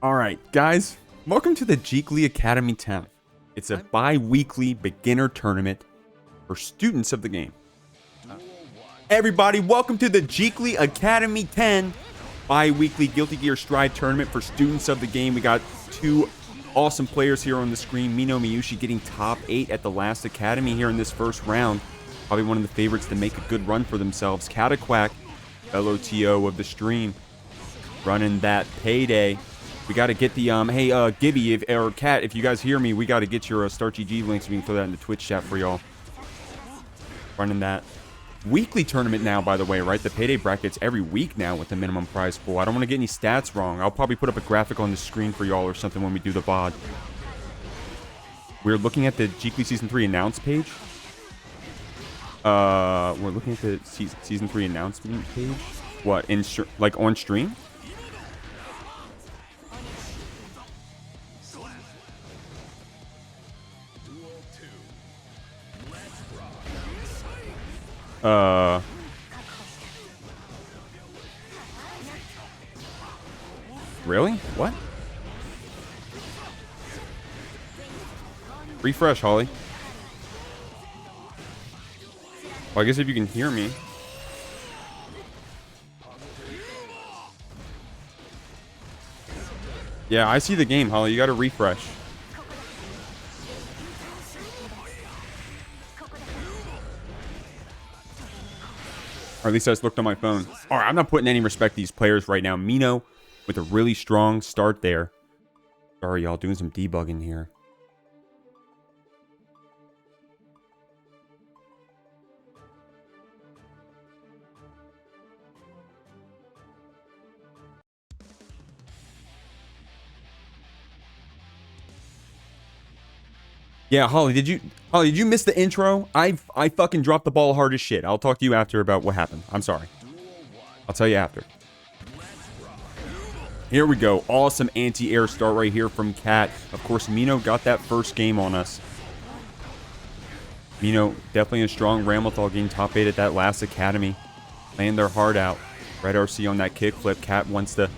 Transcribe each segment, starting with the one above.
Alright, guys, welcome to the Jeekly Academy 10th. It's a bi-weekly beginner tournament for students of the game. Everybody, welcome to the Jeekly Academy 10 bi-weekly Guilty Gear Strive tournament for students of the game. We got two awesome players here on the screen. MinoMiushi getting top 8 at the last academy here in this first round. Probably one of the favorites to make a good run for themselves. Cataquack, fellow TO of the stream, running that payday. We got to get the, hey, Gibby, or Cat, if you guys hear me, we got to get your Start GG links so we can throw that in the Twitch chat for y'all. Running that weekly tournament now, by the way, right? The payday brackets every week now with the minimum prize pool. I don't want to get any stats wrong. I'll probably put up a graphic on the screen for y'all or something when we do the VOD. We're looking at the Jeekly Season 3 announce page. We're looking at the Season 3 announcement page. What, like on stream? Really? What? Refresh, Holly. Well, I guess if you can hear me. Yeah, I see the game, Holly. You gotta refresh. Or at least I just looked on my phone. Alright, I'm not putting any respect to these players right now. Mino with a really strong start there. Sorry, y'all. Doing some debugging here. Yeah, Holly, did you miss the intro? I fucking dropped the ball hard as shit. I'll talk to you after about what happened. I'm sorry. I'll tell you after. Here we go. Awesome anti-air start right here from Cat. Of course, Mino got that first game on us. Mino definitely a strong Ramlethal getting top 8 at that last academy. Playing their heart out. Red RC on that kickflip. Cat wants to...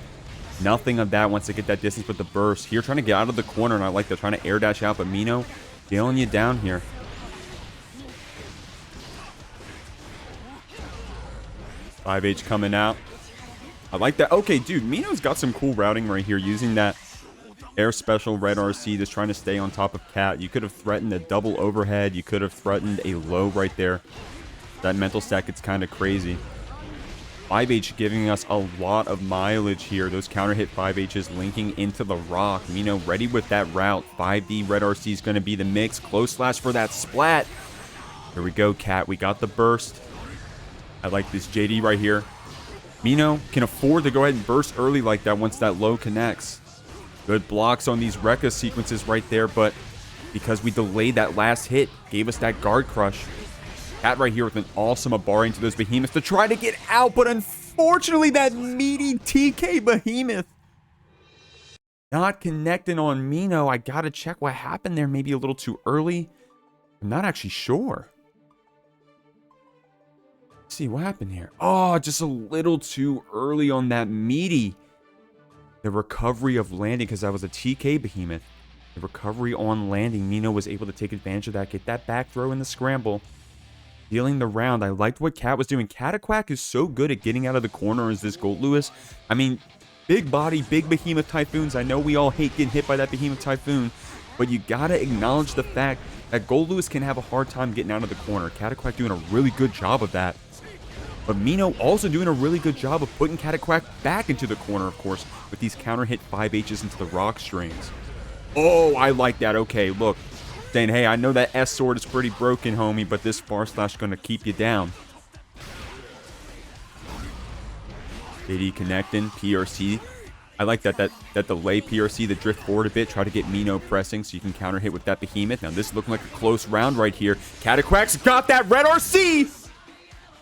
Nothing of that. Wants to get that distance with the burst. Here trying to get out of the corner, and I like that. Trying to air dash out, but Mino... Nailing you down here. .5H coming out. I like that. Okay, dude, Mino's got some cool routing right here. Using that air special red RC, just trying to stay on top of Cat. You could have threatened a double overhead. You could have threatened a low right there. That mental stack gets kind of crazy. 5H giving us a lot of mileage here. Those counter hit 5Hs linking into the rock. Mino ready with that route. 5D red RC is going to be the mix. Close slash for that splat. Here we go, Cat. We got the burst. I like this JD right here. Mino can afford to go ahead and burst early like that once that low connects. Good blocks on these Rekka sequences right there, but because we delayed that last hit, gave us that guard crush. Cat right here with an awesome Abari into those behemoths to try to get out, but unfortunately that meaty TK behemoth not connecting on Mino. I gotta check what happened there. Maybe a little too early. I'm not actually sure. Let's see what happened here. Oh, just a little too early on that meaty. The recovery of landing, because that was a TK behemoth. The recovery on landing, Mino was able to take advantage of that, get that back throw in the scramble. Dealing the round. I liked what Cat was doing. Cataquack is so good at getting out of the corner as this Goldlewis. I mean, big body, big behemoth typhoons. I know we all hate getting hit by that behemoth typhoon, but you gotta acknowledge the fact that Goldlewis can have a hard time getting out of the corner. Cataquack doing a really good job of that. But Mino also doing a really good job of putting Cataquack back into the corner, of course, with these counter hit 5Hs into the rock strings. Oh, I like that. Okay, look. Saying, hey, I know that S sword is pretty broken, homie, but this far slash gonna keep you down. JD connecting, PRC. I like that delay PRC, the drift forward a bit, try to get Mino pressing so you can counter hit with that behemoth. Now this is looking like a close round right here. Cataquack's got that red RC!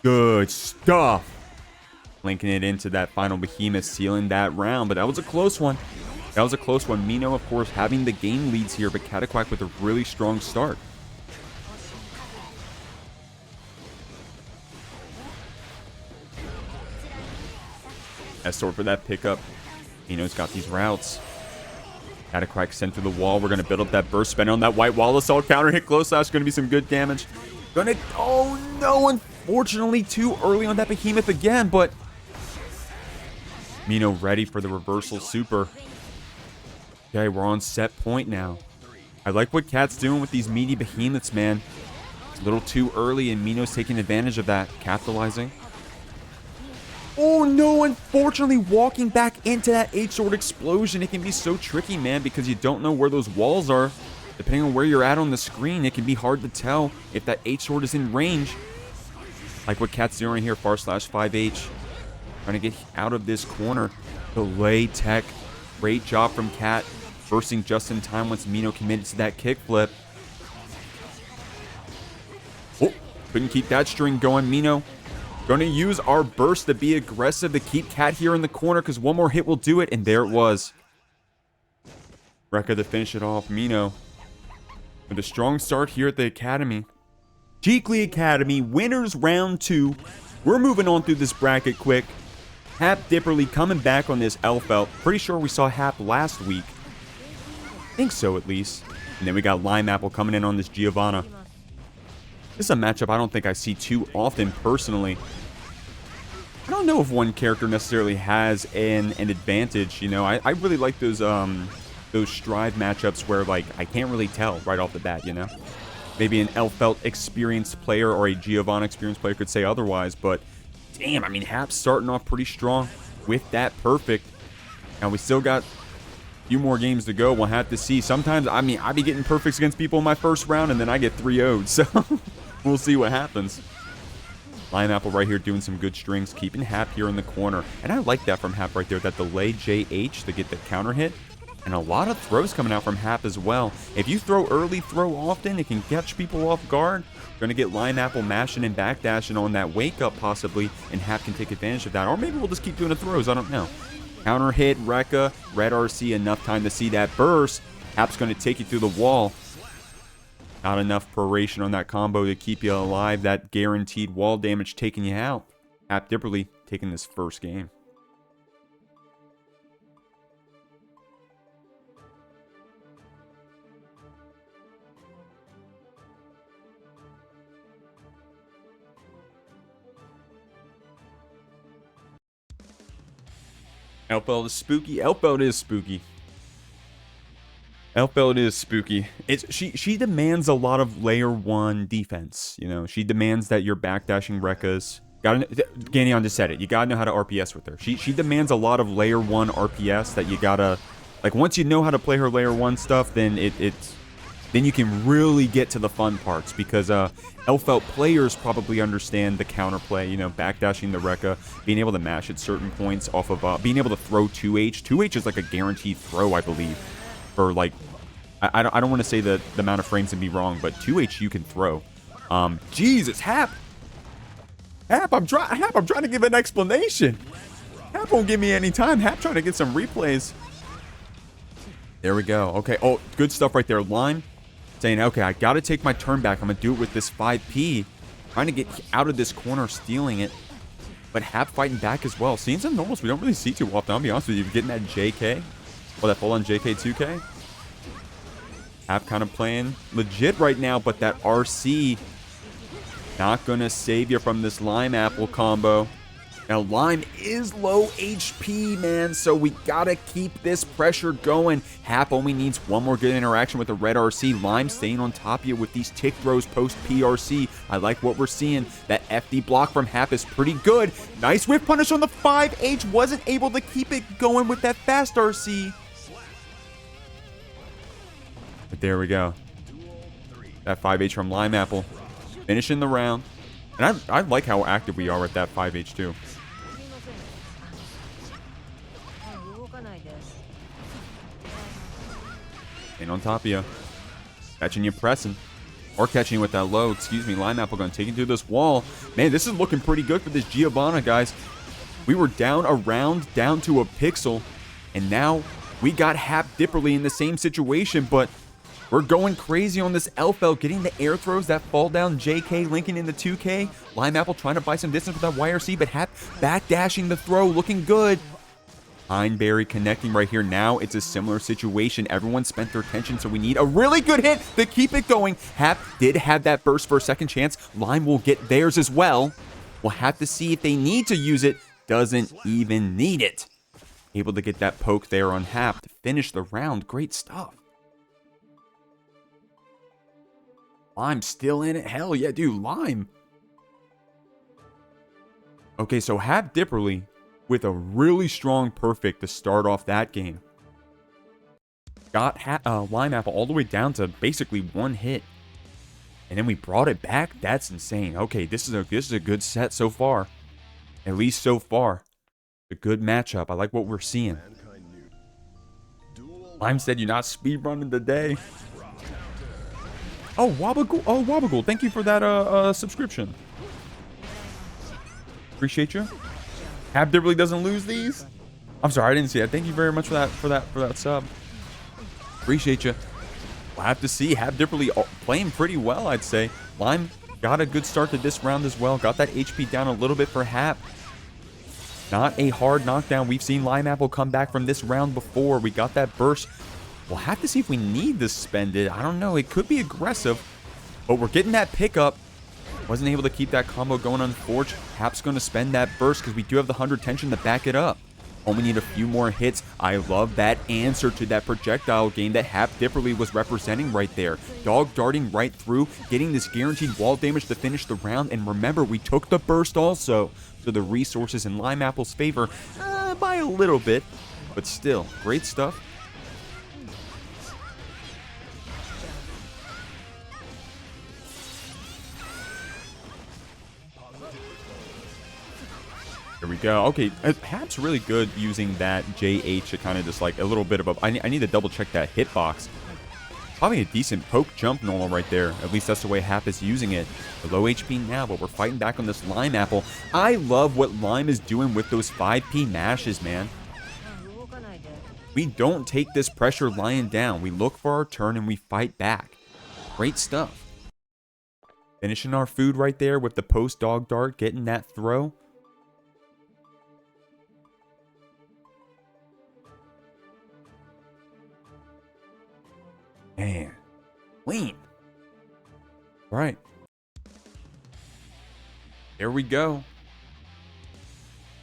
Good stuff. Linking it into that final behemoth, sealing that round, but that was a close one. That was a close one. Mino, of course, having the game leads here, but Cataquack with a really strong start. S-Sword for that pickup. Mino's got these routes. Cataquack sent through the wall. We're going to build up that burst, spend on that white wall assault, counter hit, close slash, going to be some good damage. Gonna, oh no, unfortunately too early on that behemoth again, but Mino ready for the reversal super. Okay, we're on set point now. I like what Cat's doing with these meaty behemoths, man. It's a little too early, and Mino's taking advantage of that, capitalizing. Oh no, unfortunately walking back into that H-Sword explosion. It can be so tricky, man, because you don't know where those walls are. Depending on where you're at on the screen, it can be hard to tell if that H-Sword is in range. Like what Cat's doing right here, far slash 5H. Trying to get out of this corner. Delay tech. Great job from Cat. Bursting just in time once Mino committed to that kickflip. Oh, couldn't keep that string going. Mino gonna use our burst to be aggressive to keep Cat here in the corner because one more hit will do it, and there it was. Rekka to finish it off. Mino with a strong start here at the Academy. Jeekly Academy, winners round 2. We're moving on through this bracket quick. HappDipperly coming back on this Elphelt. Pretty sure we saw Happ last week. I think so, at least. And then we got Lime Apple coming in on this Giovanna. This is a matchup I don't think I see too often, personally. I don't know if one character necessarily has an advantage, you know. I really like those Strive matchups where, like, I can't really tell right off the bat, you know. Maybe an Elphelt experienced player or a Giovanna experienced player could say otherwise, but damn, I mean, Happ's starting off pretty strong with that perfect. Now, we still got a few more games to go. We'll have to see. Sometimes, I mean, I be getting perfects against people in my first round, and then I get 3-0'd, so we'll see what happens. Lime Apple right here doing some good strings, keeping Happ here in the corner. And I like that from Happ right there, that delay JH to get the counter hit. And a lot of throws coming out from Happ as well. If you throw early, throw often, it can catch people off guard. Going to get Lime Apple mashing and backdashing on that wake up possibly, and Happ can take advantage of that. Or maybe we'll just keep doing the throws, I don't know. Counter hit, Rekka, red RC, enough time to see that burst. Happ's going to take you through the wall. Not enough proration on that combo to keep you alive. That guaranteed wall damage taking you out. HappDipperly taking this first game. Elphelt is spooky. Elphelt is spooky. Elphelt is spooky. She demands a lot of layer 1 defense. You know, she demands that you're backdashing Rekkas. Ganyon just said it. You gotta know how to RPS with her. She demands a lot of layer 1 RPS that you gotta, like, once you know how to play her layer 1 stuff, then then you can really get to the fun parts, because Elphelt players probably understand the counterplay, you know, backdashing the Rekka, being able to mash at certain points off of, being able to throw 2H. 2H is like a guaranteed throw, I believe, for like, I don't want to say the amount of frames and be wrong, but 2H you can throw. Jesus, Happ, I'm trying to give an explanation. Happ won't give me any time. Happ trying to get some replays. There we go. Okay. Oh, good stuff right there. Lime saying, okay, I got to take my turn back. I'm going to do it with this 5P. Trying to get out of this corner, stealing it. But Happ fighting back as well. Seeing some normals we don't really see too often. I'll be honest with you. Getting that JK. Or that full on JK 2K. Happ kind of playing legit right now. But that RC not going to save you from this Lime Apple combo. Now, Lime is low HP, man, so we gotta keep this pressure going. Happ only needs one more good interaction with the red RC. Lime staying on top of you with these tick throws post PRC. I like what we're seeing. That FD block from Happ is pretty good. Nice whip punish on the 5H. Wasn't able to keep it going with that fast RC. But there we go. That 5H from Lime Apple. Finishing the round. And I like how active we are at that 5H too. And on top of you. Catching you pressing. Or catching you with that low. Excuse me. Lime Apple going to take you through this wall. Man, this is looking pretty good for this Giovanna, guys. We were down a round, down to a pixel. And now we got HappDipperly in the same situation. But we're going crazy on this Elphelt. Getting the air throws that fall down. JK linking into 2K. Lime Apple trying to buy some distance with that YRC. But Happ backdashing the throw. Looking good. Pineberry connecting right here. Now it's a similar situation. Everyone spent their attention, so we need a really good hit to keep it going. Hap did have that burst for a second chance. Lime will get theirs as well. We'll have to see if they need to use it. Doesn't even need it. Able to get that poke there on Hap to finish the round. Great stuff. Lime still in it. Hell yeah, dude. Lime. Okay, so HappDipperly with a really strong perfect to start off that game. Got Lime Apple all the way down to basically one hit. And then we brought it back. That's insane. Okay, this is a good set so far. At least so far. A good matchup. I like what we're seeing. Lime said you're not speedrunning today. Oh, Wabagool. Oh, Wabagool. Thank you for that subscription. Appreciate you. HappDipperly doesn't lose these. I'm sorry, I didn't see that. Thank you very much for that sub. Appreciate you. We'll have to see. HappDipperly playing pretty well, I'd say. Lime got a good start to this round as well. Got that HP down a little bit for Hap. Not a hard knockdown. We've seen Lime Apple come back from this round before. We got that burst. We'll have to see if we need to spend it. I don't know. It could be aggressive, but we're getting that pickup. Wasn't able to keep that combo going on Forge. Hap's going to spend that burst because we do have the 100 tension to back it up. Only need a few more hits. I love that answer to that projectile game that HappDipperly was representing right there. Dog darting right through, getting this guaranteed wall damage to finish the round. And remember, we took the burst also. So the resources in Lime Apple's favor by a little bit. But still, great stuff. Here we go. Okay, Hap's really good using that JH to kind of just like a little bit of a... I need to double check that hitbox. Probably a decent poke jump normal right there. At least that's the way Hap is using it. The low HP now, but we're fighting back on this Lime Apple. I love what Lime is doing with those 5P mashes, man. We don't take this pressure lying down. We look for our turn and we fight back. Great stuff. Finishing our food right there with the post dog dart, getting that throw. Man, clean. All right. There we go.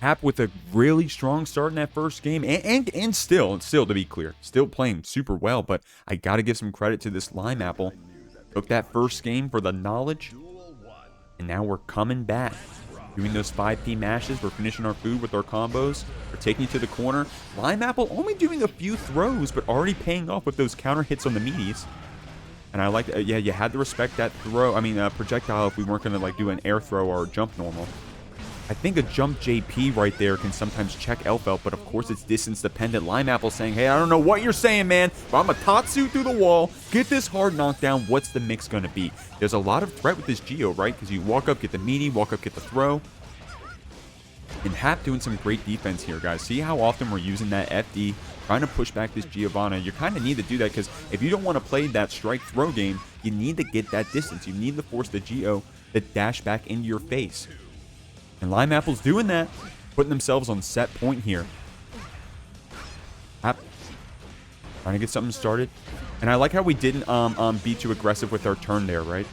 Hap with a really strong start in that first game. And still to be clear, still playing super well. But I got to give some credit to this Lime Apple. Took that first game for the knowledge. And now we're coming back. Doing those 5P mashes. We're finishing our food with our combos. We're taking it to the corner. Lime Apple only doing a few throws, but already paying off with those counter hits on the meaties. And I like, yeah, you had to respect that throw. I mean, projectile if we weren't going to like do an air throw or a jump normal. I think a jump JP right there can sometimes check Elphelt, but of course it's distance dependent. Lime Apple saying, hey, I don't know what you're saying, man, but I'm a Tatsu through the wall. Get this hard knockdown. What's the mix going to be? There's a lot of threat with this Geo, right? Because you walk up, get the meaty, walk up, get the throw. And Hap doing some great defense here, guys. See how often we're using that FD, trying to push back this Giovanna. You kind of need to do that because if you don't want to play that strike throw game, you need to get that distance. You need to force the Geo to dash back into your face. And Lime Apple's doing that, putting themselves on set point here. Hap trying to get something started. And I like how we didn't be too aggressive with our turn there, right?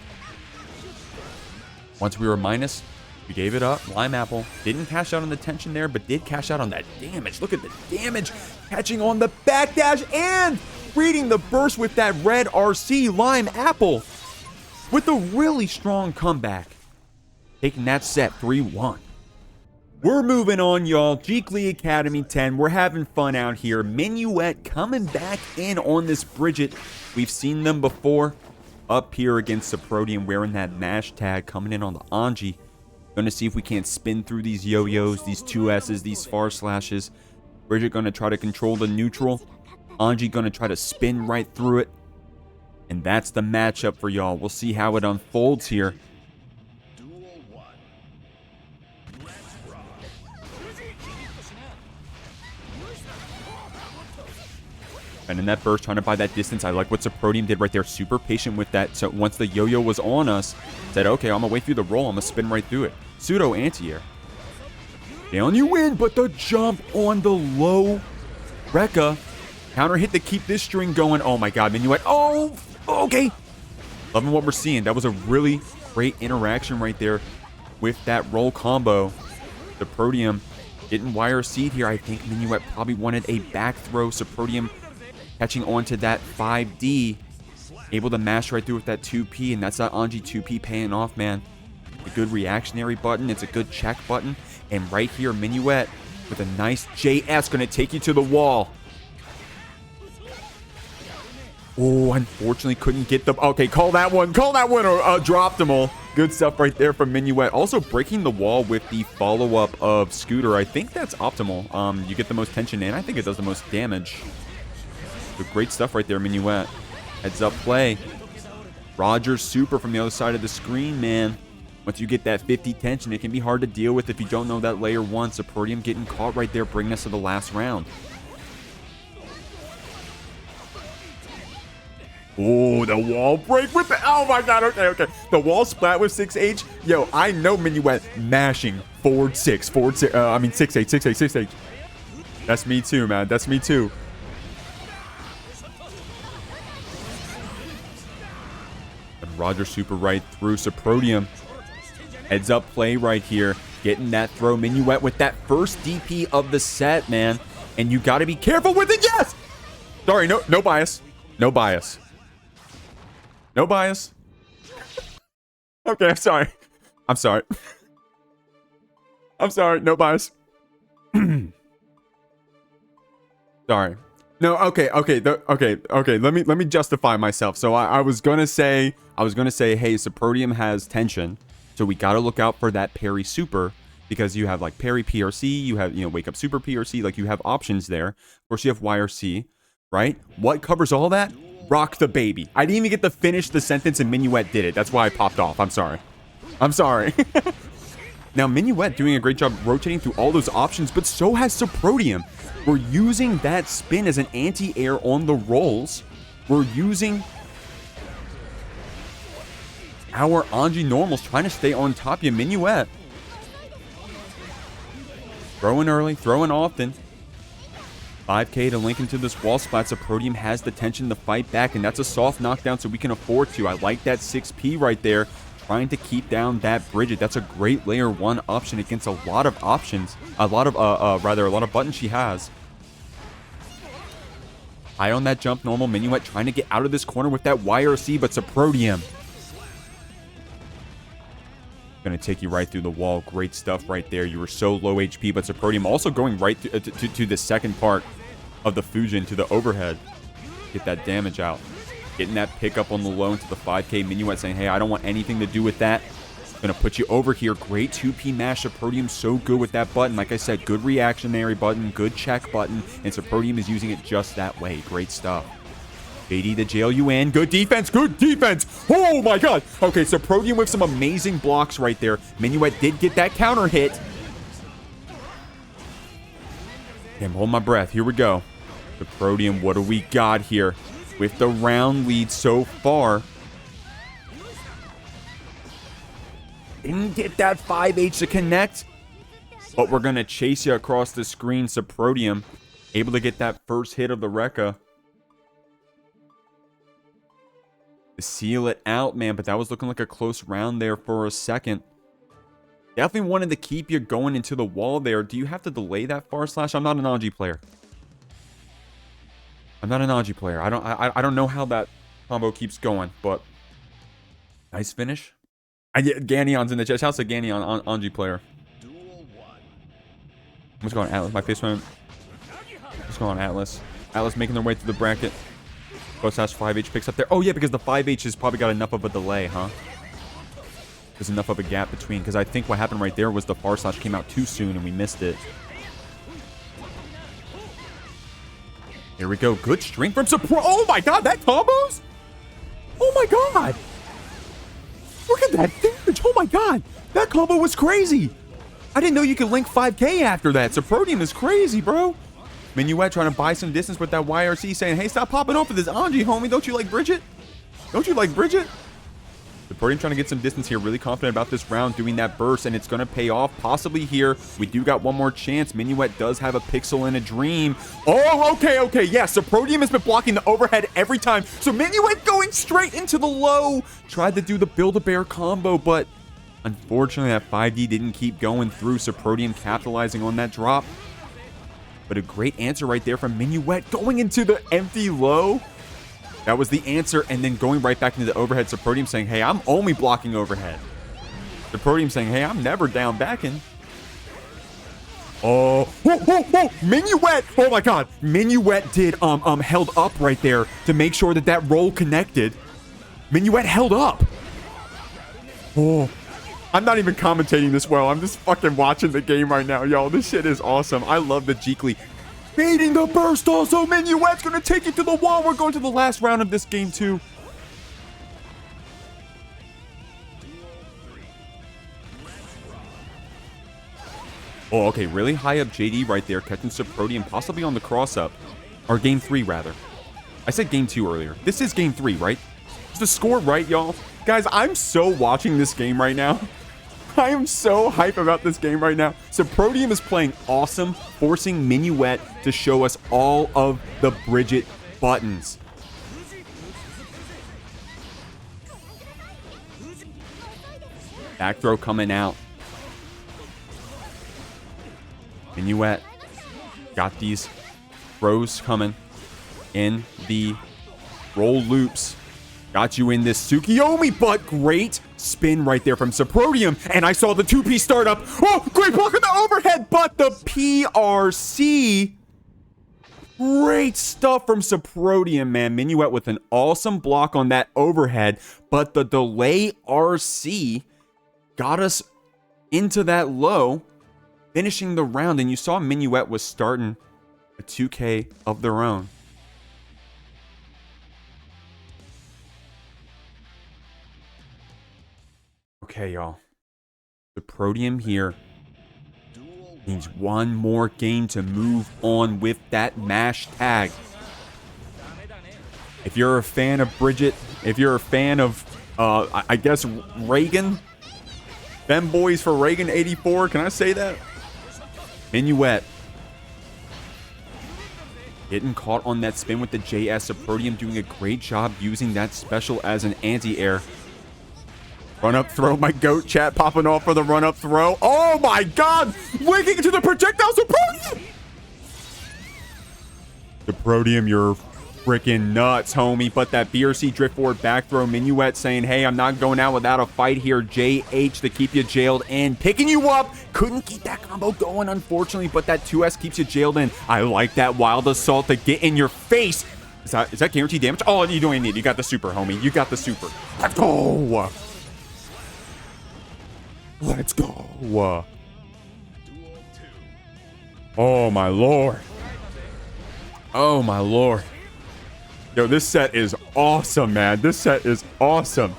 Once we were minus, we gave it up. Lime Apple didn't cash out on the tension there, but did cash out on that damage. Look at the damage. Catching on the backdash and reading the burst with that red RC. Lime Apple with a really strong comeback. Taking that set 3-1. We're moving on, y'all. Jeekly Academy 10. We're having fun out here. Minuet coming back in on this Bridget. We've seen them before. Up here against Soprodium, wearing that mash tag, coming in on the Anji. Going to see if we can't spin through these yo-yos, these 2S's, these far slashes. Bridget going to try to control the neutral. Anji going to try to spin right through it. And that's the matchup for y'all. We'll see how it unfolds here. And in that burst, trying to buy that distance. I like what Soprodium did right there. Super patient with that. So once the yo-yo was on us, said, okay, I'm going to wait through the roll. I'm going to spin right through it. Pseudo anti-air. Down you win, but the jump on the low Rekka. Counter hit to keep this string going. Oh my god, Minuet. Oh, okay. Loving what we're seeing. That was a really great interaction right there with that roll combo. Soprodium didn't wire seed here. I think Minuet probably wanted a back throw. Soprodium catching on to that 5D. Able to mash right through with that 2P, and that's that Anji 2P paying off, man. A good reactionary button. It's a good check button. And right here, Minuet with a nice JS going to take you to the wall. Oh, unfortunately couldn't get the... Okay, call that one. Call that one or dropped them all. Good stuff right there from Minuet. Also breaking the wall with the follow-up of Scooter. I think that's optimal. You get the most tension in. I think it does the most damage. But great stuff right there, Minuet. Heads up play. Roger's super from the other side of the screen, man. Once you get that 50 tension, it can be hard to deal with if you don't know that layer 1. Soprodium getting caught right there, bringing us to the last round. Oh, the wall break with the... Oh my god, okay. The wall splat with 6H. Yo, I know Minuet mashing forward 6. I mean 6H. That's me too, man. That's me too. And Roger super right through Soprodium. Heads up play right here. Getting that throw. Minuet with that first DP of the set, man. And you got to be careful with it. Yes! Sorry, no bias. No bias. No bias. Okay, I'm sorry. I'm sorry. I'm sorry. No bias. Sorry. No, okay. Let me justify myself. So I was gonna say, hey, Soprodium has tension, so we gotta look out for that parry super, because you have like parry PRC, you have, wake up super PRC, like you have options there. Of course, you have YRC, right? What covers all that? Rock the baby. I didn't even get to finish the sentence and Minuet did it. That's why I popped off. I'm sorry. Now, Minuet doing a great job rotating through all those options, but so has Soprodium. We're using that spin as an anti-air on the rolls. We're using our Anji normals, trying to stay on top of you. Minuet throwing early, throwing often. 5K to link into this wall splat. Soprodium has the tension to fight back, and that's a soft knockdown, so we can afford to. I like that 6P right there, trying to keep down that Bridget. That's a great layer 1 option against a lot of options. A lot of buttons she has. High on that jump normal. Minuet trying to get out of this corner with that YRC, but Soprodium going to take you right through the wall. Great stuff right there. You were so low HP, but Soprodium also going right to the second part of the Fujin, to the overhead. Get that damage out. Getting that pickup on the low into the 5K. Minuet saying, hey, I don't want anything to do with that. Going to put you over here. Great 2P mash. Soprodium so good with that button. Like I said, good reactionary button, good check button, and Soprodium is using it just that way. Great stuff. JD to jail you in. Good defense. Good defense. Oh my god. Okay, Soprodium with some amazing blocks right there. Minuet did get that counter hit. Okay, I'm holding my breath. Here we go. Soprodium, what do we got here? With the round lead so far. Didn't get that 5H to connect. But we're going to chase you across the screen. Soprodium able to get that first hit of the Rekka. To seal it out, man. But that was looking like a close round there for a second. Definitely wanted to keep you going into the wall there. Do you have to delay that far slash? I'm not an Anji player. I don't know how that combo keeps going, but nice finish. I get Ganion's in the chat. Shouts to Ganion, Anji player. What's going on, Atlas? My face went. What's going on, Atlas? Atlas making their way through the bracket. Go slash 5H picks up there. Oh yeah, because the 5H has probably got enough of a delay, huh? There's enough of a gap between, because I think what happened right there was the far slash came out too soon and we missed it. Here we go. Good string from Sopro. Oh my god, that combos? Oh my god. Look at that damage. Oh my god. That combo was crazy. I didn't know you could link 5K after that. Soprodium is crazy, bro. Minuet trying to buy some distance with that YRC saying, hey, stop popping off with this Anji, homie. Don't you like Bridget? Don't you like Bridget? The Soprodium trying to get some distance here. Really confident about this round, doing that burst, and it's going to pay off. Possibly here. We do got one more chance. Minuet does have a pixel and a dream. Oh, okay. Yeah, Soprodium has been blocking the overhead every time. So Minuet going straight into the low. Tried to do the Build-A-Bear combo, but unfortunately that 5D didn't keep going through. Soprodium capitalizing on that drop. But a great answer right there from Minuet going into the empty low. That was the answer, and then going right back into the overhead. Soprodium saying, hey, I'm only blocking overhead. Soprodium saying, hey, I'm never down backing. Oh, whoa. Minuet. Oh my God. Minuet did held up right there to make sure that that roll connected. Minuet held up. Oh, I'm not even commentating this well. I'm just fucking watching the game right now, y'all. This shit is awesome. I love the Jeekly. Baiting the burst also. Minuet's going to take it to the wall. We're going to the last round of this game too. Oh, okay. Really high up JD right there. Catching Soprodium possibly on the cross up. Or game 3 rather. I said game 2 earlier. This is game 3, right? Is the score right, y'all? Guys, I'm so watching this game right now. I am so hype about this game right now. Soprodium is playing awesome, forcing Minuet to show us all of the Bridget buttons. Back throw coming out. Minuet got these throws coming in the roll loops. Got you in this Tsukiyomi, but great spin right there from Soprodium. And I saw the 2P start up. Oh, great block on the overhead, but the PRC. Great stuff from Soprodium, man. Minuet with an awesome block on that overhead, but the delay RC got us into that low, finishing the round. And you saw Minuet was starting a 2K of their own. Okay, y'all. Soprodium here needs one more game to move on with that MASH tag. If you're a fan of Bridget, if you're a fan of, I guess, Reagan, Femboys for Reagan 84, can I say that? Minuet. Getting caught on that spin with the JS. Soprodium doing a great job using that special as an anti-air. Run-up throw, my goat chat popping off for the run-up throw. Oh my God! Linking into the projectile, Soprodium! Soprodium, you're freaking nuts, homie. But that BRC drift forward back throw. Minuet saying, hey, I'm not going out without a fight here. JH to keep you jailed in. Picking you up. Couldn't keep that combo going, unfortunately, but that 2S keeps you jailed in. I like that wild assault to get in your face. Is that guaranteed damage? Oh, you don't even need it. You got the super, homie. You got the super. Let's go! Let's go. Oh, my Lord. Oh, my Lord. Yo, this set is awesome, man. This set is awesome.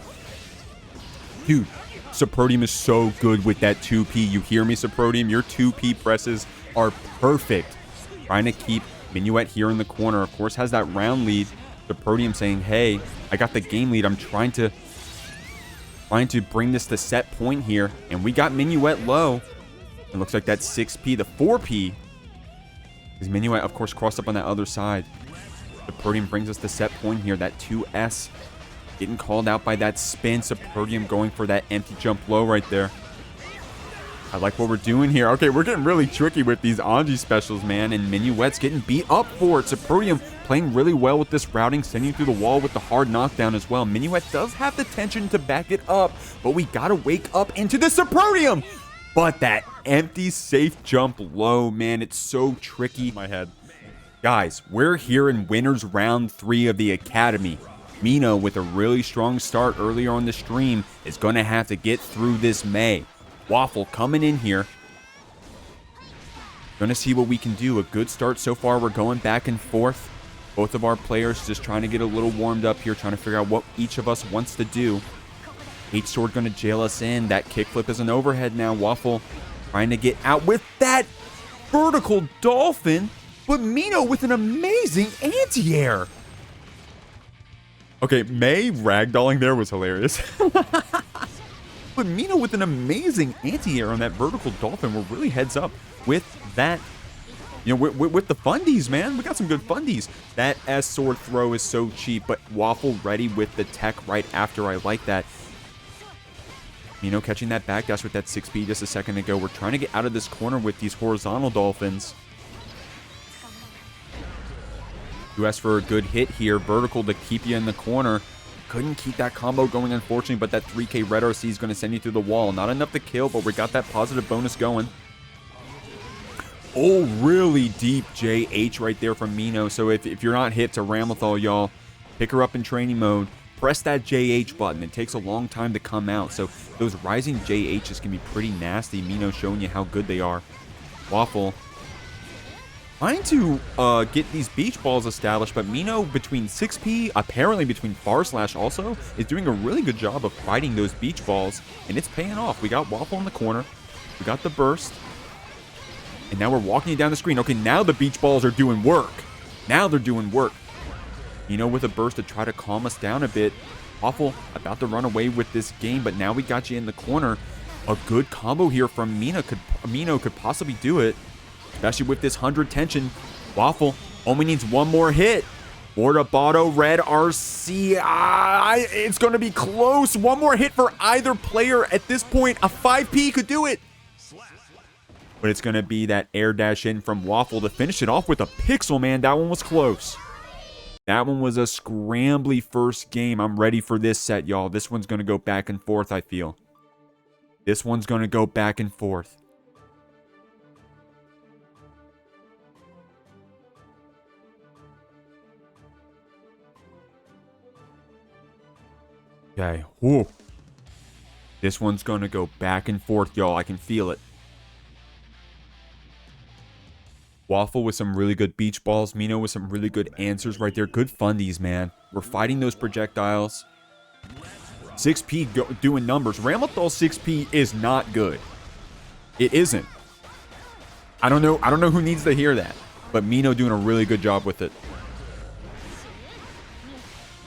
Dude, Soprodium is so good with that 2P. You hear me, Soprodium? Your 2P presses are perfect. Trying to keep Minuet here in the corner. Of course, has that round lead. Soprodium saying, hey, I got the game lead. I'm trying to bring this to set point here. And we got Minuet low. It looks like that 6P, the 4P. Because Minuet, of course, crossed up on that other side. Soprodium brings us to set point here. That 2S getting called out by that spin. Soprodium going for that empty jump low right there. I like what we're doing here. Okay, we're getting really tricky with these Anji specials, man. And Minuet's getting beat up for it. Soprodium playing really well with this routing, sending through the wall with the hard knockdown as well. Minuet does have the tension to back it up, but we gotta wake up into the Soprodium. But that empty safe jump low, man, it's so tricky. My head. Guys, we're here in winners round 3 of the Academy. Mino, with a really strong start earlier on the stream, is gonna have to get through this May. Waffle coming in here. Gonna see what we can do. A good start so far. We're going back and forth. Both of our players just trying to get a little warmed up here, trying to figure out what each of us wants to do. H-Sword gonna jail us in. That kickflip is an overhead now. Waffle trying to get out with that vertical dolphin, but Mino with an amazing anti-air. Okay, May ragdolling there was hilarious. But Mino with an amazing anti-air on that vertical dolphin. We're really heads up with that. You know, with the fundies, man. We got some good fundies. That S-sword throw is so cheap, but Waffle ready with the tech right after. I like that. Mino catching that backdash with that 6P just a second ago. We're trying to get out of this corner with these horizontal dolphins. US for a good hit here. Vertical to keep you in the corner. Couldn't keep that combo going, unfortunately, but that 3K Red RC is going to send you through the wall. Not enough to kill, but we got that positive bonus going. Oh, really deep JH right there from Mino. So if you're not hit to Ramlethal, y'all, pick her up in training mode. Press that JH button. It takes a long time to come out. So those rising JHs can be pretty nasty. Mino showing you how good they are. Waffle trying to get these beach balls established, but Mino between 6P, apparently between Farslash also, is doing a really good job of fighting those beach balls, and it's paying off. We got Waffle in the corner. We got the burst. And now we're walking it down the screen. Okay, now the beach balls are doing work. Now they're doing work. Mino with a burst to try to calm us down a bit. Waffle about to run away with this game, but now we got you in the corner. A good combo here from Mino could possibly do it. Especially with this 100 tension. Waffle only needs one more hit. Bordabato, Red RC. It's going to be close. One more hit for either player at this point. A 5P could do it. But it's going to be that air dash in from Waffle to finish it off with a pixel, man. That one was close. That one was a scrambly first game. I'm ready for this set, y'all. This one's going to go back and forth, I feel. This one's going to go back and forth. Okay, whoa. This one's going to go back and forth, y'all. I can feel it. Waffle with some really good beach balls. Mino with some really good answers right there. Good fundies, man. We're fighting those projectiles. 6P doing numbers. Ramlethal 6P is not good. It isn't. I don't know who needs to hear that. But Mino doing a really good job with it.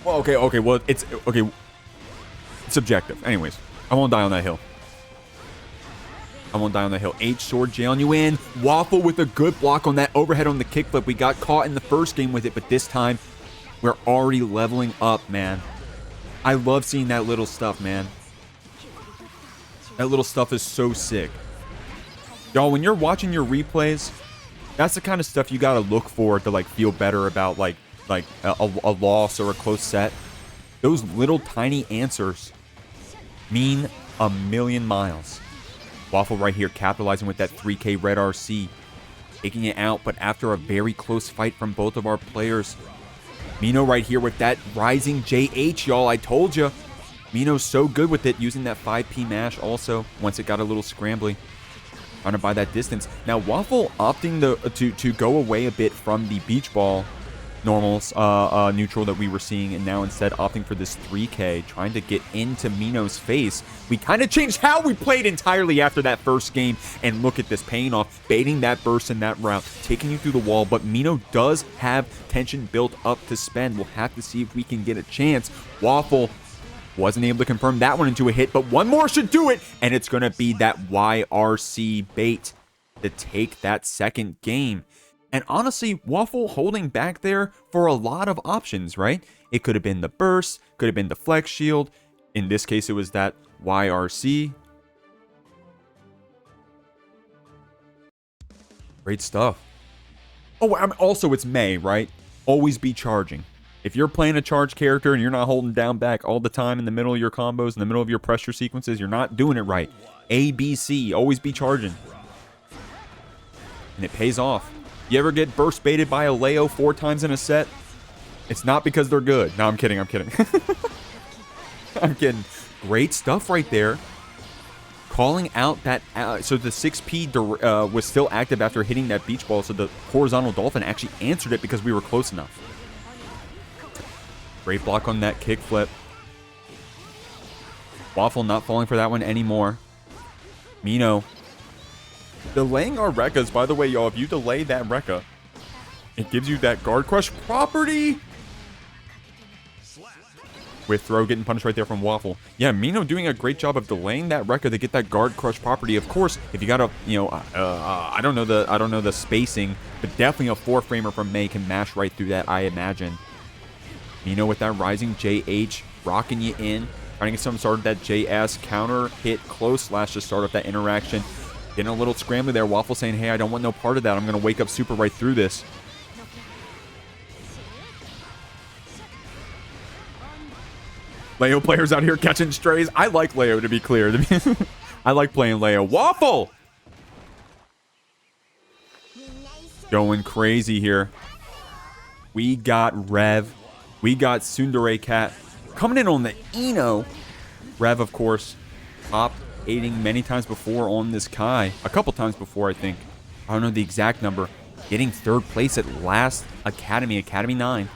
Well, okay. Well, it's... Okay. Subjective. Anyways, I won't die on that hill. I won't die on that hill. H-sword jailing you in. Waffle with a good block on that overhead on the kickflip. We got caught in the first game with it, but this time we're already leveling up, man. I love seeing that little stuff, man. That little stuff is so sick. Y'all, when you're watching your replays, that's the kind of stuff you gotta look for to like feel better about like a loss or a close set. Those little tiny answers mean a million miles. Waffle right here capitalizing with that 3K Red RC. Taking it out, but after a very close fight from both of our players. Mino right here with that rising JH, y'all. I told you. Mino's so good with it, using that 5P mash also, once it got a little scrambly. Trying to buy that distance. Now, Waffle opting to go away a bit from the beach ball normals, neutral that we were seeing, and now instead opting for this 3K, trying to get into Mino's face. We kind of changed how we played entirely after that first game, and look at this, paying off, baiting that burst in that route, taking you through the wall, but Mino does have tension built up to spend. We'll have to see if we can get a chance. Waffle wasn't able to confirm that one into a hit, but one more should do it, and it's going to be that YRC bait to take that second game. And honestly, Waffle holding back there for a lot of options, right? It could have been the burst, could have been the flex shield. In this case, it was that YRC. Great stuff. Oh, also it's May, right? Always be charging. If you're playing a charge character and you're not holding down back all the time in the middle of your combos, in the middle of your pressure sequences, you're not doing it right. A, B, C, always be charging. And it pays off. You ever get burst baited by a Leo 4 times in a set? It's not because they're good. No, I'm kidding. I'm kidding. I'm kidding. Great stuff right there. Calling out that... so the 6P was still active after hitting that beach ball, so the horizontal dolphin actually answered it because we were close enough. Great block on that kickflip. Waffle not falling for that one anymore. Mino delaying our Rekkas. By the way, y'all, if you delay that Rekka, it gives you that guard crush property. with throw getting punished right there from Waffle. Yeah, Mino doing a great job of delaying that Rekka to get that guard crush property. Of course, if you got a, I don't know the spacing, but definitely a 4-framer from Mei can mash right through that, I imagine. Mino with that rising JH, rocking you in, trying to get some sort of that JS counter hit close slash to start up that interaction. Getting a little scrambly there. Waffle saying, hey, I don't want no part of that. I'm going to wake up super right through this. Leo players out here catching strays. I like Leo, to be clear. I like playing Leo. Waffle! Going crazy here. We got Rev. We got tsunderecat coming in on the Eno. Rev, of course, top aiding many times before on this Kai. A couple times before, I think. I don't know the exact number. Getting 3rd place at last Academy 9.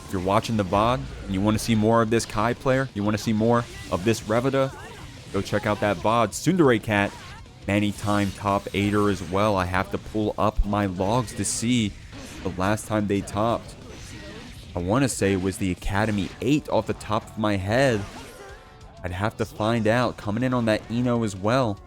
If you're watching the VOD and you want to see more of this Kai player, you want to see more of this Revadah, go check out that VOD. tsunderecat, many-time top 8er as well. I have to pull up my logs to see the last time they topped. I want to say it was the Academy 8 off the top of my head. I'd have to find out. Coming in on that Eno as well.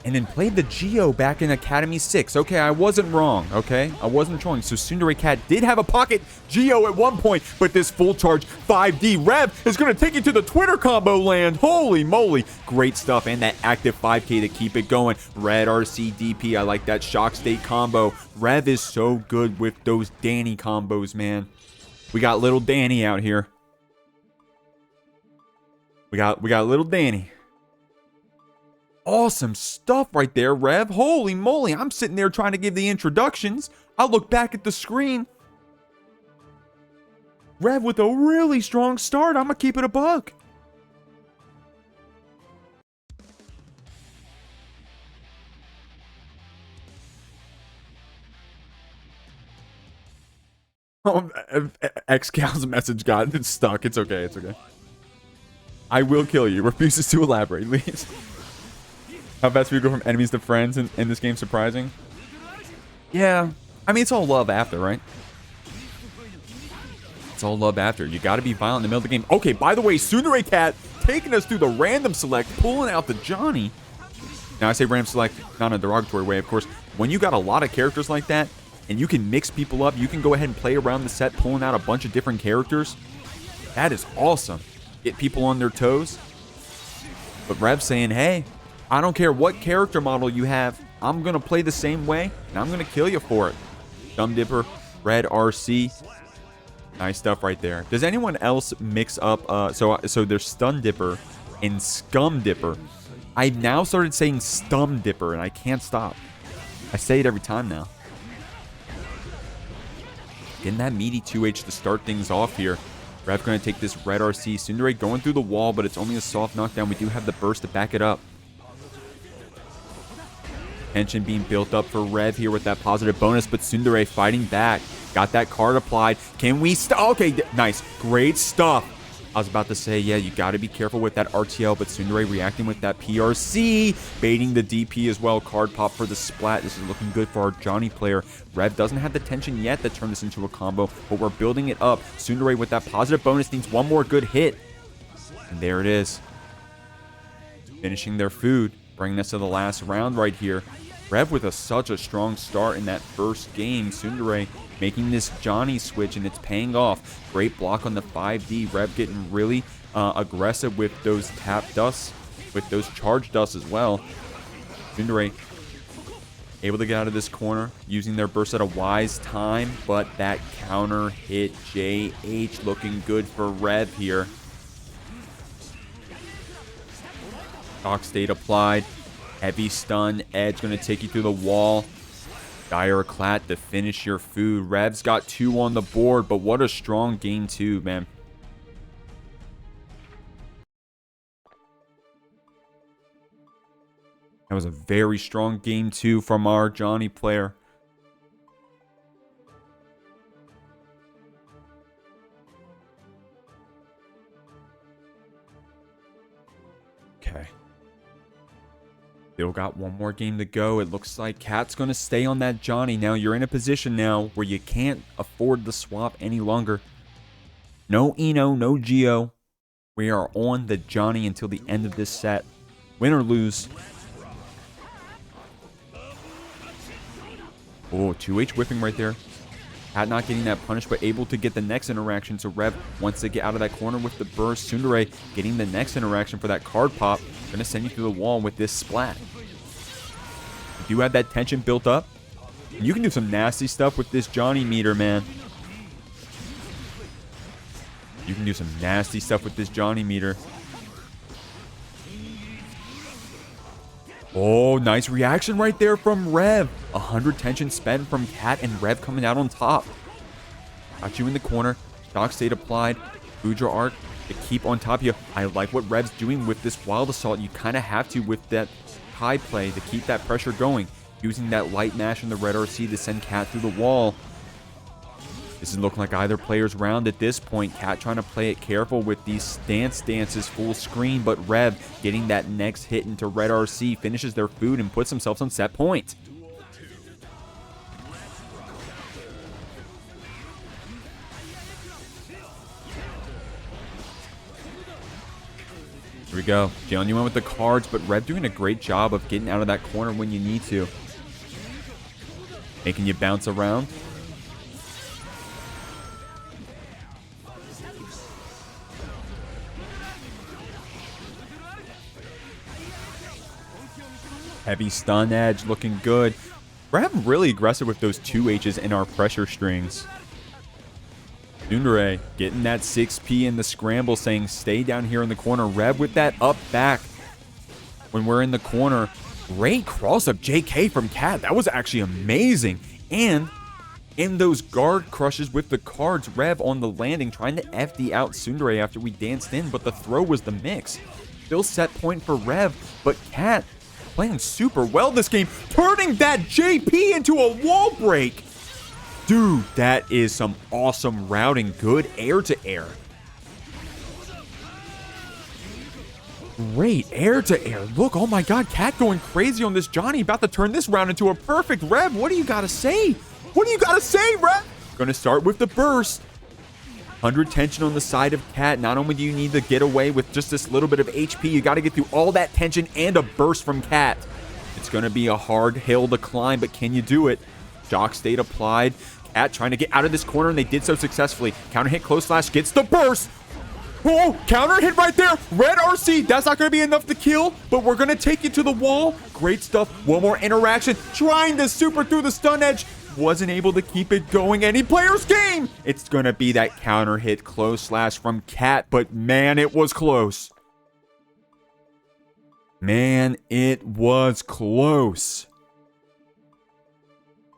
And then played the Geo back in Academy 6. Okay, I wasn't wrong, okay? I wasn't wrong. So tsunderecat did have a pocket Geo at one point, but this full charge 5D Rev is going to take you to the Twitter combo land. Holy moly. Great stuff. And that active 5K to keep it going. Red RC DP. I like that shock state combo. Rev is so good with those Danny combos, man. We got little Danny out here. We got little Danny. Awesome stuff right there, Rev. Holy moly, I'm sitting there trying to give the introductions. I look back at the screen. Rev with a really strong start. I'm going to keep it a buck. Oh, X-Cal's message got stuck. It's okay, it's okay. I will kill you. Refuses to elaborate, please. How fast we go from enemies to friends in this game, surprising? Yeah. I mean, it's all love after, right? It's all love after. You got to be violent in the middle of the game. Okay, by the way, tsunderecat taking us through the random select, pulling out the Johnny. Now, I say random select, not in a derogatory way, of course. When you got a lot of characters like that, and you can mix people up, you can go ahead and play around the set, pulling out a bunch of different characters. That is awesome. Get people on their toes. But Rev saying, hey, I don't care what character model you have. I'm going to play the same way, and I'm going to kill you for it. Thumb Dipper, Red RC. Nice stuff right there. Does anyone else mix up? So there's Stun Dipper and Scum Dipper. I've now started saying Stum Dipper, and I can't stop. I say it every time now. Getting that meaty 2H to start things off here. Rev going to take this Red RC. Tsundere going through the wall, but it's only a soft knockdown. We do have the burst to back it up. Tension being built up for Rev here with that positive bonus, but Tsundere fighting back. Got that card applied. Can we okay, nice. Great stuff. I was about to say, yeah, you got to be careful with that RTL, but Tsundere reacting with that PRC, baiting the DP as well. Card pop for the splat. This is looking good for our Johnny player. Rev doesn't have the tension yet to turn this into a combo, but we're building it up. Tsundere with that positive bonus needs one more good hit. And there it is. Finishing their food, bringing us to the last round right here. Rev with such a strong start in that first game. Tsundere making this Johnny switch, and it's paying off. Great block on the 5D. Rev getting really aggressive with those tap dusts, with those charge dusts as well. Tsundere able to get out of this corner, using their burst at a wise time, but that counter hit JH looking good for Rev here. Shock state applied. Heavy stun. Edge going to take you through the wall. Tsunderecat to finish your food. Rev's got 2 on the board, but what a strong game 2, man. That was a very strong game 2 from our Johnny player. Okay. Still got one more game to go. It looks like Cat's going to stay on that Johnny. Now you're in a position now where you can't afford the swap any longer. No Eno, no Geo. We are on the Johnny until the end of this set. Win or lose. Oh, 2H whipping right there. Cat not getting that punish, but able to get the next interaction. So Rev wants to get out of that corner with the burst. Tsundere getting the next interaction for that card pop. Going to send you through the wall with this splat. You do have that tension built up. You can do some nasty stuff with this Johnny meter, man. You can do some nasty stuff with this Johnny meter. Oh, nice reaction right there from Rev. 100 tension spent from Cat and Rev coming out on top. Got you in the corner. Shock state applied. Boudra arc to keep on top of you. I like what Rev's doing with this Wild Assault. You kind of have to with that high play to keep that pressure going. Using that light mash in the red RC to send Cat through the wall. This is looking like either player's round at this point. Cat trying to play it careful with these stance dances full screen, but Rev getting that next hit into red RC finishes their food and puts themselves on set point. Here we go. Genuine with the cards, but Rev doing a great job of getting out of that corner when you need to. Making you bounce around. Heavy stun edge looking good. Rev really aggressive with those 2Hs in our pressure strings. Tsundere getting that 6P in the scramble, saying stay down here in the corner. Rev with that up back when we're in the corner. Great cross up JK from Cat. That was actually amazing. And in those guard crushes with the cards, Rev on the landing trying to FD out Tsundere after we danced in, but the throw was the mix. Still set point for Rev, but Cat playing super well this game, turning that JP into a wall break. Dude, that is some awesome routing. Good air to air. Great air to air. Look, oh my god, Cat going crazy on this Johnny. About to turn this round into a perfect. Rev, what do you got to say? What do you got to say, Rev? Gonna start with the burst. 100 tension on the side of Cat. Not only do you need to get away with just this little bit of HP, you got to get through all that tension and a burst from Cat. It's going to be a hard hill to climb, but can you do it? Shock state applied. Cat trying to get out of this corner, and they did so successfully. Counter hit, close slash, gets the burst. Oh, counter hit right there. Red RC. That's not going to be enough to kill, but we're going to take you to the wall. Great stuff. One more interaction. Trying to super through the stun edge. Wasn't able to keep it going. Any player's game. It's going to be that counter hit close slash from Cat, but man, it was close. Man, it was close.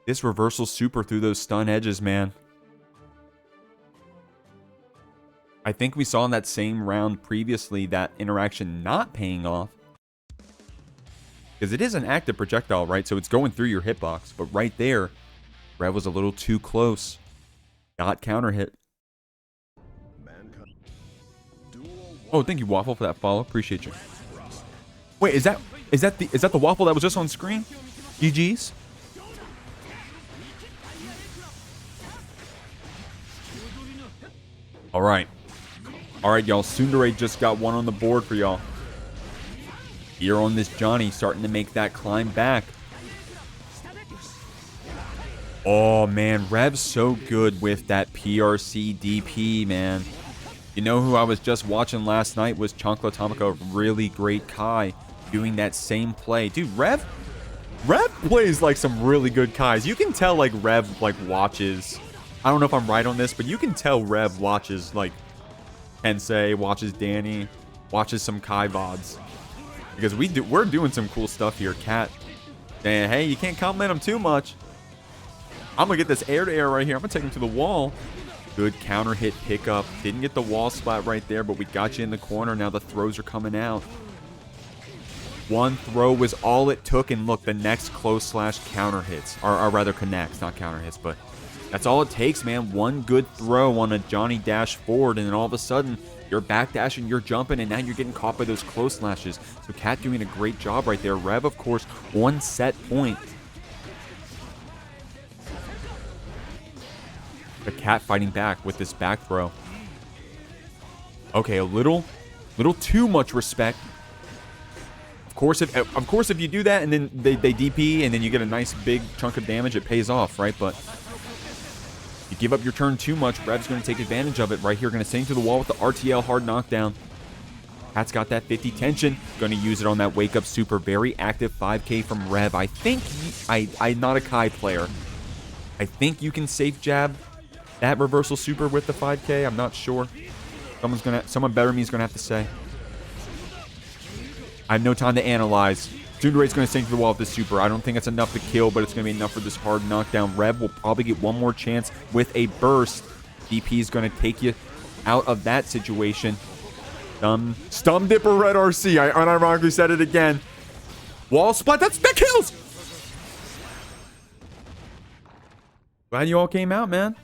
This reversal super through those stun edges, man. I think we saw in that same round previously that interaction not paying off. Because it is an active projectile, right? So it's going through your hitbox. But right there, Rev was a little too close. Got counter hit. Oh, thank you, Waffle, for that follow. Appreciate you. Wait, is that the Waffle that was just on screen? GG's? All right, y'all. Tsundere just got one on the board for y'all. Here on this Johnny, starting to make that climb back. Oh, man. Rev's so good with that PRC DP, man. You know who I was just watching last night was Chankla Tomika, really great Kai, doing that same play. Dude, Rev plays like some really good Kais. You can tell like Rev like watches. I don't know if I'm right on this, but you can tell Rev watches like Tensei, watches Danny, watches some Kai VODs. Because we're doing some cool stuff here. Cat, and hey, you can't compliment him too much. I'm gonna get this air to air right here. I'm gonna take him to the wall. Good counter hit pickup. Didn't get the wall splat right there, but we got you in the corner. Now the throws are coming out. One throw was all it took, and look, the next close slash counter hits, or rather connects, not counter hits, but that's all it takes, man. One good throw on a Johnny dash forward, and then all of a sudden, You're backdashing, you're jumping, and now you're getting caught by those close slashes. So Cat doing a great job right there. Rev, of course, one set point. But Cat fighting back with this back throw. Okay, a little too much respect. Of course, if you do that and then they DP and then you get a nice big chunk of damage, it pays off, right? But you give up your turn too much, Rev's going to take advantage of it right here. Going to sing to the wall with the RTL hard knockdown. Cat's got that 50 tension. Going to use it on that wake up super. Very active 5K from Rev. I think I'm not a Kai player. I think you can safe jab that reversal super with the 5K. I'm not sure. Someone better than me is gonna have to say. I have no time to analyze. Tsundere's gonna sink to the wall with this super. I don't think it's enough to kill, but it's gonna be enough for this hard knockdown. Rev will probably get one more chance with a burst. DP is gonna take you out of that situation. Stum Dipper Red RC. I unironically said it again. Wall splat. That kills. Glad you all came out, man.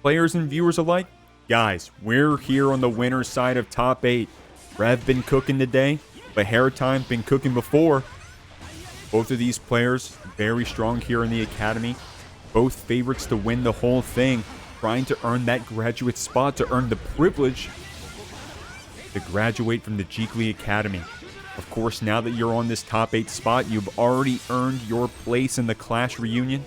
Players and viewers alike. Guys, we're here on the winner's side of top 8. Rev been cooking today, but HariTime been cooking before. Both of these players very strong here in the academy. Both favorites to win the whole thing. Trying to earn that graduate spot, to earn the privilege to graduate from the Jeekly Academy. Of course, now that you're on this top 8 spot, you've already earned your place in the Clash reunion.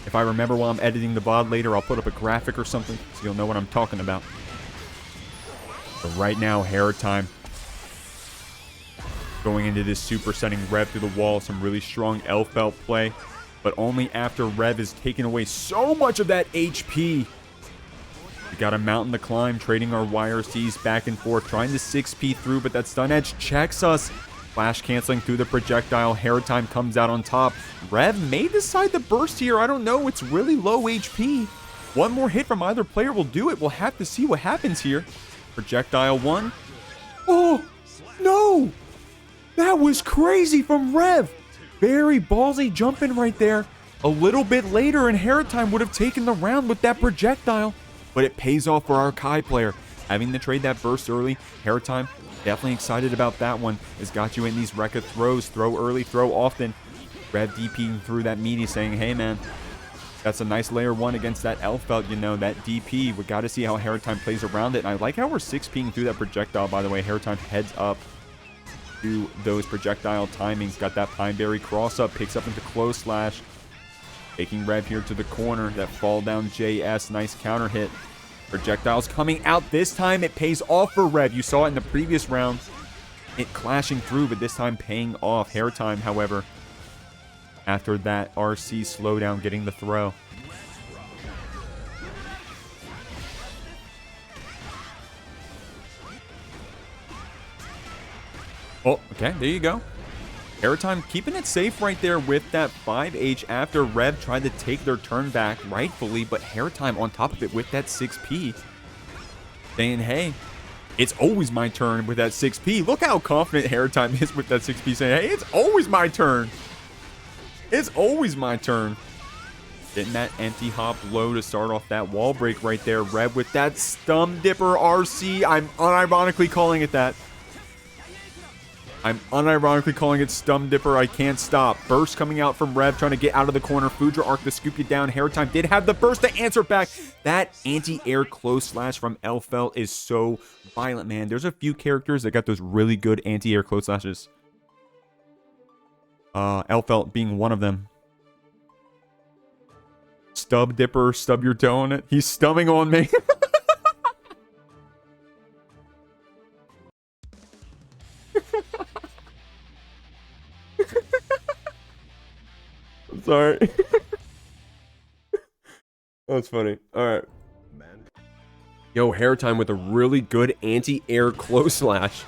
If I remember while I'm editing the VOD later, I'll put up a graphic or something so you'll know what I'm talking about. But right now, HariTime going into this super, sending Rev through the wall. Some really strong Elphelt play, but only after Rev is taking away so much of that HP. We got a mountain to climb, trading our YRCs back and forth, trying to 6P through, but that stun edge checks us. Flash canceling through the projectile. HariTime comes out on top. Rev may decide to burst here. I don't know. It's really low HP. One more hit from either player will do it. We'll have to see what happens here. Projectile 1. Oh, no. That was crazy from Rev. Very ballsy jumping right there. A little bit later, and HariTime would have taken the round with that projectile. But it pays off for our Kai player. Having to trade that burst early, HariTime definitely excited about that one. Has got you in these Rekka throws. Throw early, throw often. Rev DPing through that meaty saying, hey man, that's a nice layer 1 against that Elphelt, you know, that DP. We got to see how HariTime plays around it. And I like how we're 6Ping through that projectile, by the way. HariTime heads up to those projectile timings. Got that Pineberry cross up, picks up into close slash. Taking Rev here to the corner. That fall down JS, nice counter hit. Projectiles coming out this time. It pays off for Rev. You saw it in the previous round. It clashing through, but this time paying off. HariTime, however, after that RC slowdown, getting the throw. Oh, okay, there you go. HariTime keeping it safe right there with that 5H after Rev tried to take their turn back rightfully, but HariTime on top of it with that 6P. Saying, hey, it's always my turn with that 6P. Look how confident HariTime is with that 6P, saying, hey, it's always my turn. It's always my turn. Getting that empty hop low to start off that wall break right there. Rev with that Stum Dipper RC. I'm unironically calling it that. I'm unironically calling it Stum Dipper. I can't stop. Burst coming out from Rev, trying to get out of the corner. Foudre arc to scoop you down. HariTime did have the burst to answer back. That anti-air close slash from Elphelt is so violent, man. There's a few characters that got those really good anti-air close slashes. Elphelt being one of them. Stub Dipper, stub your toe on it. He's stubbing on me. I'm sorry. That's funny. Alright. Yo, HariTime with a really good anti-air close slash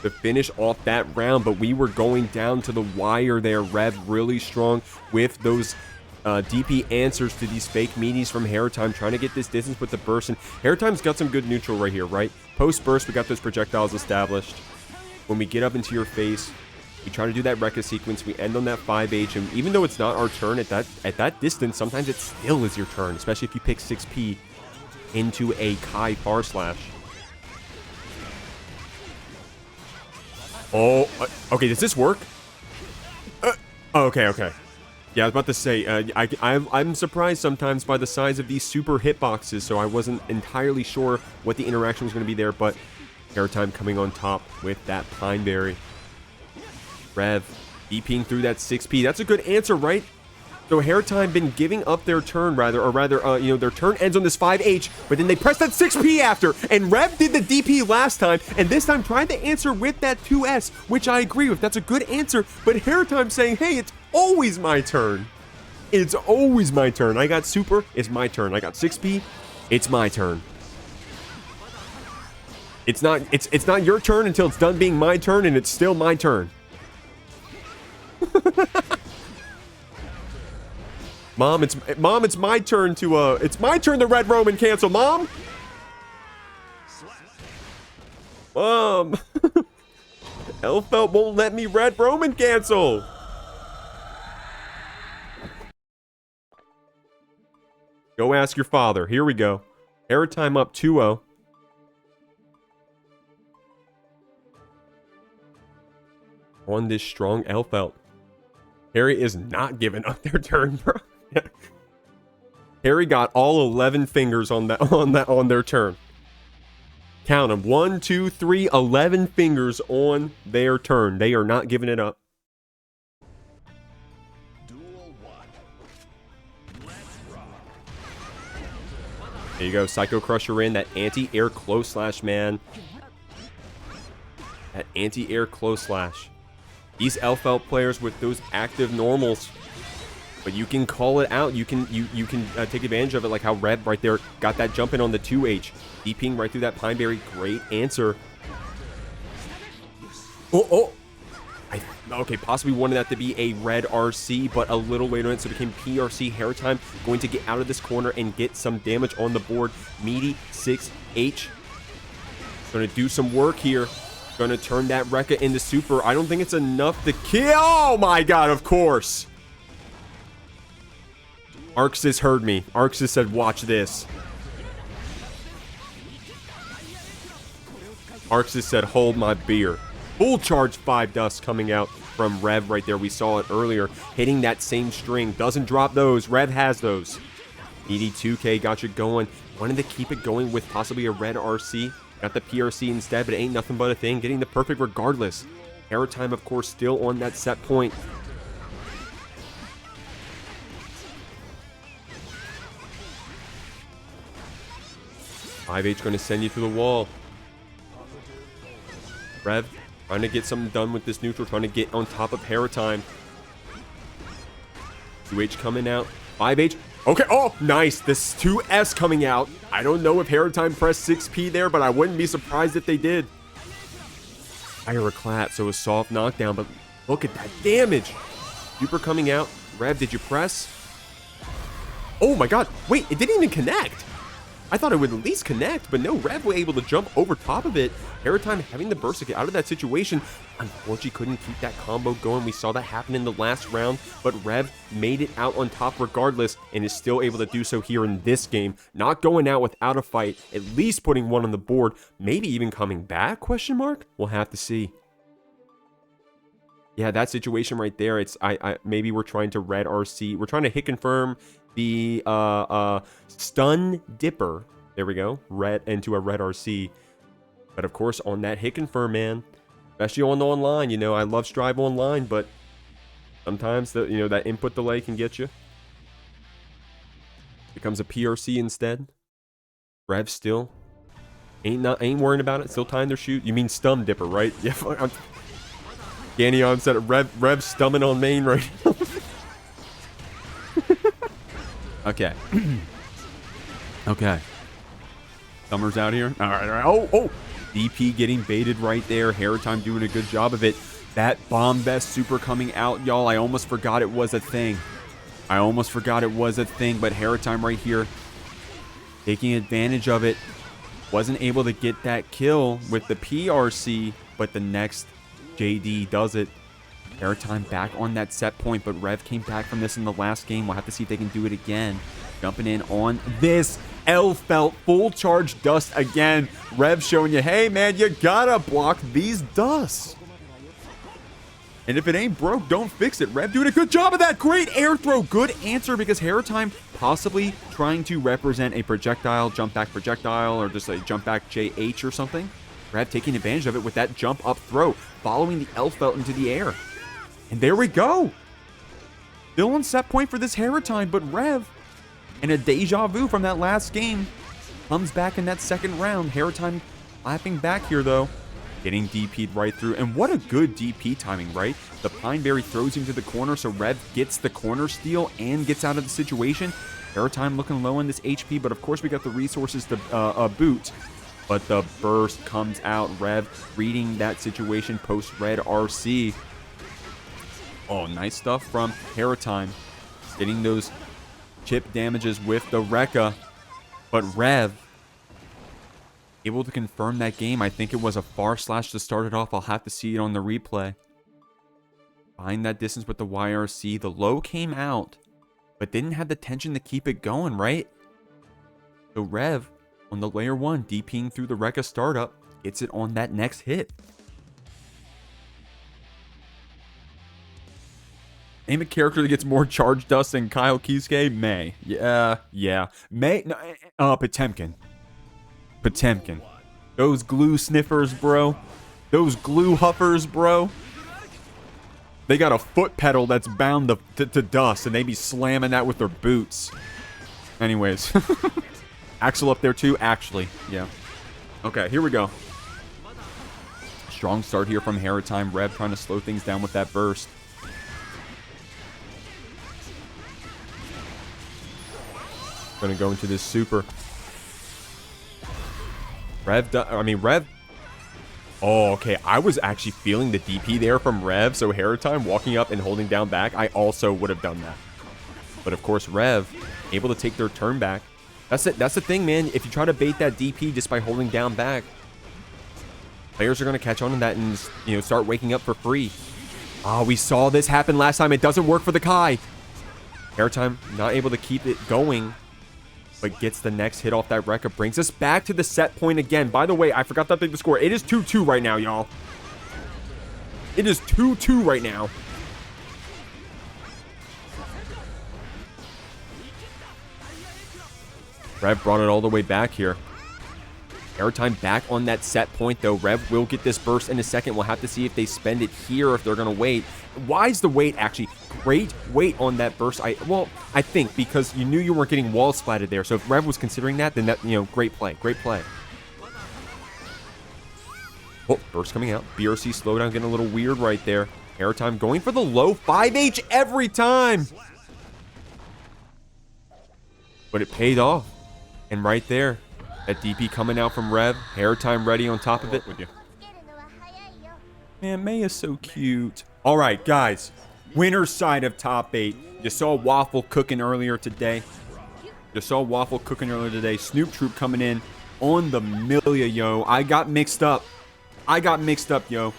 to finish off that round, but we were going down to the wire there. Rev really strong with those DP answers to these fake meaties from HariTime, trying to get this distance with the burst. And HariTime's got some good neutral right here, right? Post burst, we got those projectiles established. When we get up into your face, we try to do that Rekka sequence. We end on that 5H, and even though it's not our turn at that distance, sometimes it still is your turn, especially if you pick 6P into a Kai far slash. Oh, okay, does this work? Okay. Yeah, I was about to say, I'm surprised sometimes by the size of these super hitboxes, so I wasn't entirely sure what the interaction was going to be there, but HariTime coming on top with that Pineberry. Rev, DPing through that 6P. That's a good answer, right? So HariTime been giving up their turn, their turn ends on this 5H, but then they press that 6P after, and Rev did the DP last time, and this time tried to answer with that 2S, which I agree with. That's a good answer, but HariTime saying, hey, it's always my turn. It's always my turn. I got super, it's my turn. I got 6P, it's my turn. It's not your turn until it's done being my turn, and it's still my turn. Mom, it's my turn to Red Roman cancel, Mom. Mom. Elphelt won't let me Red Roman cancel. Go ask your father. Here we go. HariTime up 2-0. On this strong Elphelt. Harry is not giving up their turn, bro. Harry got all 11 fingers on their turn. Count them. 1, 2, 3, 11 fingers on their turn. They are not giving it up. There you go. Psycho Crusher in. That anti-air close slash, man. That anti-air close slash. These Elphelt players with those active normals. But you can call it out. You can take advantage of it, like how Rev right there got that jump in on the 2H. DPing right through that Pineberry. Great answer. Okay, possibly wanted that to be a red RC, but a little later on, so it became PRC. HariTime going to get out of this corner and get some damage on the board. Meaty 6H. Going to do some work here. Going to turn that Rekka into super. I don't think it's enough to kill. Oh my god, of course. Arxis heard me. Arxis said, watch this. Arxis said, hold my beer. Full charge 5 dust coming out from Rev right there. We saw it earlier. Hitting that same string. Doesn't drop those. Rev has those. ED2K got you going. Wanted to keep it going with possibly a red RC. Got the PRC instead, but it ain't nothing but a thing. Getting the perfect regardless. HariTime, of course, still on that set point. H going to send you to the wall. Rev trying to get something done with this neutral, trying to get on top of HariTime. 2H coming out. 5H. Okay, oh, nice. This 2S coming out. I don't know if HariTime pressed 6P there, but I wouldn't be surprised if they did. Ironclad, so a soft knockdown, but look at that damage. Super coming out. Rev, did you press? Oh my god. Wait, it didn't even connect. I thought it would at least connect, but no, Rev was able to jump over top of it. HariTime having the burst to get out of that situation. Unfortunately, couldn't keep that combo going. We saw that happen in the last round, but Rev made it out on top regardless and is still able to do so here in this game. Not going out without a fight, at least putting one on the board. Maybe even coming back, question mark? We'll have to see. Yeah, that situation right there, it's maybe we're trying to red RC. We're trying to hit confirm the stun dipper. There we go. Red into a red RC. But of course, on that hit confirm, man, especially on the online, you know, I love Strive Online, but sometimes the that input delay can get you. Becomes a PRC instead. Rev still ain't worrying about it. Still tying their shoe. You mean stun dipper, right? Yeah. Ganyon said Rev stumming on main right now. Okay. Okay. Summer's out here. All right. Oh. DP getting baited right there. HariTime doing a good job of it. That bomb vest super coming out, y'all. I almost forgot it was a thing. But HariTime right here taking advantage of it. Wasn't able to get that kill with the PRC, but the next JD does it. HariTime back on that set point, but Rev came back from this in the last game. We'll have to see if they can do it again. Jumping in on this Elphelt full charge dust again. Rev showing you, hey man, you gotta block these dusts. And if it ain't broke, don't fix it. Rev doing a good job of that. Great air throw. Good answer because HariTime possibly trying to represent a projectile, jump back projectile, or just a jump back JH or something. Rev taking advantage of it with that jump up throw, following the Elphelt into the air. And there we go. Still on set point for this HariTime, but Rev, and a deja vu from that last game, comes back in that second round. HariTime clapping back here though. Getting DP'd right through. And what a good DP timing, right? The Pineberry throws him to the corner, so Rev gets the corner steal and gets out of the situation. HariTime looking low on this HP, but of course we got the resources to boot. But the burst comes out. Rev reading that situation post red RC. Oh, nice stuff from HariTime. Getting those chip damages with the Rekka. But Rev able to confirm that game. I think it was a far slash to start it off. I'll have to see it on the replay. Find that distance with the YRC. The low came out, but didn't have the tension to keep it going, right? So Rev on the layer 1, DPing through the Rekka startup, gets it on that next hit. Name a character that gets more charge dust than Kyle Kisuke? May. Yeah. May. No, Potemkin. Potemkin. Those glue sniffers, bro. Those glue huffers, bro. They got a foot pedal that's bound to dust, and they be slamming that with their boots. Anyways. Axel up there too? Actually, yeah. Okay, here we go. Strong start here from HariTime. Rev trying to slow things down with that burst. Gonna go into this super. Rev. Oh, okay. I was actually feeling the DP there from Rev, so HariTime walking up and holding down back, I also would have done that. But of course, Rev able to take their turn back. That's it. That's the thing, man. If you try to bait that DP just by holding down back, players are going to catch on to that and, you know, start waking up for free. Oh, we saw this happen last time. It doesn't work for the Kai. HariTime not able to keep it going, but gets the next hit off that Rekka. Brings us back to the set point again. By the way, I forgot to update the score. It is 2-2 right now, y'all. It is 2-2 right now. Rev brought it all the way back here. HariTime back on that set point, though. Rev will get this burst in a second. We'll have to see if they spend it here or if they're going to wait. Why is the wait, actually? Great wait on that burst. I think because you knew you weren't getting wall splatted there. So if Rev was considering that, then that, you know, great play. Great play. Oh, burst coming out. BRC slowdown getting a little weird right there. HariTime going for the low 5H every time. But it paid off. And right there, that DP coming out from Rev. HariTime ready on top of it. With you. Man, May is so cute. All right, guys. Winner's side of top 8. You saw Waffle cooking earlier today. Snoop Troop coming in on the Milla, yo. I got mixed up, yo.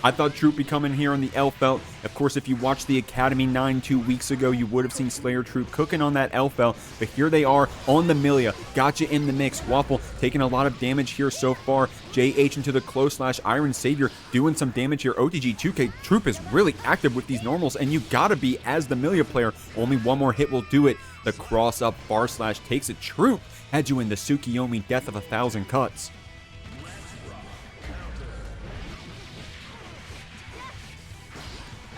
I thought Troop be coming here on the Elphelt. Of course, if you watched the Academy 9 2 weeks ago, you would have seen Slayertroop cooking on that Elphelt. But here they are on the Milla. Got you in the mix. Waffle taking a lot of damage here so far. JH into the close slash. Iron Savior doing some damage here. OTG 2K. Troop is really active with these normals, and you gotta be as the Milla player. Only one more hit will do it. The cross up bar slash takes it. Troop had you in the Tsukiyomi death of 1,000 cuts.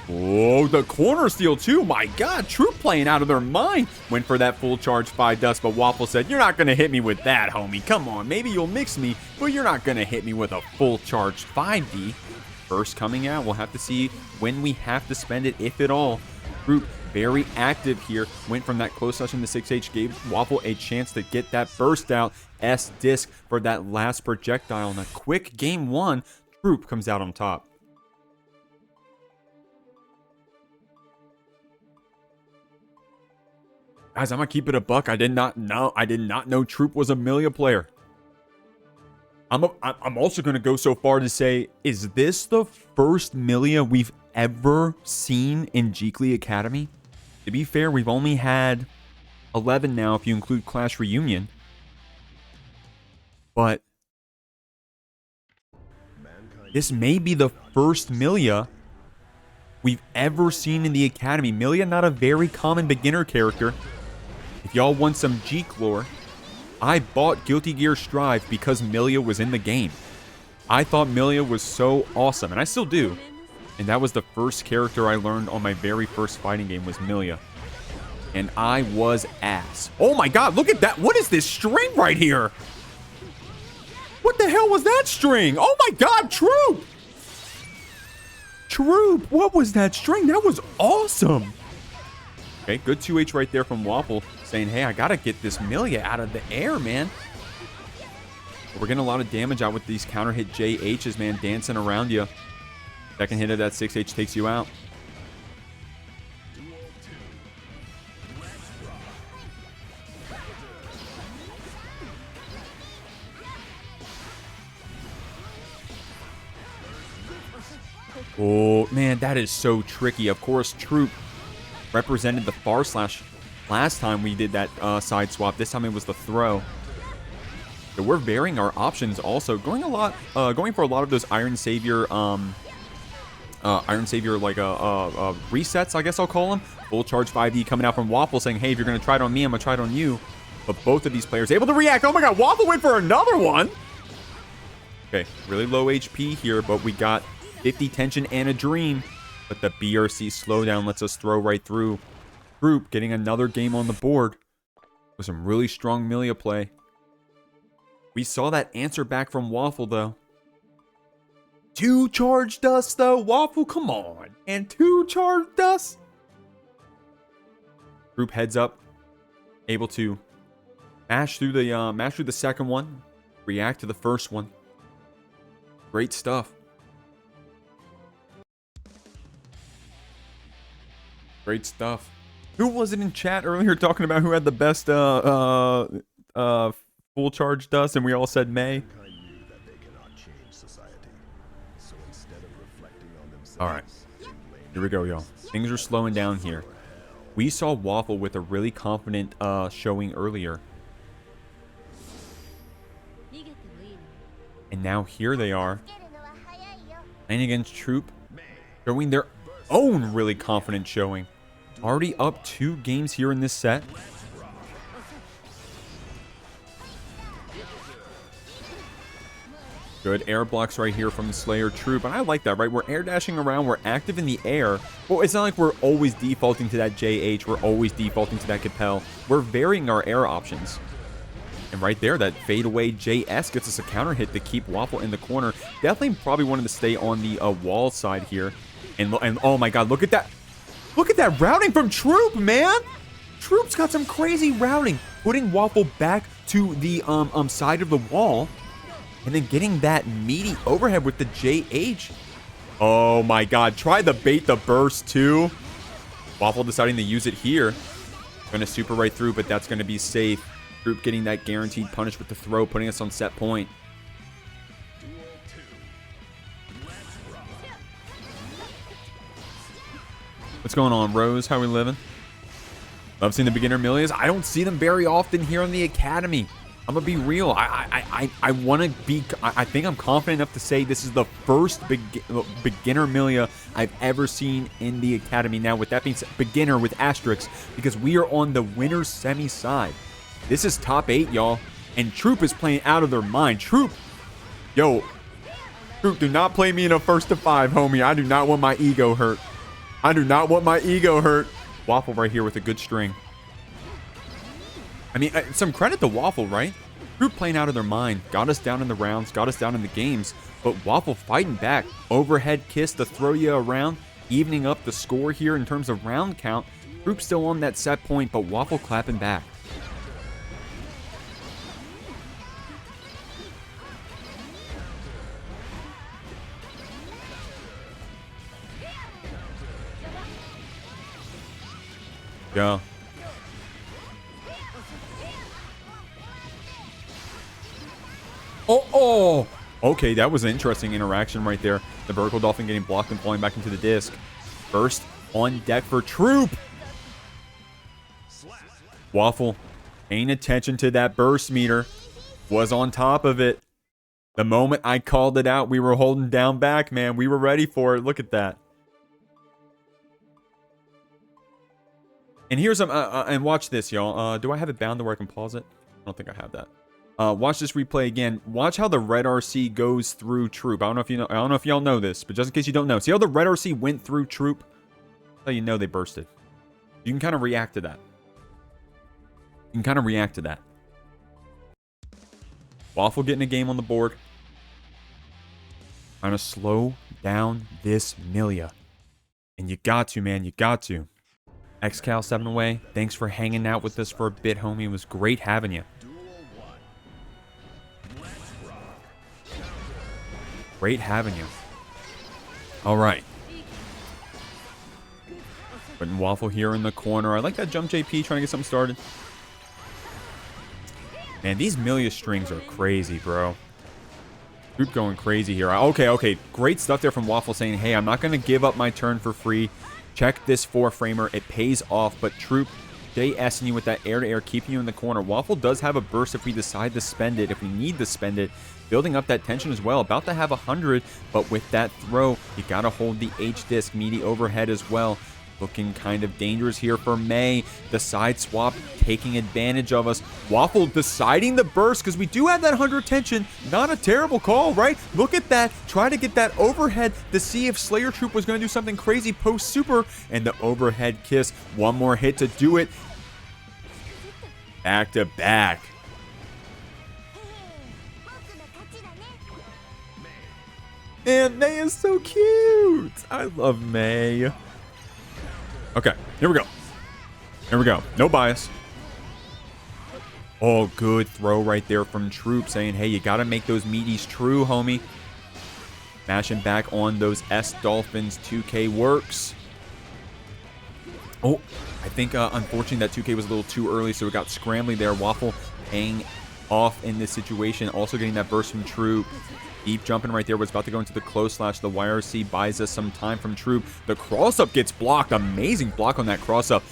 Oh, the corner steal too. My God, Troop playing out of their mind. Went for that full charge 5 dust, but Waffle said, you're not going to hit me with that, homie. Come on, maybe you'll mix me, but you're not going to hit me with a full charge 5D. First coming out, we'll have to see when we have to spend it, if at all. Troop very active here. Went from that close touch in the 6H, gave Waffle a chance to get that burst out. S-disc for that last projectile. And a quick game 1, Troop comes out on top. Guys, I'm gonna keep it a buck. I did not know Troop was a Milla player. I'm also gonna go so far to say, is this the first Milla we've ever seen in Jeekly Academy? To be fair, we've only had 11 now if you include Clash Reunion. But this may be the first Milla we've ever seen in the Academy. Milla, not a very common beginner character. If y'all want some Jeek lore, I bought Guilty Gear Strive because Milla was in the game. I thought Milla was so awesome, and I still do. And that was the first character I learned on my very first fighting game was Milla. And I was ass. Oh my god, look at that. What is this string right here? What the hell was that string? Oh my god, Troop! Troop, what was that string? That was awesome. Okay, good 2H right there from Waffle, saying, hey, I gotta get this Milla out of the air, man. We're getting a lot of damage out with these counter hit JHs, man, dancing around you. Second hit of that 6H takes you out. Oh, man, that is so tricky. Of course, Troop represented the far slash last time we did that side swap. This time it was the throw. So we're varying our options also. Going for a lot of those Iron Savior like resets, I guess I'll call them. Full charge 5D coming out from Waffle saying, hey, if you're going to try it on me, I'm going to try it on you. But both of these players able to react. Oh my god, Waffle went for another one. Okay, really low HP here, but we got 50 tension and a dream, but the BRC slowdown lets us throw right through. Group getting another game on the board with some really strong Milla play. We saw that answer back from Waffle though. 2 charge dust though, Waffle, come on. And 2 charge dust. Group heads up, able to mash through the second one, react to the first one. Great stuff. Great stuff. Who was it in chat earlier talking about who had the best full charge dust, and we all said May? Alright. Here we go, y'all. Things are slowing down here. We saw Waffle with a really confident showing earlier. And now here they are. Playing against Troop. Showing their own really confident showing. Already up 2 games here in this set. Good air blocks right here from the Slayertroop. And I like that, right? We're air dashing around. We're active in the air. Well, it's not like we're always defaulting to that JH. We're always defaulting to that Capel. We're varying our air options. And right there, that fadeaway JS gets us a counter hit to keep Waffle in the corner. Definitely probably wanted to stay on the wall side here. And oh my god, look at that. Look at that routing from Troop, man. Troop's got some crazy routing. Putting Waffle back to the side of the wall. And then getting that meaty overhead with the JH. Oh my god. Try the bait the burst too. Waffle deciding to use it here. Gonna super right through, but that's gonna be safe. Troop getting that guaranteed punish with the throw, putting us on set point. What's going on, Rose? How we living? Love seeing the beginner Millas. I don't see them very often here on the Academy. I'm gonna be real. I want to be. I think I'm confident enough to say this is the first beginner Milla I've ever seen in the Academy. Now, with that being said, beginner with asterisks, because we are on the winner's semi side. This is top 8, y'all, and Troop is playing out of their mind. Troop, yo, Troop, do not play me in a 1st to 5, homie. I do not want my ego hurt. I do not want my ego hurt. Waffle right here with a good string. I mean, some credit to Waffle, right? Troop playing out of their mind. Got us down in the rounds, got us down in the games. But Waffle fighting back. Overhead kiss to throw you around. Evening up the score here in terms of round count. Troop still on that set point, but Waffle clapping back. Yeah. Oh! Okay, that was an interesting interaction right there. The vertical dolphin getting blocked and falling back into the disc. First on deck for Troop. Waffle paying attention to that burst meter. Was on top of it. The moment I called it out, we were holding down back, man. We were ready for it. Look at that. And here's some, and watch this, y'all. Do I have it bound to where I can pause it? I don't think I have that. Watch this replay again. Watch how the red RC goes through Troop. I don't know if you know. I don't know if y'all know this, but just in case you don't know, see how the red RC went through Troop? That's how you know they bursted. You can kind of react to that. You can kind of react to that. Waffle getting a game on the board. Trying to slow down this Milla. And you got to, man. You got to. XCal 7 away. Thanks for hanging out with us for a bit, homie. It was great having you. Great having you. All right. Putting Waffle here in the corner. I like that jump JP trying to get something started. Man, these Milla strings are crazy, bro. Troop going crazy here. Okay. Great stuff there from Waffle saying, hey, I'm not going to give up my turn for free. Check this 4-framer. It pays off, but Troop JSing you with that air-to-air, keeping you in the corner. Waffle does have a burst if we decide to spend it, if we need to spend it. Building up that tension as well. About to have 100, but with that throw, you got to hold the H-disc. Meaty overhead as well. Looking kind of dangerous here for May. The side swap taking advantage of us. Waffle deciding the burst because we do have that 100 tension. Not a terrible call, right? Look at that. Try to get that overhead to see if Slayertroop was going to do something crazy post-super. And the overhead kiss. One more hit to do it. Back to back. Man, May is so cute. I love May. Okay, here we go. Here we go. No bias. Oh, good throw right there from Troop saying, hey, you got to make those meaties true, homie. Mashing back on those S Dolphins. 2K works. Oh, I think, unfortunately, that 2K was a little too early, so it got scrambly there. Waffle paying off in this situation. Also getting that burst from Troop. Deep jumping right there was about to go into the close slash. The YRC buys us some time from Troop. The cross-up gets blocked. Amazing block on that cross-up.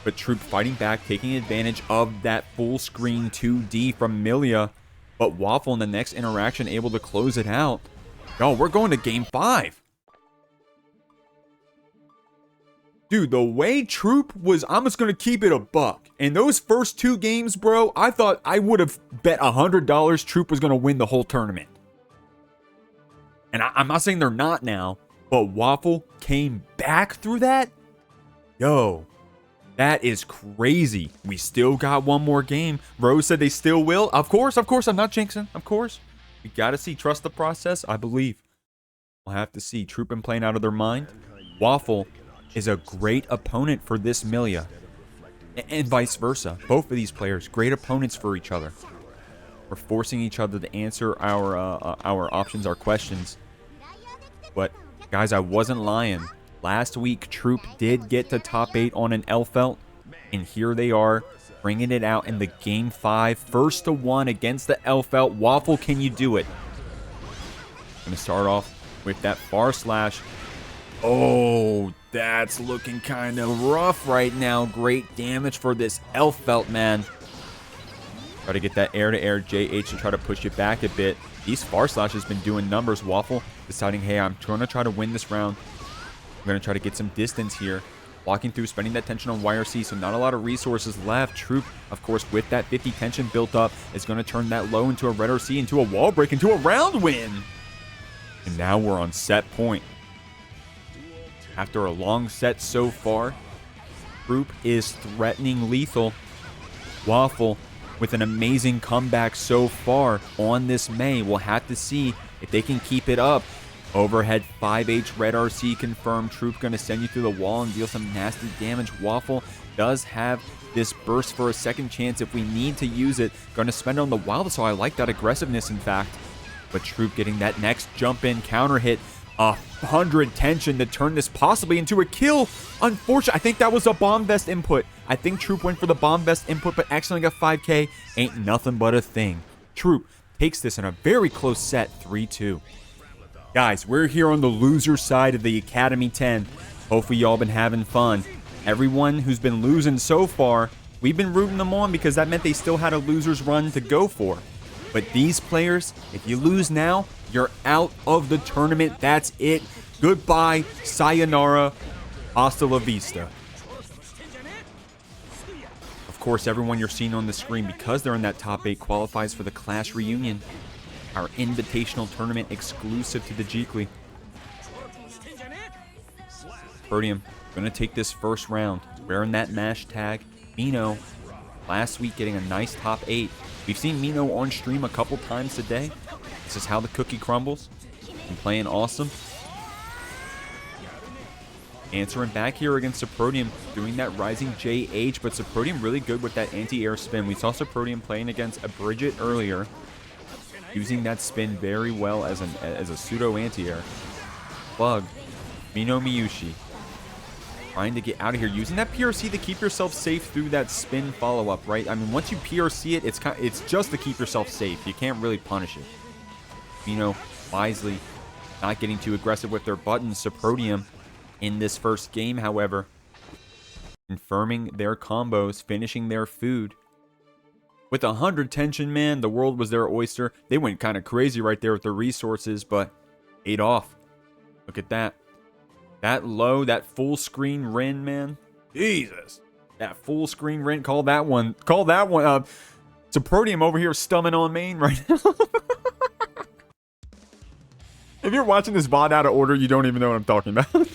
But Troop fighting back, taking advantage of that full screen 2D from Milla. But Waffle in the next interaction able to close it out. Yo, we're going to game 5. Dude, the way Troop was, I'm just going to keep it a buck. In those first 2 games, bro, I thought I would have bet $100 Troop was going to win the whole tournament. And I'm not saying they're not now, but Waffle came back through that. Yo, that is crazy. We still got one more game. Rose said they still will. Of course, I'm not jinxing. Of course. We got to see. Trust the process. I believe. We'll have to see. Troop been playing out of their mind. Waffle is a great opponent for this Milla. And vice versa. Both of these players, great opponents for each other. We're forcing each other to answer our options, our questions. But, guys, I wasn't lying. Last week, Troop did get to top 8 on an Elphelt. And here they are, bringing it out in the Game 5. 1st to 1 against the Elphelt. Waffle, can you do it? I'm going to start off with that far slash. Oh, that's looking kind of rough right now. Great damage for this Elphelt, man. Try to get that air-to-air JH and try to push it back a bit. These far slashes been doing numbers. Waffle deciding, hey, I'm going to try to win this round. I'm going to try to get some distance here. Walking through, spending that tension on YRC, so not a lot of resources left. Troop, of course, with that 50 tension built up, is going to turn that low into a red RC, into a wall break, into a round win. And now we're on set point. After a long set so far, Troop is threatening lethal. Waffle with an amazing comeback so far on this May. We'll have to see if they can keep it up. Overhead 5H red RC confirmed. Troop going to send you through the wall and deal some nasty damage. Waffle does have this burst for a second chance if we need to use it. Going to spend it on the wild, so I like that aggressiveness, in fact. But Troop getting that next jump in counter hit. 100 tension to turn this possibly into a kill. Unfortunately, I think that was a bomb vest input. I think Troop went for the bomb vest input, but accidentally got 5K. Ain't nothing but a thing. Troop takes this in a very close set, 3-2. Guys, we're here on the loser side of the Academy 10. Hopefully y'all been having fun. Everyone who's been losing so far, we've been rooting them on because that meant they still had a loser's run to go for. But these players, if you lose now, you're out of the tournament. That's it. Goodbye. Sayonara. Hasta la vista. course, everyone you're seeing on the screen, because they're in that top 8, qualifies for the Clash Reunion, our invitational tournament exclusive to the Jeekly. Soprodium going to take this first round, wearing that MASH tag. Mino, last week getting a nice top 8. We've seen Mino on stream a couple times today. This is how the cookie crumbles. And playing awesome. Answering back here against Soprodium, doing that rising JH, but Soprodium really good with that anti-air spin. We saw Soprodium playing against a Bridget earlier, using that spin very well as a pseudo anti-air. SLUG, MinoMiushi, trying to get out of here, using that PRC to keep yourself safe through that spin follow-up, right? I mean, once you PRC it, it's just to keep yourself safe. You can't really punish it. Mino wisely not getting too aggressive with their buttons. Soprodium in this first game, however, confirming their combos, finishing their food. With 100 tension, man, the world was their oyster. They went kind of crazy right there with their resources, but ate off. Look at that. That low, that full screen Rin, man. Jesus. That full screen Rin. Call that one. Soprodium over here stumming on main right now. If you're watching this VOD out of order, you don't even know what I'm talking about.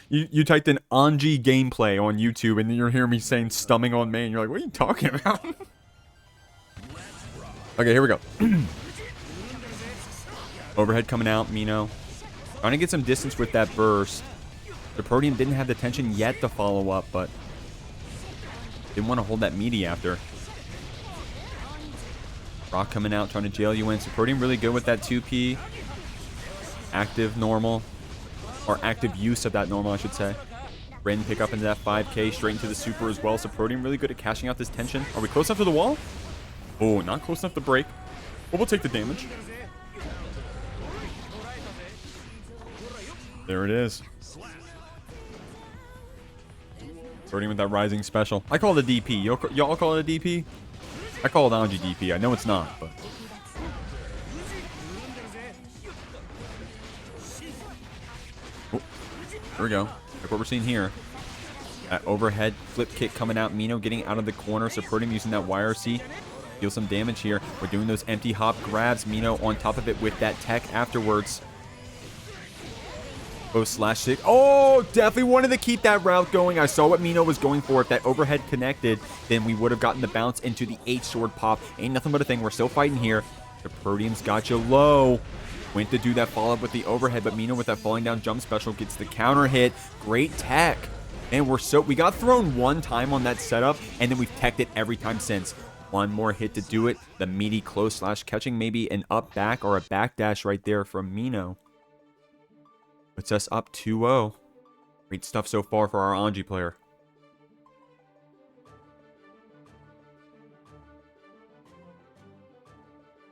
You typed in Anji gameplay on YouTube, and then you're hearing me saying stumming on main. You're like, what are you talking about? Okay, here we go. Overhead coming out, Mino. Trying to get some distance with that burst. The Soprodium didn't have the tension yet to follow up, but didn't want to hold that meaty after. Rock coming out, trying to jail you in. Soprodium really good with that 2P. Active normal. Or active use of that normal, I should say. Rin pick up into that 5K, straight into the super as well. Soprodium really good at cashing out this tension. Are we close enough to the wall? Oh, not close enough to break. But we'll take the damage. There it is. Soprodium with that rising special. I call it a DP. Y'all call it a DP? I call it Anji DP. I know it's not, but... Oh, there we go. Like what we're seeing here. That overhead flip kick coming out. Mino getting out of the corner. Soprodium using that YRC. Deal some damage here. We're doing those empty hop grabs. Mino on top of it with that tech afterwards. Oh, /6. Oh, definitely wanted to keep that route going. I saw what Mino was going for. If that overhead connected, then we would have gotten the bounce into the H-sword pop. Ain't nothing but a thing. We're still fighting here. The Soprodium's got you low. Went to do that follow-up with the overhead, but Mino with that falling down jump special gets the counter hit. Great tech. And we got thrown one time on that setup, and then we've teched it every time since. One more hit to do it. The meaty close / catching maybe an up back or a back dash right there from Mino. Puts us up 2-0. Great stuff so far for our Anji player.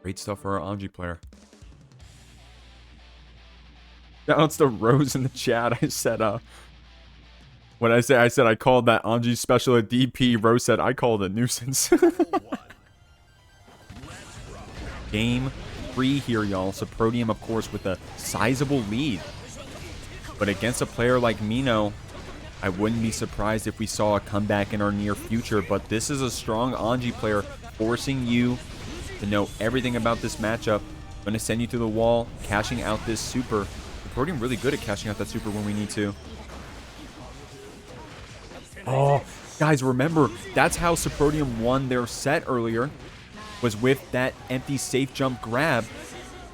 Great stuff for our Anji player. Shout outs to Rose in the chat. I said, what I say? I said I called that Anji special a DP. Rose said I called it a nuisance. Game 3 here, y'all. Soprodium, of course, with a sizable lead. But against a player like Mino, I wouldn't be surprised if we saw a comeback in our near future. But this is a strong Anji player, forcing you to know everything about this matchup. Going to send you to the wall, cashing out this super. Soprodium really good at cashing out that super when we need to. Oh, guys, remember, that's how Soprodium won their set earlier. Was with that empty safe jump grab.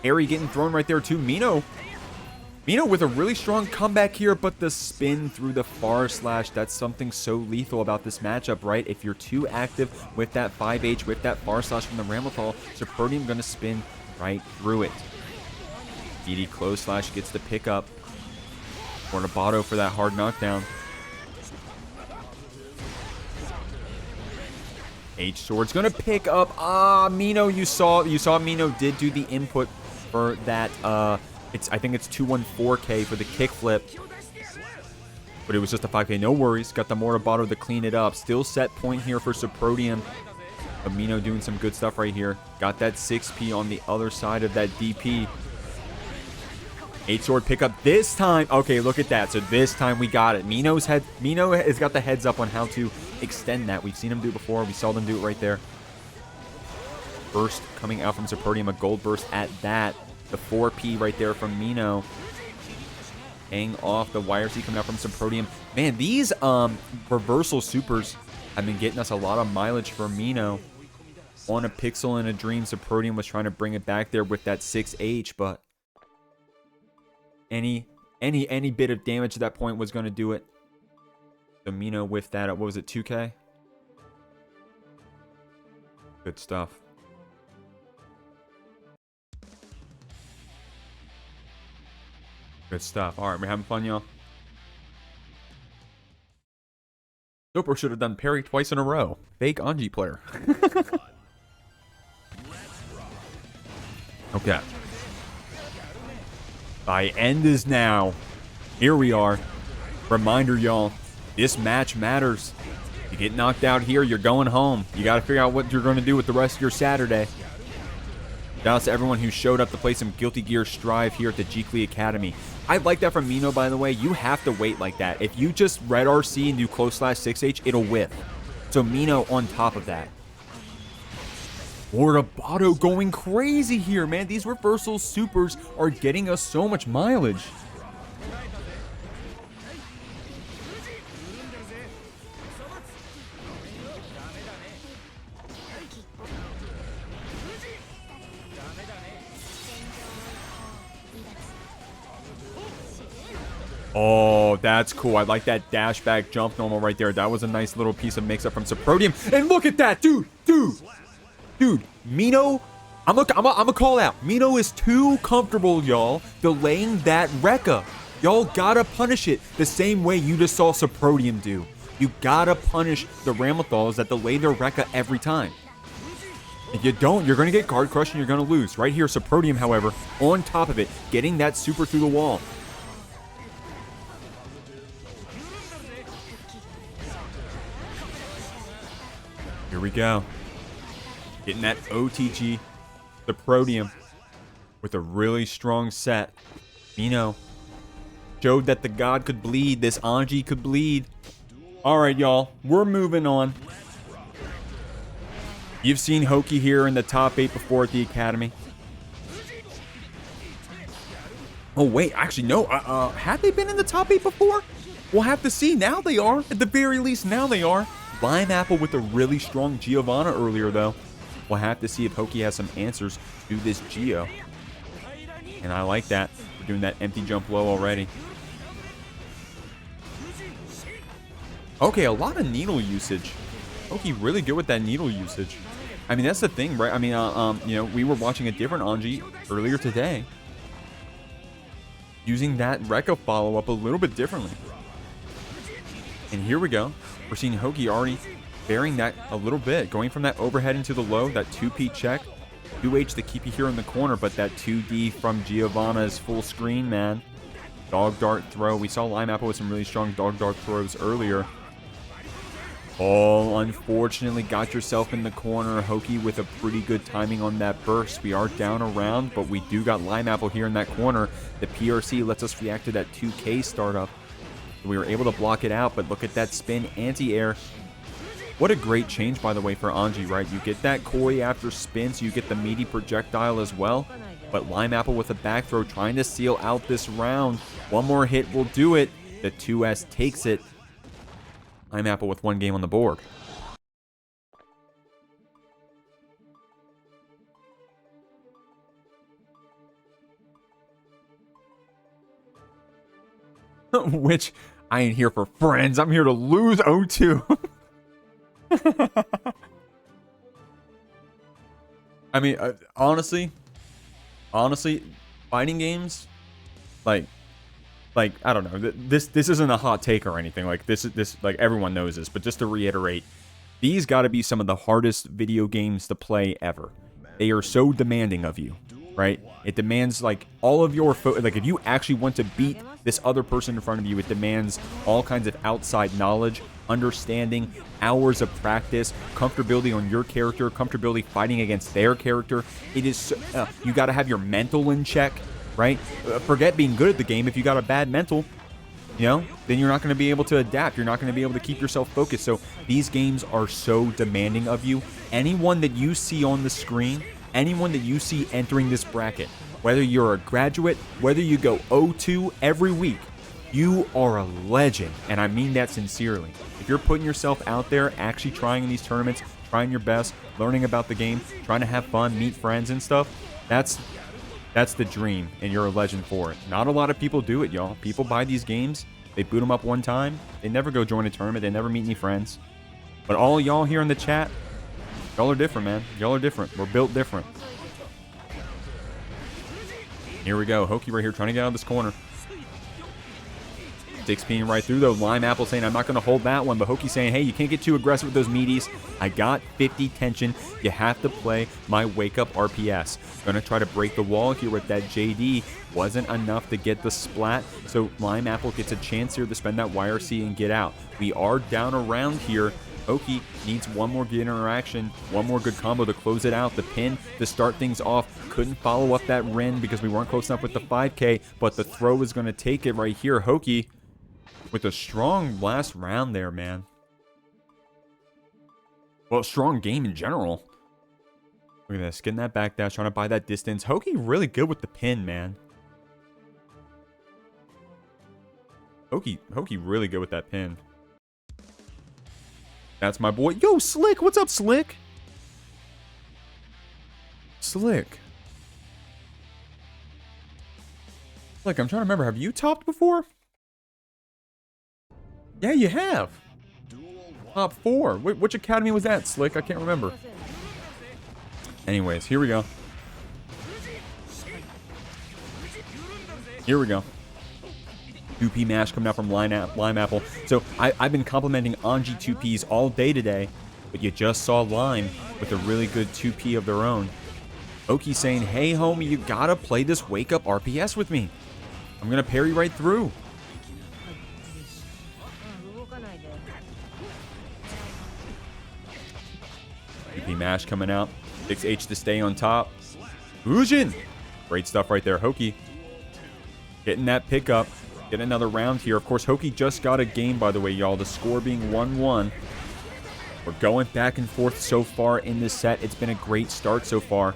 Airy getting thrown right there too. Mino with a really strong comeback here, but the spin through the far slash, that's something so lethal about this matchup, right? If you're too active with that 5H, with that far slash from the Ramlethal, Soprodium going to spin right through it. DD close slash gets the pickup. Revadah for that hard knockdown. H-sword's going to pick up. Mino, you saw Mino did do the input for that, I think it's 214K for the kickflip. But it was just a 5K. No worries. Got the Revadah to clean it up. Still set point here for Soprodium. But Mino doing some good stuff right here. Got that 6P on the other side of that DP. 8-sword pickup this time. Okay, look at that. So this time we got it. Mino has got the heads up on how to extend that. We've seen him do it before. We saw them do it right there. Burst coming out from Soprodium, a gold burst at that. The 4P right there from Mino. Hang off the YRC coming out from Soprodium. Man, these reversal supers have been getting us a lot of mileage for Mino. On a pixel in a dream, Soprodium was trying to bring it back there with that 6H, but any bit of damage at that point was going to do it. So Mino with that, what was it, 2K? Good stuff. Good stuff. All right, we're having fun, y'all. Sopro should have done parry twice in a row. Fake Anji player. Okay. Thy end is now. Here we are. Reminder, y'all. This match matters. You get knocked out here, you're going home. You got to figure out what you're going to do with the rest of your Saturday. Shout out to everyone who showed up to play some Guilty Gear Strive here at the Jeekly Academy. I like that from Mino, by the way. You have to wait like that. If you just red RC and do close slash 6H, it'll whiff. So Mino on top of that. Revadah going crazy here, man. These reversal supers are getting us so much mileage. Oh, that's cool. I like that dash back jump normal right there. That was a nice little piece of mix-up from Soprodium. And look at that, dude. Mino, I'm gonna call out. Mino is too comfortable, y'all, delaying that Rekka. Y'all gotta punish it the same way you just saw Soprodium do. You gotta punish the Ramlethals that delay their Rekka every time. If you don't, you're gonna get guard crushed and you're gonna lose. Right here, Soprodium, however, on top of it, getting that super through the wall. Here we go. Getting that OTG, Soprodium, with a really strong set. Mino showed that the god could bleed. This Anji could bleed. All right, y'all. We're moving on. You've seen Hoki here in the top 8 before at the Academy. Oh, wait. Actually, no. Have they been in the top 8 before? We'll have to see. Now they are. At the very least, now they are. Lime Apple with a really strong Giovanna earlier, though. We'll have to see if Hoki has some answers to this Geo. And I like that. We're doing that empty jump low already. Okay, a lot of needle usage. Hoki really good with that needle usage. I mean, that's the thing, right? I mean, you know, we were watching a different Anji earlier today, using that Rekka follow-up a little bit differently. And here we go. We're seeing Hoki already bearing that a little bit, going from that overhead into the low, that 2P check, 2H to keep you here in the corner, but that 2D from Giovanna is full screen, man. Dog dart throw. We saw Lime Apple with some really strong dog dart throws earlier. Oh, unfortunately, got yourself in the corner. Hoki with a pretty good timing on that burst. We are down a round, but we do got Lime Apple here in that corner. The PRC lets us react to that 2K startup. We were able to block it out, but look at that spin anti-air. What a great change, by the way, for Anji, right? You get that koi after spin, so you get the meaty projectile as well. But Lime Apple with a back throw, trying to seal out this round. One more hit will do it. The 2S takes it. Lime Apple with one game on the board. Which, I ain't here for friends. I'm here to lose 0-2. I mean, honestly, fighting games, like I don't know. This isn't a hot take or anything. Like this like everyone knows this, but just to reiterate, these got to be some of the hardest video games to play ever. They are so demanding of you, right? It demands like all of your like if you actually want to beat this other person in front of you, it demands all kinds of outside knowledge, understanding, hours of practice, comfortability on your character, comfortability fighting against their character. It is you got to have your mental in check. right? Forget being good at the game. If you got a bad mental, you know, then you're not going to be able to adapt. You're not going to be able to keep yourself focused. So these games are so demanding of you. Anyone that you see on the screen, anyone that you see entering this bracket, whether you're a graduate, whether you go 0-2 every week, you are a legend. And I mean that sincerely. If you're putting yourself out there, actually trying in these tournaments, trying your best, learning about the game, trying to have fun, meet friends and stuff, that's the dream, and you're a legend for it. Not a lot of people do it, y'all. People buy these games, they boot them up one time, they never go join a tournament, they never meet any friends. But all y'all here in the chat, y'all are different, man. Y'all are different. We're built different. Here we go. Hoki right here trying to get out of this corner. 6-ping right through, though. Lime Apple saying, I'm not going to hold that one. But Hoki saying, hey, you can't get too aggressive with those meaties. I got 50 tension. You have to play my wake-up RPS. Going to try to break the wall here with that JD. Wasn't enough to get the splat. So Lime Apple gets a chance here to spend that YRC and get out. We are down around here. Hoki needs one more good interaction, one more good combo to close it out. The pin to start things off. Couldn't follow up that Ren because we weren't close enough with the 5K, but the throw is going to take it right here. Hoki with a strong last round there, man. Well, strong game in general. Look at this. Getting that backdash, trying to buy that distance. Hoki really good with the pin, man. Hoki really good with that pin. That's my boy. Yo, Slick. What's up, Slick? Slick. Slick, I'm trying to remember. Have you topped before? Yeah, you have. Top 4. Which academy was that, Slick? I can't remember. Anyways, here we go. Here we go. 2P mash coming out from Lime Apple. So I've been complimenting Anji 2Ps all day today, but you just saw Lime with a really good 2P of their own. Hoki saying, hey, homie, you gotta play this wake-up RPS with me. I'm gonna parry right through. 2P mash coming out. 6H to stay on top. Fujin! Great stuff right there. Hoki getting that pickup. Get another round here. Of course, Hoki just got a game, by the way, y'all. The score being 1-1. We're going back and forth so far in this set. It's been a great start so far.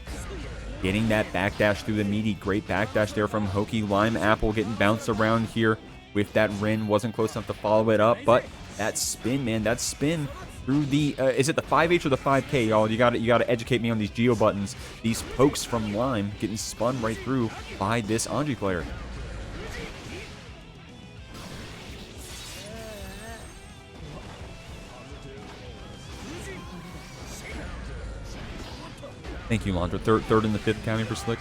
Getting that backdash through the meaty. Great backdash there from Hoki. Lime Apple getting bounced around here with that Rin. Wasn't close enough to follow it up, but that spin, man, that spin through the, is it the 5H or the 5K, y'all? You gotta educate me on these Geo buttons. These pokes from Lime getting spun right through by this Anji player. Thank you, Landra. Third and the 5th academy for Slick.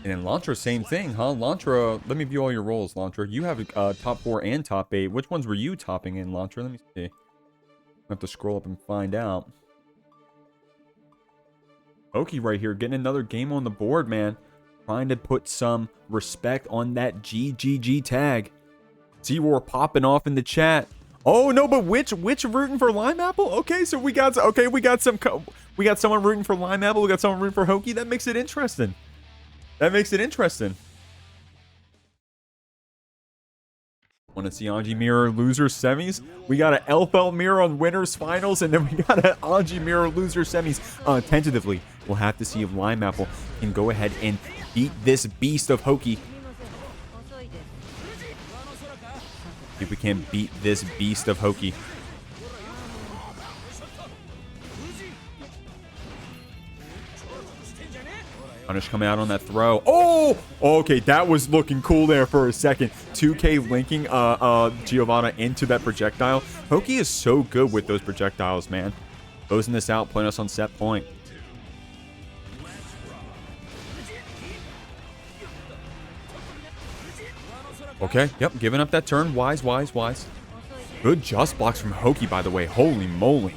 And then Lantra, same thing, huh? Lantra, let me view all your roles, Lantra. You have top 4 and top 8. Which ones were you topping in, Lantra? Let me see. I have to scroll up and find out. Hoki right here, getting another game on the board, man. Trying to put some respect on that GGG tag. See, we're popping off in the chat. Oh no, but which rooting for Lime Apple? Okay, so we got someone rooting for Lime Apple. We got someone rooting for Hoki. That makes it interesting. That makes it interesting. Want to see Anji mirror loser semis? We got an Elphelt mirror on winners finals, and then we got an Anji mirror loser semis. Tentatively, we'll have to see if Lime Apple can go ahead and beat this beast of Hoki. If we can beat this beast of Hoki. Punish coming out on that throw. Oh! Okay, that was looking cool there for a second. 2K linking Giovanna into that projectile. Hoki is so good with those projectiles, man. Closing this out, putting us on set point. Okay, yep, giving up that turn. Wise. Good just blocks from Hoki, by the way. Holy moly.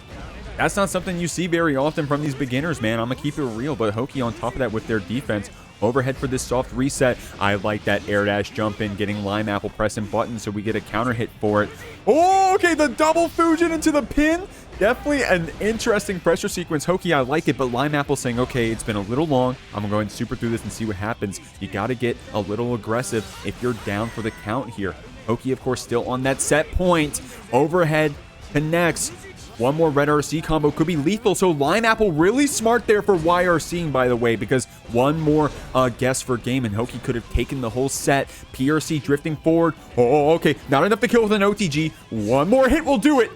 That's not something you see very often from these beginners, man. I'm going to keep it real, but Hoki on top of that with their defense. Overhead for this soft reset. I like that air dash jump in, getting Lime Apple pressing buttons so we get a counter hit for it. Oh, okay, the double Fujin into the pin. Definitely an interesting pressure sequence. Hoki, I like it, but Lime Apple saying, okay, it's been a little long. I'm going to go ahead and super through this and see what happens. You got to get a little aggressive if you're down for the count here. Hoki, of course, still on that set point. Overhead connects. One more red RC combo could be lethal. So Lime Apple really smart there for YRCing, by the way, because one more guess for game and Hoki could have taken the whole set. PRC drifting forward. Oh, okay. Not enough to kill with an OTG. One more hit will do it.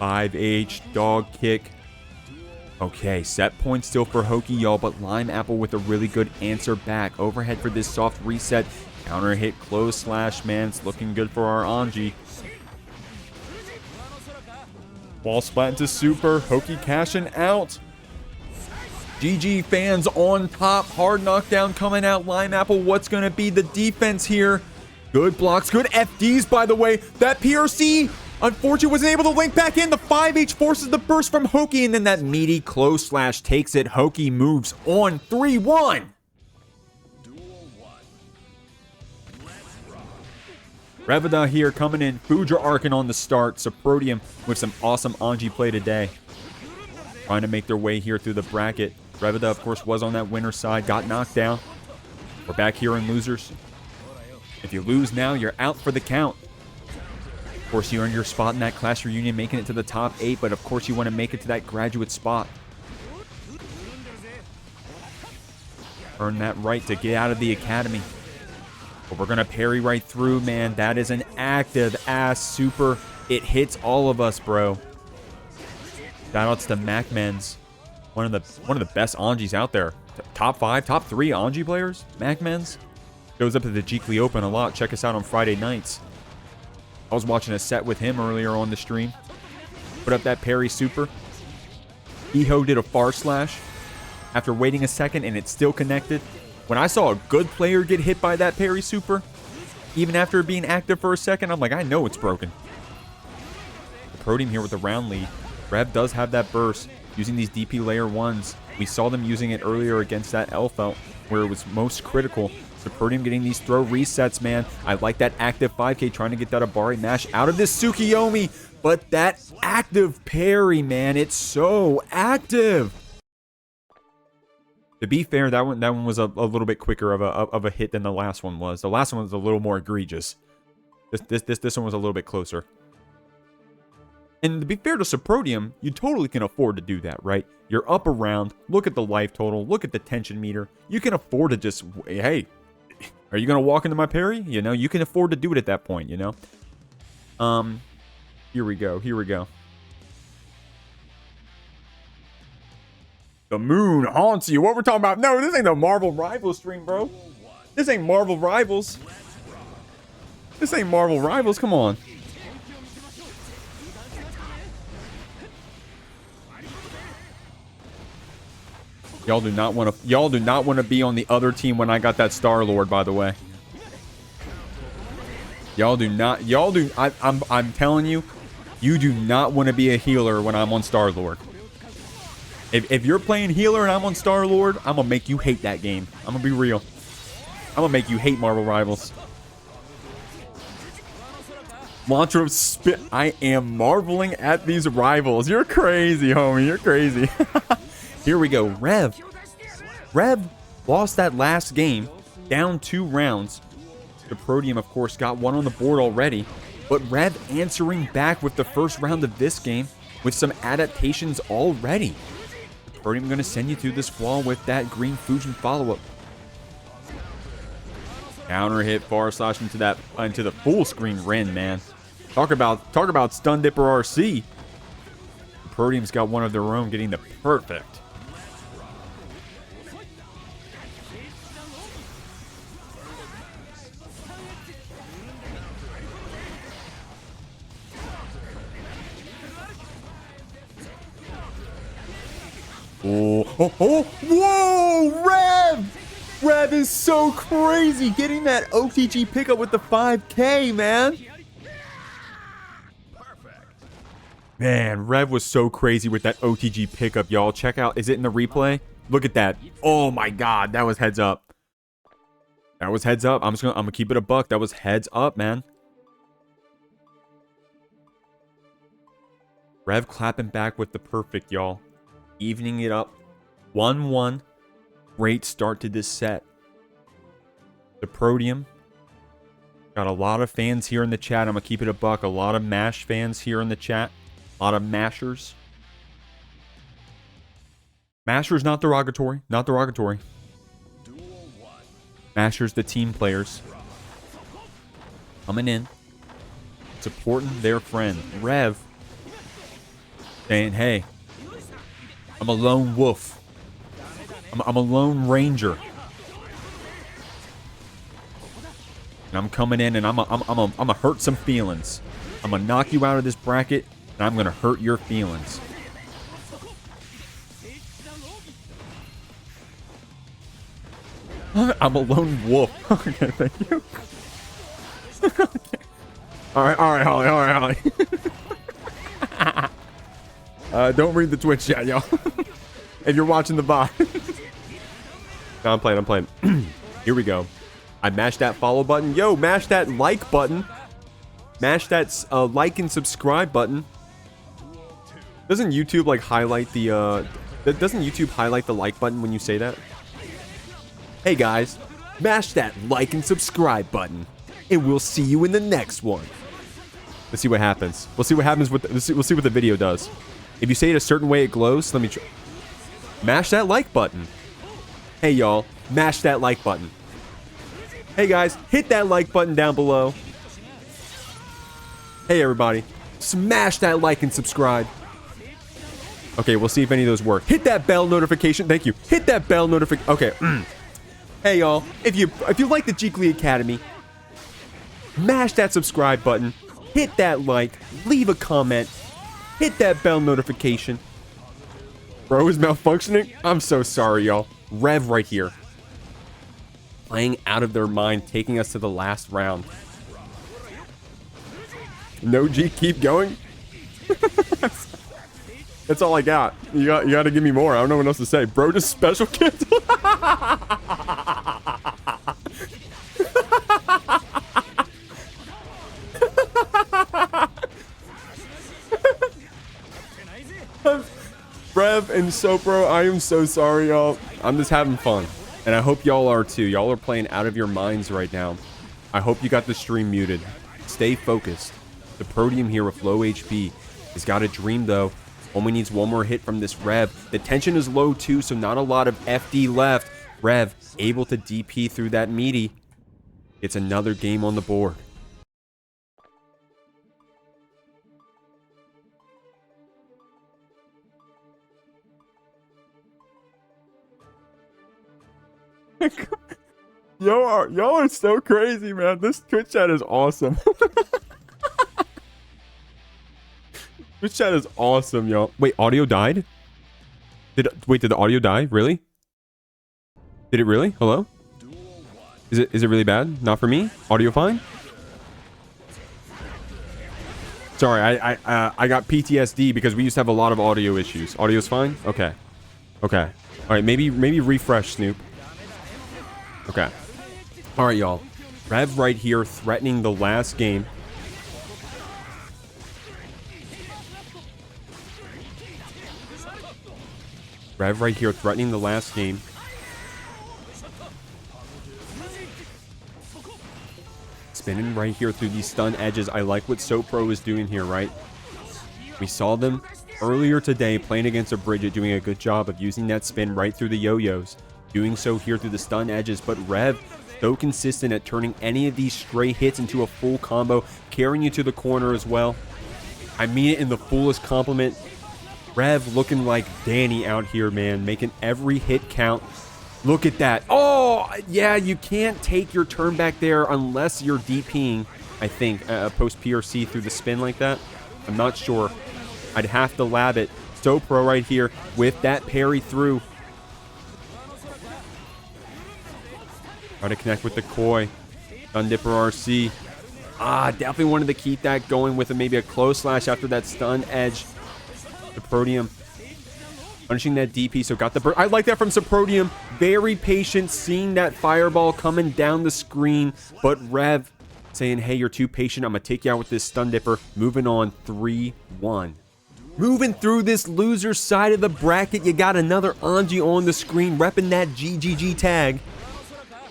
5H, dog kick. Okay, set point still for Hoki, y'all, but Lime Apple with a really good answer back. Overhead for this soft reset. Counter hit, close slash, man. It's looking good for our Anji. Wall splat into super. Hoki cashing out. GG fans on top. Hard knockdown coming out. Lime Apple, what's going to be the defense here? Good blocks, good FDs, by the way. That PRC, unfortunately, wasn't able to link back in. The 5H forces the burst from Hoki, and then that meaty close slash takes it. Hoki moves on 3-1. Revadah here coming in. Fuja arcing on the start. Soprodium with some awesome Anji play today. Trying to make their way here through the bracket. Revadah, of course, was on that winner's side. Got knocked down. We're back here in losers. If you lose now, you're out for the count. Of course, you earned your spot in that class reunion, making it to the top 8. But, of course, you want to make it to that graduate spot. Earn that right to get out of the academy. But we're going to parry right through, man. That is an active-ass super. It hits all of us, bro. Shoutouts to MacMens. One of the best Anjis out there. Top 5, top 3 Anji players. MacMens. Goes up to the Jeekly Open a lot. Check us out on Friday nights. I was watching a set with him earlier on the stream. Put up that parry super. Eho did a far slash after waiting a second, and it still connected. When I saw a good player get hit by that parry super, even after being active for a second, I'm like, I know it's broken. Soprodium here with the round lead. Rev does have that burst using these DP layer 1s. We saw them using it earlier against that Elphelt where it was most critical. Soprodium getting these throw resets, man. I like that active 5K trying to get that Abari mash out of this Tsukiyomi. But that active parry, man, it's so active. To be fair, that one was a little bit quicker of a hit than the last one was. The last one was a little more egregious. This one was a little bit closer. And to be fair to Soprodium, you totally can afford to do that, right? You're up around. Look at the life total. Look at the tension meter. You can afford to just, hey, are you going to walk into my parry? You know, you can afford to do it at that point, you know? Here we go. Here we go. The moon haunts you. What we're talking about? No, this ain't the Marvel Rivals stream, bro. This ain't Marvel Rivals. This ain't Marvel Rivals. Come on. Y'all do not want to be on the other team when I got that Star-Lord, by the way. I'm telling you, you do not want to be a healer when I'm on Star-Lord. If you're playing healer and I'm on Star-Lord, I'm going to make you hate that game. I'm going to be real. I'm going to make you hate Marvel Rivals. Mantra spit. I am marveling at these rivals. You're crazy, homie. You're crazy. Here we go. Rev lost that last game. Down 2 rounds. Soprodium, of course, got one on the board already. But Rev answering back with the first round of this game with some adaptations already. Soprodium going to send you through this wall with that green Fujin follow-up. Counter hit, far slash into the full screen Rin, man. Talk about Stun Dipper RC. Soprodium's got one of their own getting the perfect. Oh, whoa, Rev! Rev is so crazy getting that OTG pickup with the 5K, man. Man, Rev was so crazy with that OTG pickup, y'all. Check out, is it in the replay? Look at that. Oh my God, that was heads up. That was heads up. I'm gonna keep it a buck. That was heads up, man. Rev clapping back with the perfect, y'all. Evening it up. 1-1. Great start to this set. Soprodium. Got a lot of fans here in the chat. I'm going to keep it a buck. A lot of MASH fans here in the chat. A lot of mashers. Mashers, not derogatory. Not derogatory. Mashers, the team players. Coming in. Supporting their friend. Rev. Saying, hey, I'm a lone wolf. I'm a lone ranger. And I'm coming in and I'm gonna hurt some feelings. I'm gonna knock you out of this bracket and I'm gonna hurt your feelings. I'm a lone wolf. Okay, thank you. Alright, Holly. Don't read the Twitch chat, y'all. If you're watching the bot. No, I'm playing. Here we go. I mashed that follow button. Yo, mash that like button. Mash that like and subscribe button. Doesn't YouTube like highlight the doesn't YouTube highlight the like button when you say that? Hey guys, mash that like and subscribe button, and we'll see you in the next one. Let's see what happens. We'll see what happens with we'll see what the video does. If you say it a certain way, it glows. Let me try. Mash that like button. Hey y'all, mash that like button. Hey guys, hit that like button down below. Hey everybody, smash that like and subscribe. Okay, we'll see if any of those work. Hit that bell notification. Thank you. Hit that bell notification. Okay. Hey y'all, if you like the Jeekly Academy, mash that subscribe button. Hit that like. Leave a comment. Hit that bell notification. Bro is malfunctioning? I'm so sorry, y'all. Rev right here. Playing out of their mind, taking us to the last round. No G, keep going. That's all I got. You got to give me more. I don't know what else to say. Bro, just special kids. Rev and Sopro, I am so sorry, y'all. I'm just having fun. And I hope y'all are too. Y'all are playing out of your minds right now. I hope you got the stream muted. Stay focused. The Soprodium here with low HP. He's got a dream though. Only needs one more hit from this Rev. The tension is low too, so not a lot of FD left. Rev able to DP through that meaty. It's another game on the board. Y'all are so crazy, man. This Twitch chat is awesome. Twitch chat is awesome, y'all. Wait, audio died? Did the audio die? Really? Did it really? Hello? Is it really bad? Not for me? Audio fine? Sorry, I got PTSD because we used to have a lot of audio issues. Audio's fine? Okay. Okay. Alright, maybe refresh, Snoop. Okay. Alright, y'all. Rev right here threatening the last game. Rev right here threatening the last game. Spinning right here through these stun edges. I like what Sopro is doing here, right? We saw them earlier today playing against a Bridget, doing a good job of using that spin right through the yo-yos. Doing so here through the stun edges, but Rev so consistent at turning any of these stray hits into a full combo, carrying you to the corner as well. I mean it in the fullest compliment. Rev looking like Danny out here, man, making every hit count. Look at that. Oh, yeah, you can't take your turn back there unless you're DPing, I think, post PRC through the spin like that. I'm not sure. I'd have to lab it. Sopro right here with that parry through. Try to connect with the Koi. Stundipper RC. Definitely wanted to keep that going with maybe a close slash after that stun edge. Soprodium punishing that DP, so got the burn. I like that from Soprodium. Very patient, seeing that fireball coming down the screen, but Rev saying, hey, you're too patient. I'm going to take you out with this Stun Dipper. Moving on 3-1. Moving through this loser side of the bracket, you got another Anji on the screen repping that GGG tag.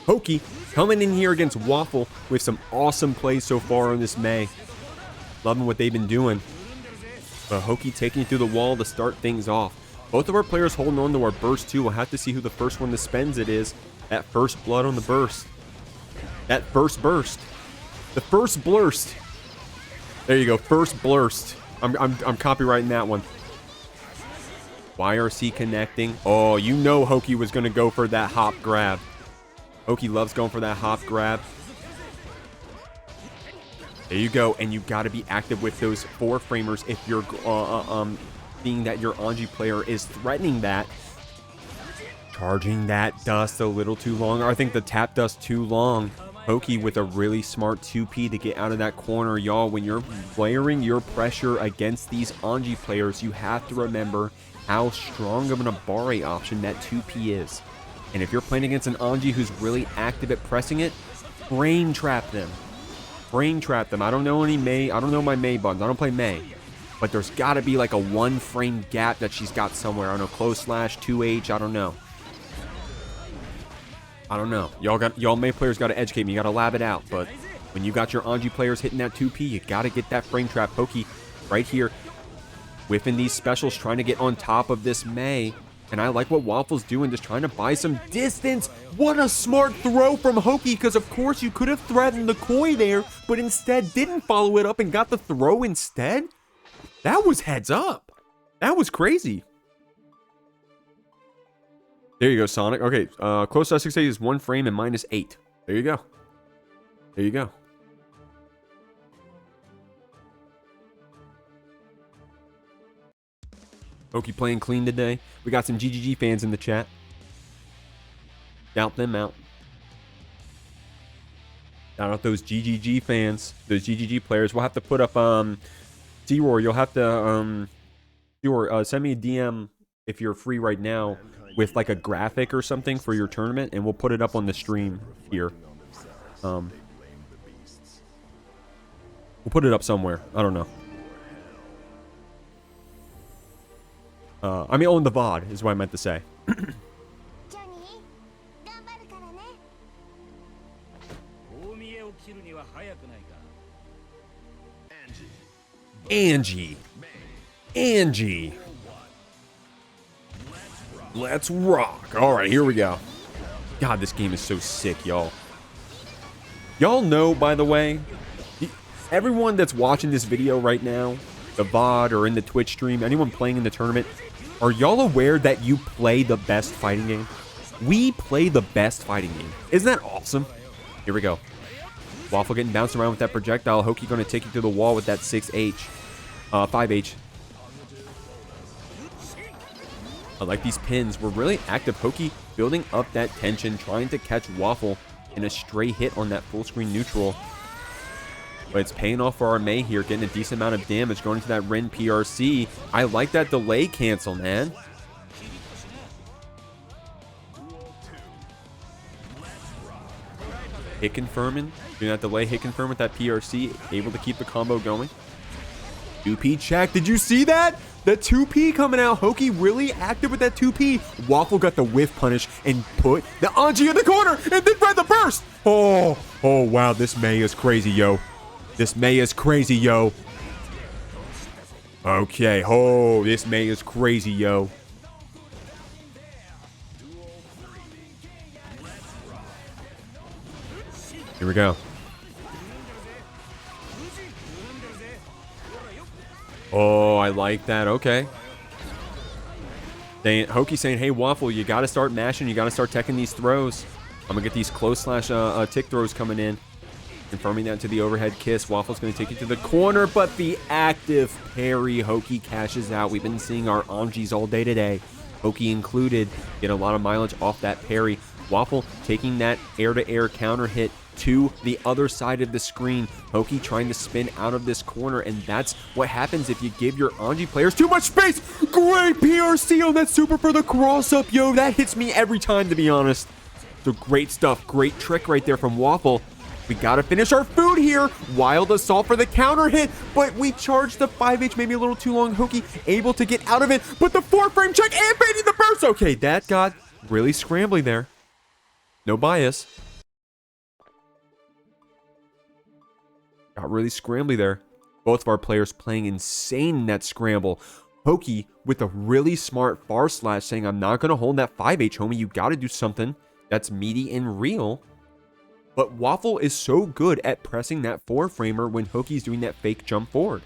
Hoki coming in here against Waffle with some awesome plays so far on this May. Loving what they've been doing. But Hoki taking through the wall to start things off. Both of our players holding on to our burst too. We'll have to see who the first one that spends it is. That first blood on the burst. That first burst. The first blurst. There you go, first blurst. I'm copywriting that one. YRC connecting. Oh, you know Hoki was going to go for that hop grab. Hoki loves going for that hop grab. There you go, and you got to be active with those 4-framers if you're seeing that your Anji player is threatening that. Charging that dust a little too long, or I think the tap dust too long. Hoki with a really smart 2P to get out of that corner. Y'all, when you're layering your pressure against these Anji players, you have to remember how strong of an Abare option that 2P is. And if you're playing against an Anji who's really active at pressing it, frame trap them. Frame trap them. I don't know any May. I don't know my May buttons. I don't play May. But there's got to be like a 1-frame gap that she's got somewhere. I don't know, close slash, 2H, I don't know. I don't know. Y'all May players got to educate me. You got to lab it out. But when you got your Anji players hitting that 2P, you got to get that frame trap. Hoki right here, whiffing these specials, trying to get on top of this May. And I like what Waffle's doing, just trying to buy some distance. What a smart throw from Hoki, because of course you could have threatened the koi there, but instead didn't follow it up and got the throw instead. That was heads up. That was crazy. There you go, Sonic. Okay, close to 680 is 1 frame and -8. There you go. There you go. Hoki playing clean today. We got some GGG fans in the chat. Shout them out. Shout out those GGG fans, those GGG players. We'll have to put up, D-Roar, you'll have to, D-Roar, send me a DM if you're free right now with like a graphic or something for your tournament, and we'll put it up on the stream here. We'll put it up somewhere. I don't know. I mean, on the VOD is what I meant to say. Anji. Anji. Let's rock. All right, here we go. God, this game is so sick, y'all. Y'all know, by the way, everyone that's watching this video right now, the VOD or in the Twitch stream, anyone playing in the tournament, are y'all aware that you play the best fighting game? We play the best fighting game. Isn't that awesome? Here we go. Waffle getting bounced around with that projectile. Hoki going to take you through the wall with that 6H. 5H. I like these pins. We're really active. Hoki building up that tension, trying to catch Waffle in a stray hit on that full screen neutral. But it's paying off for our May here, getting a decent amount of damage going into that Ren PRC. I like that delay cancel, man. Hit confirming. Doing that delay hit confirm with that PRC. Able to keep the combo going. 2P check. Did you see that? The 2P coming out. Hoki really active with that 2P. Waffle got the whiff punish and put the Anji in the corner and then read the burst. Oh wow. This May is crazy, yo. This May is crazy, yo. Okay. Oh, this May is crazy, yo. Here we go. Oh, I like that. Okay. Hoki saying, hey, Waffle, you got to start mashing. You got to start teching these throws. I'm going to get these close slash tick throws coming in. Confirming that to the overhead kiss. Waffle's going to take you to the corner, but the active parry. Hoki cashes out. We've been seeing our Anjis all day today. Hoki included. Get a lot of mileage off that parry. Waffle taking that air-to-air counter hit to the other side of the screen. Hoki trying to spin out of this corner, and that's what happens if you give your Anji players too much space. Great PRC on that super for the cross-up, yo. That hits me every time, to be honest. So great stuff. Great trick right there from Waffle. We got to finish our food here. Wild Assault for the counter hit, but we charged the 5H maybe a little too long. Hoki able to get out of it, but the 4-frame check and baiting the burst. Okay, that got really scrambly there. No bias. Got really scrambly there. Both of our players playing insane in that scramble. Hoki with a really smart far slash saying, I'm not going to hold that 5H, homie. You got to do something that's meaty and real. But Waffle is so good at pressing that 4-framer when Hoki's doing that fake jump forward.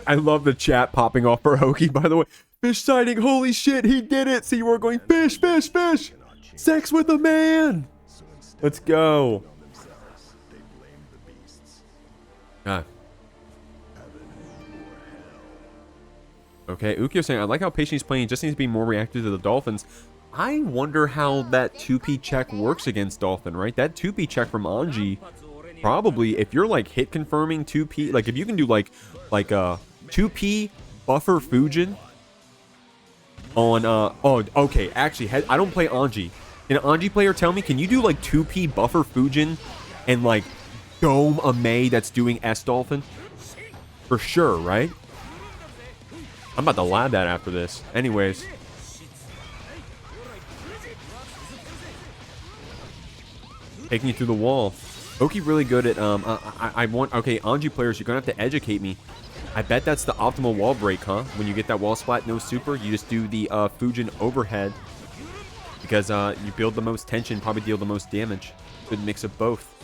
I love the chat popping off for Hoki, by the way. Fish sighting, holy shit, he did it. See, we're going fish, fish, fish. Sex with a man. Let's go. Okay, Ukyo saying, I like how patient he's playing. He just needs to be more reactive to the Dolphins. I wonder how that 2P check works against Dolphin, right? That 2P check from Anji, probably, if you're like hit confirming 2P, like if you can do like a 2P buffer Fujin on, oh, okay, actually, I don't play Anji. Can an Anji player tell me, can you do like 2P buffer Fujin and like dome a Mei that's doing S Dolphin? For sure, right? I'm about to lab that after this. Anyways. Taking you through the wall. Hoki really good at, okay, Anji players, you're going to have to educate me. I bet that's the optimal wall break, huh? When you get that wall splat, no super, you just do the Fujin overhead. Because you build the most tension, probably deal the most damage. Good mix of both.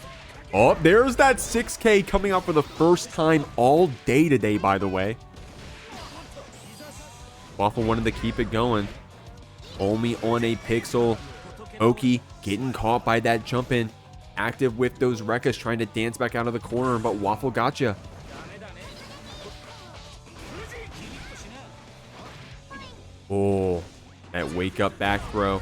Oh, there's that 6K coming out for the first time all day today, by the way. Waffle wanted to keep it going. Only on a pixel. Hoki getting caught by that jump in. Active with those Rekkas trying to dance back out of the corner, but Waffle gotcha. Oh, that wake up back throw.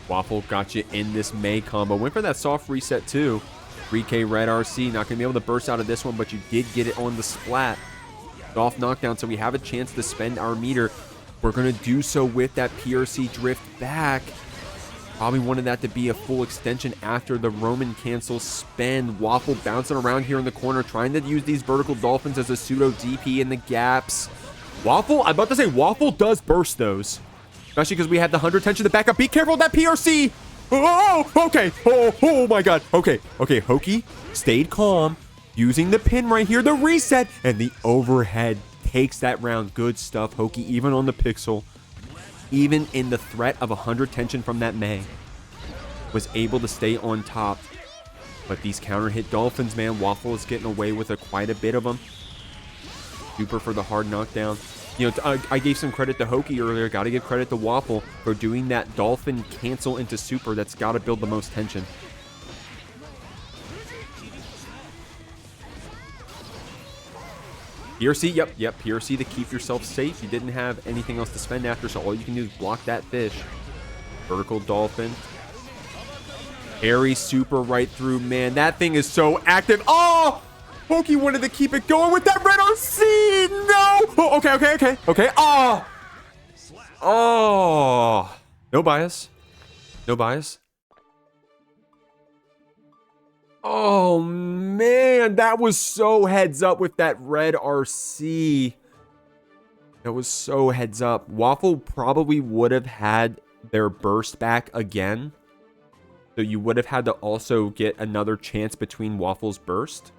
Waffle got you in this Mei combo. Went for that soft reset too. 3K red RC. Not going to be able to burst out of this one, but you did get it on the splat. Off knockdown, so we have a chance to spend our meter. We're going to do so with that PRC drift back. Probably wanted that to be a full extension after the Roman cancel spend. Waffle bouncing around here in the corner, trying to use these vertical dolphins as a pseudo DP in the gaps. Waffle, I'm about to say, Waffle does burst those. Especially because we had the 100 tension to back up. Be careful of that PRC. Oh, okay. Oh my God. Okay. Hoki stayed calm. Using the pin right here, the reset, and the overhead takes that round. Good stuff, Hoki, even on the pixel. Even in the threat of 100 tension from that Mei. Was able to stay on top. But these counter hit Dolphins, man, Waffle is getting away with quite a bit of them. Super for the hard knockdown. You know, I gave some credit to Hoki earlier. Got to give credit to Waffle for doing that Dolphin cancel into super. That's got to build the most tension. PRC, yep, PRC to keep yourself safe. You didn't have anything else to spend after, so all you can do is block that fish. Vertical Dolphin. Airy super right through, man. That thing is so active. Oh! Hoki wanted to keep it going with that red RC! No! Oh, okay. Oh! No bias. Oh, man, that was so heads up with that red RC. That was so heads up. Waffle probably would have had their burst back again. So you would have had to also get another chance between Waffle's burst.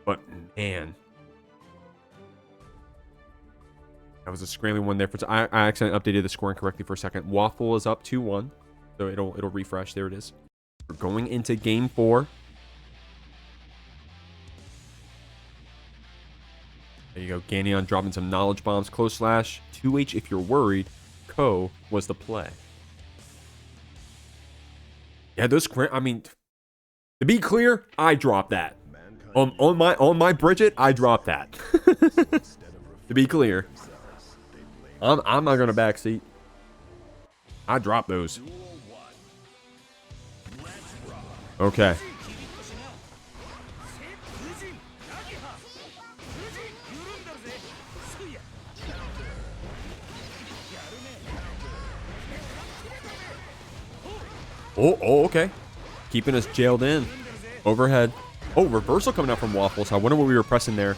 But, man. That was a scrambling one there. I accidentally updated the scoring correctly for a second. Waffle is up 2-1. So it'll refresh. There it is. We're going into game 4. There you go. Ganyon dropping some knowledge bombs. Close slash. 2H if you're worried. Ko was the play. Yeah, those... I mean, to be clear, I dropped that. On my Bridget, I dropped that. To be clear. I'm not going to backseat. I dropped those. Okay. Oh, okay. Keeping us jailed in. Overhead. Oh, reversal coming out from Waffles. I wonder what we were pressing there.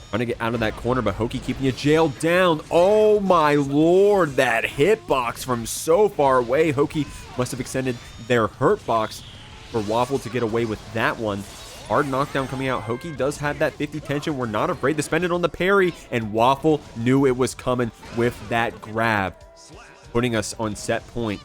Trying to get out of that corner, but Hoki keeping you jailed down. Oh my lord, that hitbox from so far away. Hoki must have extended their hurt box for Waffle to get away with that one. Hard knockdown coming out. Hoki does have that 50 tension. We're not afraid to spend it on the parry, and Waffle knew it was coming with that grab, putting us on set point.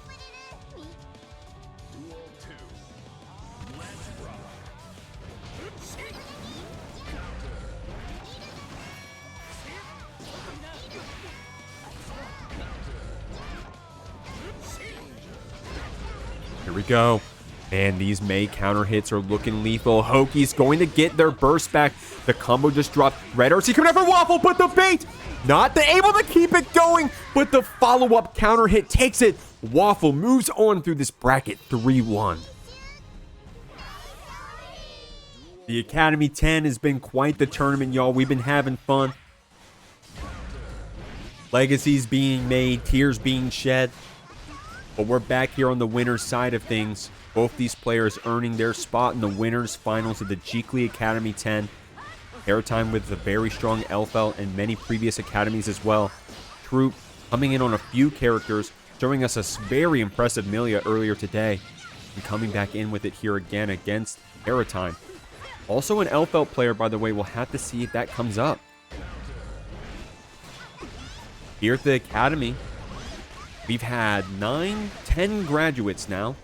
Here we go. Man, these May counter hits are looking lethal. Hoki's going to get their burst back. The combo just dropped. Red RC coming out for Waffle, but the bait, not able to keep it going, but the follow-up counter hit takes it. Waffle moves on through this bracket 3-1. The Academy 10 has been quite the tournament, y'all. We've been having fun. Legacies being made, tears being shed. But we're back here on the winner's side of things. Both these players earning their spot in the winners finals of the Jeekly Academy 10. HariTime with the very strong Elphelt and many previous academies as well. Troop coming in on a few characters, showing us a very impressive Milla earlier today. And coming back in with it here again against HariTime. Also an Elphelt player, by the way. We'll have to see if that comes up. Here at the Academy, we've had 9-10 graduates now,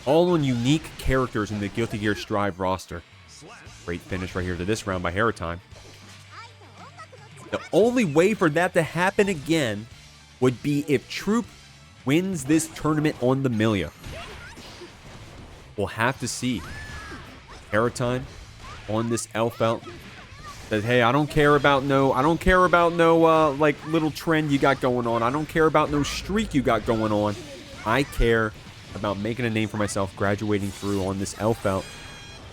all on unique characters in the Guilty Gear Strive roster. Great finish right here to this round by HariTime. The only way for that to happen again would be if Troop wins this tournament on the Milla. We'll have to see. HariTime on this Elphelt says, hey, I don't care about no like little trend you got going on. I don't care about no streak you got going on. I care about making a name for myself, graduating through on this Elphelt.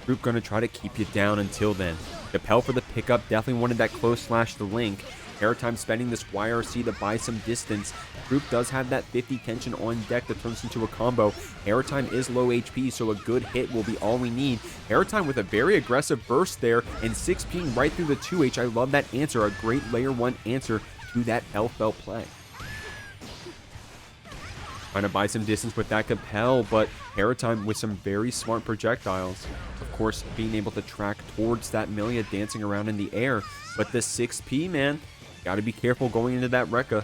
Group gonna try to keep you down until then. Capel for the pickup, definitely wanted that close slash the link. HariTime spending this YRC to buy some distance. Group does have that 50 tension on deck that turns into a combo. HariTime is low HP, so a good hit will be all we need. HariTime with a very aggressive burst there and 6P right through the 2H. I love that answer, a great layer 1 answer to that Elphelt play. Trying to buy some distance with that Capel, but HariTime with some very smart projectiles. Of course, being able to track towards that Milla, dancing around in the air. But the 6P, man, got to be careful going into that Rekka.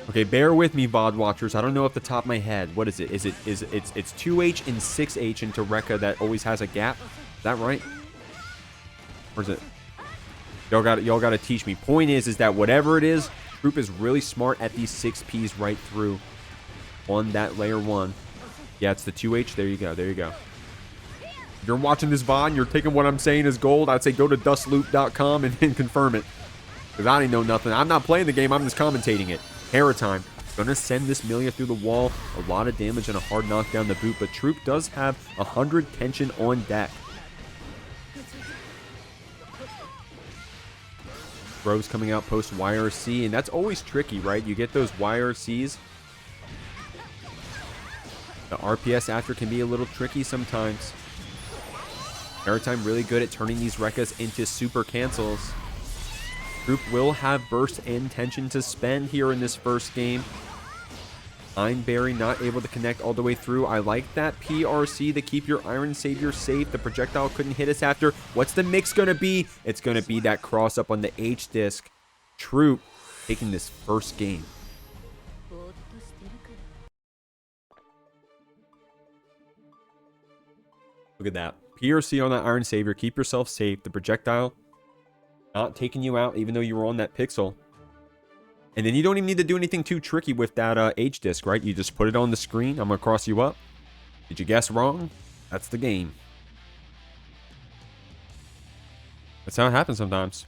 Okay, bear with me, VOD watchers. I don't know off the top of my head. What is it? It's 2H and 6H into Rekka that always has a gap. Is that right? Or is it? Y'all got to teach me. Point is that whatever it is, Group is really smart at these 6Ps right through on that layer 1. Yeah, it's the 2H. There you go. There you go. If you're watching this VOD and you're taking what I'm saying as gold, I'd say go to dustloop.com and confirm it. Because I didn't know nothing. I'm not playing the game. I'm just commentating it. HariTime going to send this Milla through the wall. A lot of damage and a hard knockdown the boot. But Troop does have 100 tension on deck. Throws coming out post YRC. And that's always tricky, right? You get those YRCs. The RPS after can be a little tricky sometimes. HariTime really good at turning these Rekkas into super cancels. Group will have burst and tension to spend here in this first game. Ironberry not able to connect all the way through. I like that PRC to keep your Iron Savior safe. The projectile couldn't hit us after. What's the mix going to be? It's going to be that cross up on the H disc. Troop taking this first game. Look at that. PRC on that Iron Savior. Keep yourself safe. The projectile not taking you out even though you were on that pixel. And then you don't even need to do anything too tricky with that H disc, right? You just put it on the screen. I'm going to cross you up. Did you guess wrong? That's the game. That's how it happens sometimes.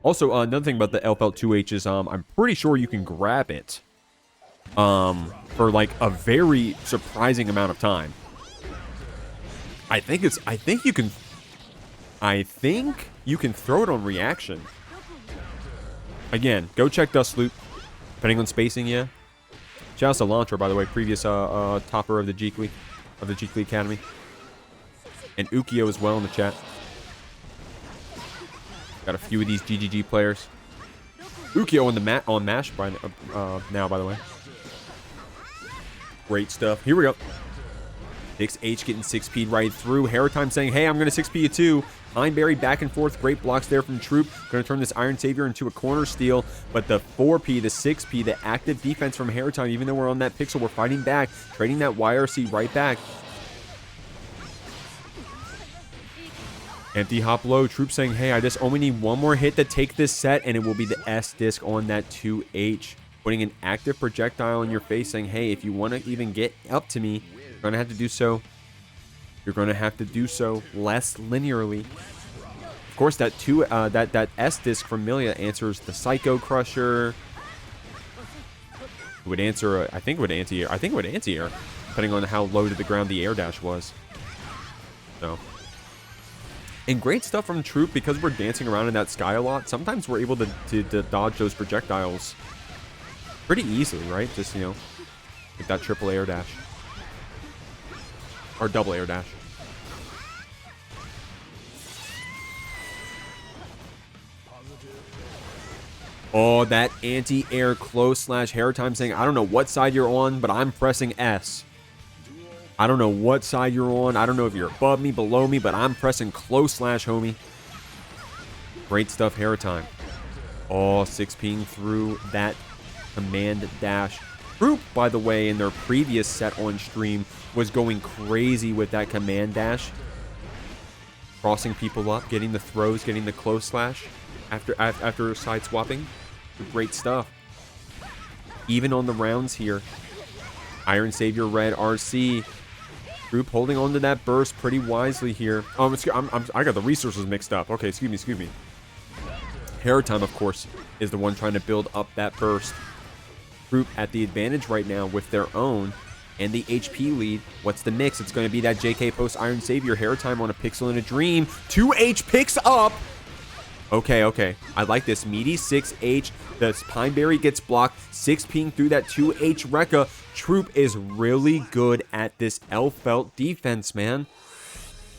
Also, another thing about the Elphelt 2H is I'm pretty sure you can grab it for like a very surprising amount of time. I think you can throw it on reaction. Again, go check Dustloop. Depending on spacing, yeah. Shout out to Lantra, by the way, previous topper of the Jeekly Academy. And Ukio as well in the chat. Got a few of these GGG players. Ukio on MASH now, by the way. Great stuff. Here we go. 6H getting 6P'd right through. HariTime saying, hey, I'm going to 6P you too. Pineberry back and forth. Great blocks there from Troop. Going to turn this Iron Savior into a corner steal. But the 4P, the 6P, the active defense from HariTime, even though we're on that pixel, we're fighting back. Trading that YRC right back. Empty hop low. Troop saying, hey, I just only need one more hit to take this set, and it will be the S disc on that 2H. Putting an active projectile in your face saying, hey, if you want to even get up to me, you're going to have to do so. You're going to have to do so less linearly. Of course, that that S disc from Milla answers the Psycho Crusher. It would answer, I think it would anti-air. I think it would anti-air, depending on how low to the ground the air dash was. So. And great stuff from Troop, because we're dancing around in that sky a lot. Sometimes we're able to dodge those projectiles pretty easily, right? Just, you know, with that triple air dash. Or double air dash. Oh, that anti-air close slash HariTime saying, I don't know what side you're on, but I'm pressing S. I don't know what side you're on. I don't know if you're above me, below me, but I'm pressing close slash, homie. Great stuff, HariTime. Oh, 6-ping through that command dash. Troop, by the way, in their previous set on stream, was going crazy with that command dash. Crossing people up, getting the throws, getting the close slash after side swapping. Great stuff. Even on the rounds here. Iron Savior Red RC. Troop holding on to that burst pretty wisely here. Oh, I got the resources mixed up. Okay, excuse me. HariTime, of course, is the one trying to build up that burst. Troop at the advantage right now with their own and the HP lead. What's the mix? It's going to be that JK post Iron Savior. HariTime on a Pixel in a Dream. 2H picks up. Okay. I like this. Meaty 6H. The Pineberry gets blocked. 6-ping through that 2H Rekka. Troop is really good at this Elphelt defense, man.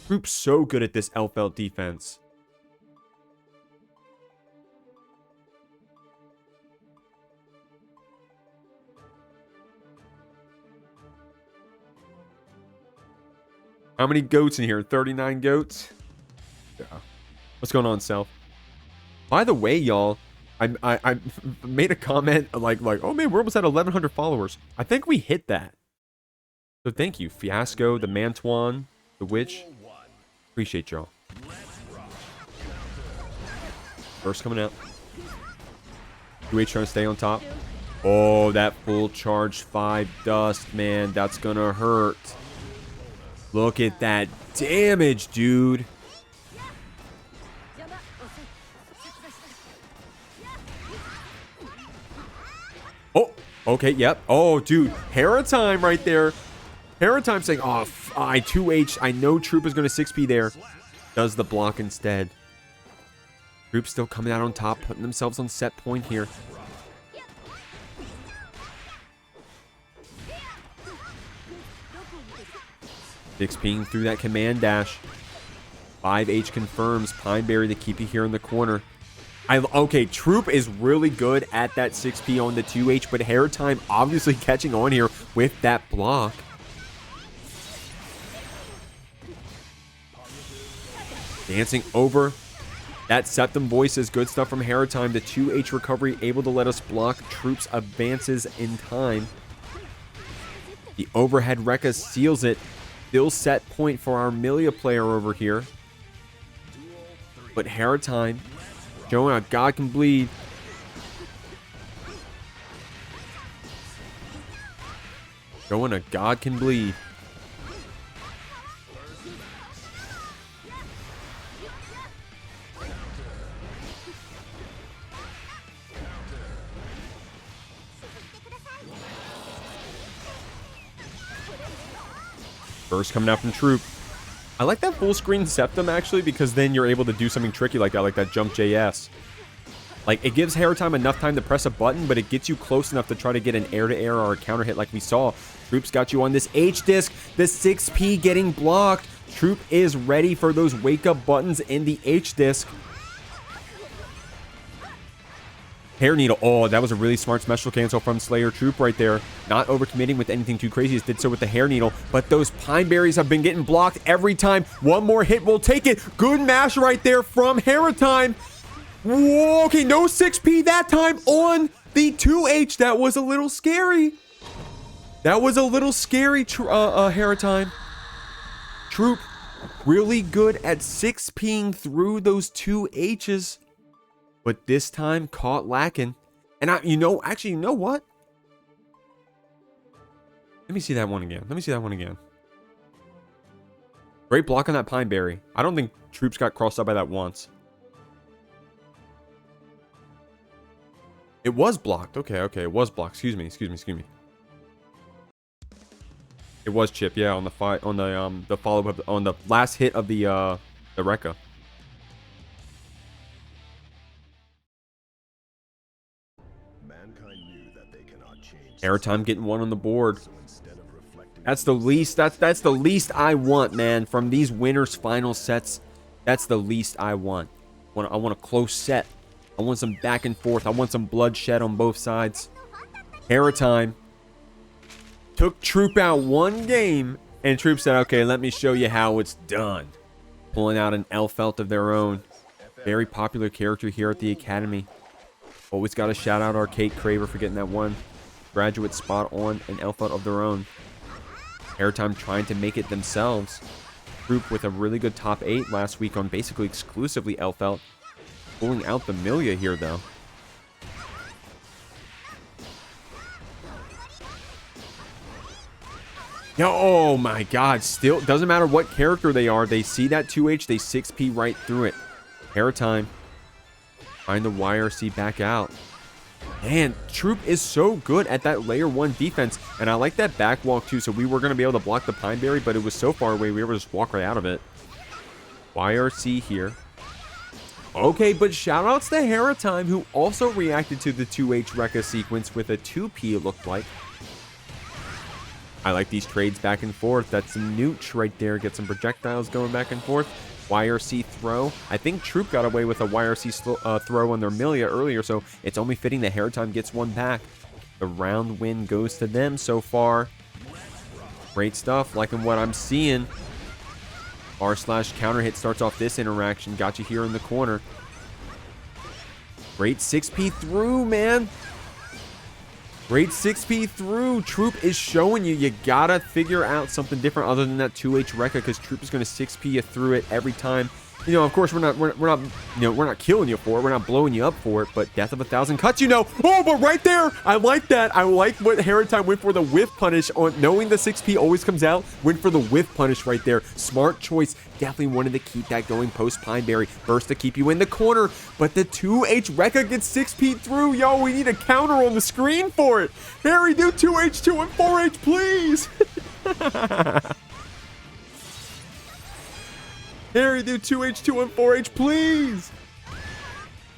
Troop's so good at this Elphelt defense. How many goats in here? 39 goats? Yeah. What's going on, Self? By the way, y'all, I made a comment like, oh man, we're almost at 1,100 followers. I think we hit that. So thank you, Fiasco, the Mantuan, the Witch. Appreciate y'all. First coming out. 2H trying to stay on top. Oh, that full charge 5 dust, man. That's gonna hurt. Look at that damage, dude. Oh, okay, yep. Oh, dude. HariTime right there. HariTime saying, oh, I 2H. I know Troop is going to 6P there. Does the block instead. Troop still coming out on top, putting themselves on set point here. Ping through that command dash. 5H confirms. Pineberry to keep you here in the corner. Okay, Troop is really good at that 6P on the 2H, but HariTime obviously catching on here with that block. Dancing over. That Septum Voice is good stuff from HariTime. The 2H recovery able to let us block Troop's advances in time. The overhead Rekka seals it. Still set point for our Milla player over here. But HariTime showing how God can bleed. Showing a God can bleed. Burst coming out from Troop. I like that full screen Septum actually, because then you're able to do something tricky like that jump JS. Like, it gives HariTime enough time to press a button, but it gets you close enough to try to get an air-to-air or a counter hit like we saw. Troop's got you on this H-disc. The 6P getting blocked. Troop is ready for those wake-up buttons in the H-disc. Hair Needle. Oh, that was a really smart special cancel from Slayertroop right there. Not overcommitting with anything too crazy. Just did so with the Hair Needle. But those Pine Berries have been getting blocked every time. One more hit will take it. Good mash right there from HariTime. Whoa, okay, no 6P that time on the 2H. That was a little scary. That was a little scary, HariTime. Troop really good at 6Ping through those 2Hs. But this time caught lacking. And actually, you know what? Let me see that one again. Great block on that Pine Berry. I don't think Troops got crossed up by that once. It was blocked. Okay, it was blocked. Excuse me. It was chip, yeah, on the follow-up on the last hit of the Rekka. HariTime getting one on the board. That's the least. That's the least I want, man. From these winners' final sets, that's the least I want. I want a close set. I want some back and forth. I want some bloodshed on both sides. HariTime took Troop out one game, and Troop said, "Okay, let me show you how it's done." Pulling out an Elphelt of their own. Very popular character here at the Academy. Always got to shout out our Kate Craver for getting that one graduate spot on an Elphelt of their own. HariTime trying to make it themselves. Troop with a really good top 8 last week on basically exclusively Elphelt. Pulling out the Milla here, though. Oh my god, still doesn't matter what character they are. They see that 2H, they 6P right through it. HariTime trying the YRC back out. Man, Troop is so good at that layer 1 defense. And I like that back walk too. So we were going to be able to block the Pine Berry, but it was so far away we were able to just walk right out of it. YRC here. Okay, but shoutouts to HariTime, who also reacted to the 2H Rekka sequence with a 2P, it looked like. I like these trades back and forth. That's some nooch right there. Get some projectiles going back and forth. YRC throw. I think Troop got away with a YRC throw on their Milla earlier, so it's only fitting that HariTime gets one back. The round win goes to them so far. Great stuff. Liking what I'm seeing. R/counter hit starts off this interaction. Got you here in the corner. Great 6P through, man. Great 6P through. Troop is showing you gotta figure out something different other than that 2H Rekka, because Troop is gonna 6P you through it every time. You know, of course, we're not killing you for it. We're not blowing you up for it, but death of 1,000 cuts, you know. Oh, but right there, I like that. I like what HariTime went for the whiff punish on knowing the 6P always comes out. Went for the whiff punish right there. Smart choice. Definitely wanted to keep that going post Pine Berry. First to keep you in the corner, but the 2H Rekka gets 6P through. Yo, we need a counter on the screen for it. Harry, do 2H2 and 4H, please. Harry, do 2H2 and 4H, please.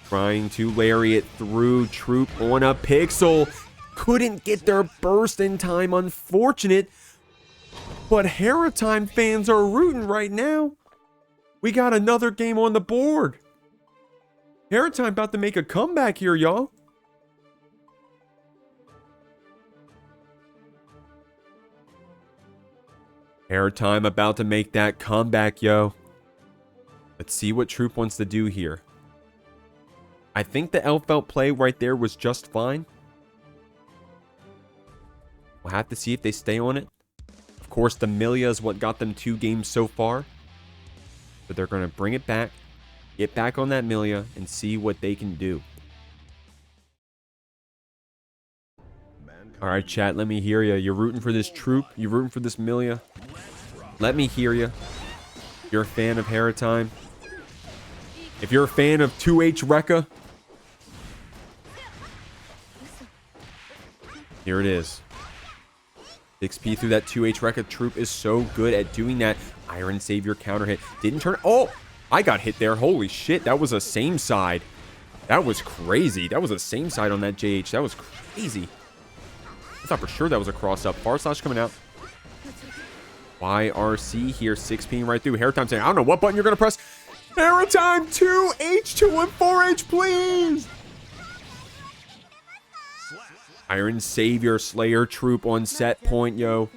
Trying to lariat through. Troop on a pixel. Couldn't get their burst in time. Unfortunate. But HariTime fans are rooting right now. We got another game on the board. HariTime about to make a comeback here, y'all. HariTime about to make that comeback, yo. Let's see what Troop wants to do here. I think the Elphelt play right there was just fine. We'll have to see if they stay on it. Of course, the Milla is what got them 2 games so far. But they're going to bring it back, get back on that Milla, and see what they can do. All right, chat, let me hear you. You're rooting for this Troop. You're rooting for this Milla. Let me hear you. You're a fan of HariTime. If you're a fan of 2H Rekka, here it is. 6P through that 2H Rekka. Troop is so good at doing that. Iron Savior counter hit. Didn't turn. Oh, I got hit there. Holy shit. That was a same side. That was crazy. That was the same side on that JH. That was crazy. I thought for sure that was a cross up. Far slash coming out. YRC here, 6-ping right through. HariTime saying, I don't know what button you're going to press. HariTime 2H, 2 and 4H, please. Iron Savior, Slayertroop on set point, yo.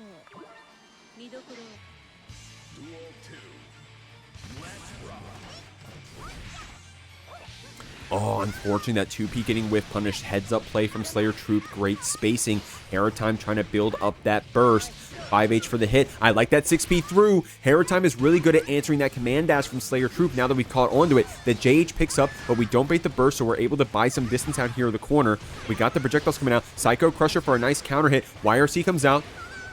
Oh, unfortunately, that 2P getting whiff punished. Heads up play from Slayertroop. Great spacing. HariTime trying to build up that burst. 5H for the hit. I like that 6P through. HariTime is really good at answering that command dash from Slayertroop now that we've caught onto it. The JH picks up, but we don't bait the burst, so we're able to buy some distance out here in the corner. We got the projectiles coming out. Psycho Crusher for a nice counter hit. YRC comes out.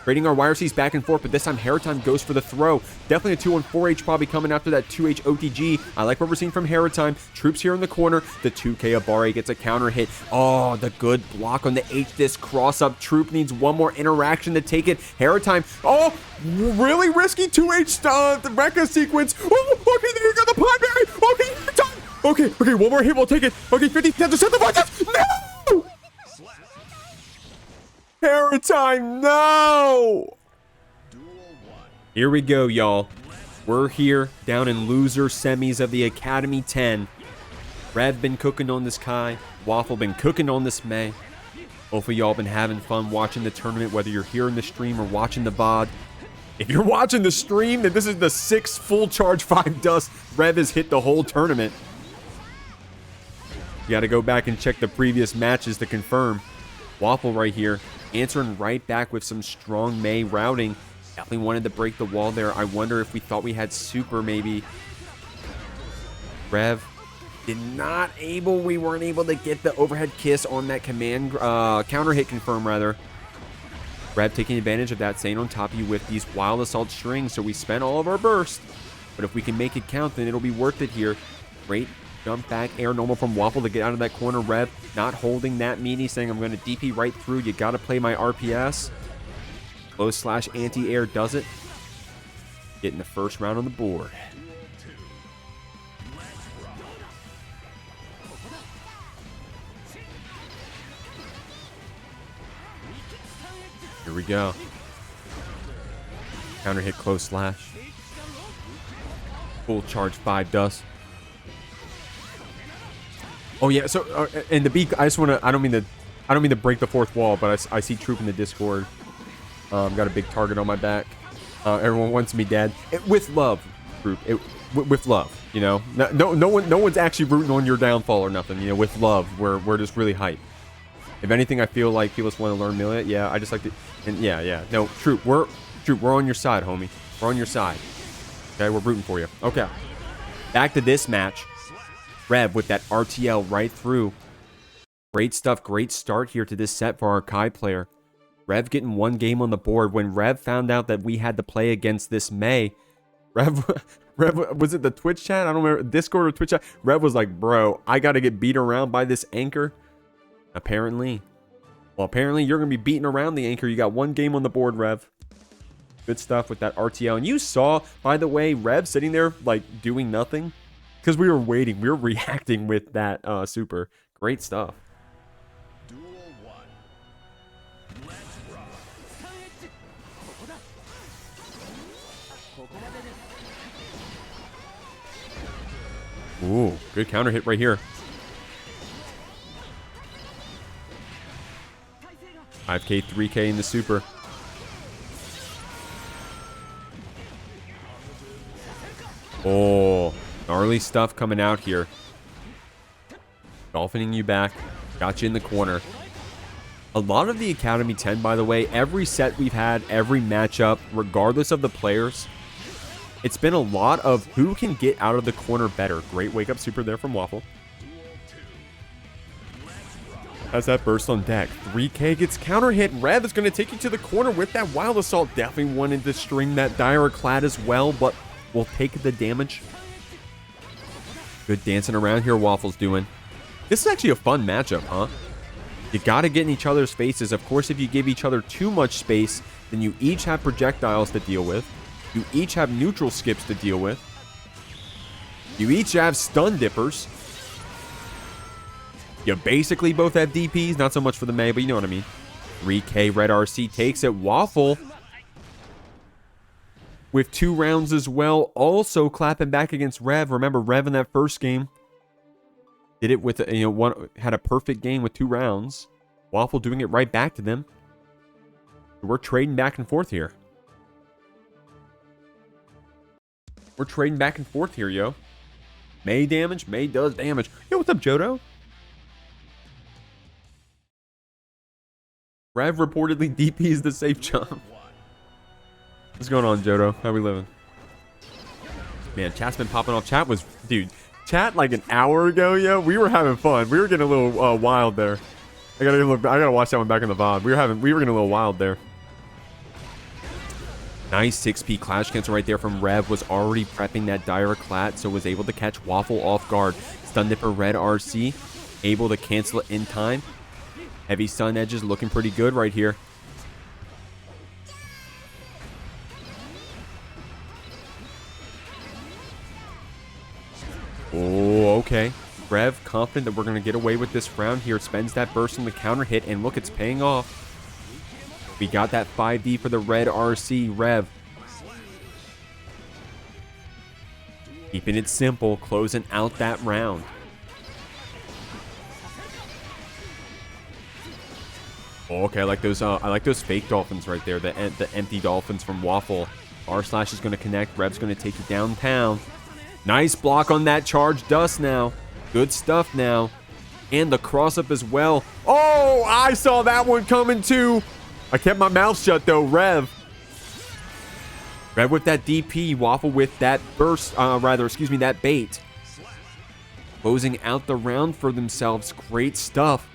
Trading our YRCs back and forth, but this time HariTime goes for the throw. Definitely a 2 on 4H probably coming after that 2H OTG. I like what we're seeing from HariTime. Troops here in the corner. The 2K Abare gets a counter hit. Oh, the good block on the H-Disc cross-up. Troop needs one more interaction to take it. HariTime. Oh, really risky 2H the Rekka sequence. Oh, okay, there you go, the Pineberry. Okay, HariTime. Okay, one more hit, we'll take it. Okay, 50% to the budget. No! HariTime, no! Here we go, y'all. We're here down in loser semis of the Academy 10. Rev been cooking on this Kai. Waffle been cooking on this May. Hopefully y'all been having fun watching the tournament, whether you're here in the stream or watching the VOD. If you're watching the stream, then this is the 6th full charge 5 dust Rev has hit the whole tournament. You gotta go back and check the previous matches to confirm. Waffle right here, answering right back with some strong May routing. Definitely wanted to break the wall there. I wonder if we thought we had super maybe. Rev we weren't able to get the overhead kiss on that command, counter hit confirm rather. Rev taking advantage of that, staying on top of you with these wild assault strings. So we spent all of our burst, but if we can make it count, then it'll be worth it here. Great jump back air normal from Waffle to get out of that corner. Rev not holding that meanie, saying I'm going to DP right through. You got to play my RPS. Close slash anti-air does it. Getting the first round on the board. Here we go. Counter hit close slash. Full charge 5 dust. Oh yeah, so and the beak. I just want to. I don't mean to break the fourth wall, but I see Troop in the Discord. Got a big target on my back. Everyone wants me dead. With love, Troop. With love. You know, no one's actually rooting on your downfall or nothing. You know, with love, we're just really hype. If anything, I feel like people just want to learn Milla. Yeah, I just like to. And yeah. No, Troop. We're on your side, homie. We're on your side. Okay, we're rooting for you. Okay. Back to this match. Rev with that RTL right through. Great stuff. Great start here to this set for our Kai player. Rev getting one game on the board. When Rev found out that we had to play against this May, Rev, was it the Twitch chat? I don't remember. Discord or Twitch chat? Rev was like, bro, I got to get beat around by this anchor. Apparently. Well, apparently you're going to be beating around the anchor. You got one game on the board, Rev. Good stuff with that RTL. And you saw, by the way, Rev sitting there, like, doing nothing. Because we were waiting. We were reacting with that super. Great stuff. Ooh, good counter hit right here. 5K, 3K in the super. Oh, gnarly stuff coming out here. Dolphining you back. Got you in the corner. A lot of the Academy 10, by the way, every set we've had, every matchup, regardless of the players, it's been a lot of who can get out of the corner better. Great wake up super there from Waffle. Has that burst on deck. 3K gets counter hit. Rev is going to take you to the corner with that wild assault. Definitely wanted to string that dire clad as well, but we'll take the damage. Good dancing around here Waffle's doing. This is actually a fun matchup, huh? You got to get in each other's faces. Of course, if you give each other too much space, then you each have projectiles to deal with. You each have neutral skips to deal with. You each have stun dippers. You basically both have DPs. Not so much for the May, but you know what I mean. 3K Red RC takes it. Waffle with 2 rounds as well. Also clapping back against Rev. Remember, Rev in that first game did it with, had a perfect game with 2 rounds. Waffle doing it right back to them. We're trading back and forth here. We're trading back and forth here, yo. May damage. May does damage. Yo, what's up, Jodo? Rev reportedly DPs the safe jump. What's going on, Jodo? How we living? Man, chat's been popping off. Chat was... Dude, chat like an hour ago, yo. We were having fun. We were getting a little wild there. I gotta watch that one back in the VOD. We were getting a little wild there. Nice 6P Clash Cancel right there from Rev. Was already prepping that dire clat, so was able to catch Waffle off guard. Stun Dipper Red RC. Able to cancel it in time. Heavy stun edges looking pretty good right here. Oh, okay. Rev confident that we're going to get away with this round here. Spends that burst on the counter hit, and look, it's paying off. We got that 5D for the Red RC. Rev keeping it simple, closing out that round. Okay, I like those fake dolphins right there. The empty dolphins from Waffle. R/Slash is going to connect. Rev's going to take it downtown. Nice block on that charge dust now. Good stuff now. And the cross up as well. Oh, I saw that one coming too. I kept my mouth shut though. Rev with that DP. Waffle with that burst. That bait. Closing out the round for themselves. Great stuff.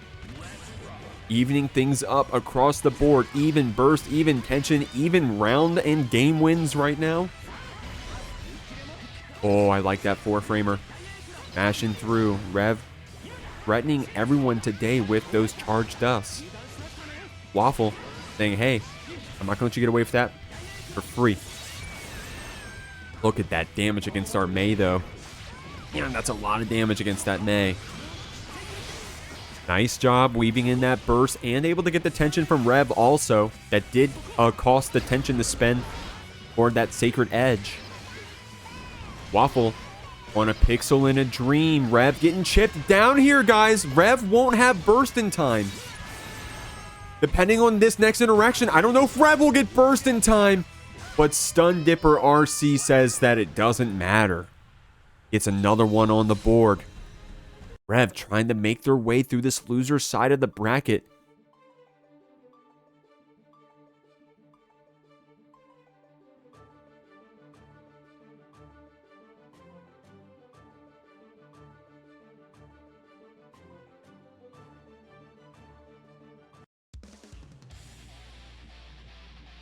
Evening things up across the board. Even burst, even tension, even round and game wins right now. Oh, I like that 4-framer. Mashing through. Rev threatening everyone today with those charged dusts. Waffle saying, hey, I'm not going to let you get away with that for free. Look at that damage against our May, though. Yeah, that's a lot of damage against that May. Nice job weaving in that burst and able to get the tension from Rev also. That did cost the tension to spend for that Sacred Edge. Waffle on a pixel in a dream. Rev getting chipped down here, guys. Rev won't have burst in time. Depending on this next interaction, I don't know if Rev will get burst in time. But Stun Dipper RC says that it doesn't matter. It's another one on the board. Rev trying to make their way through this loser side of the bracket.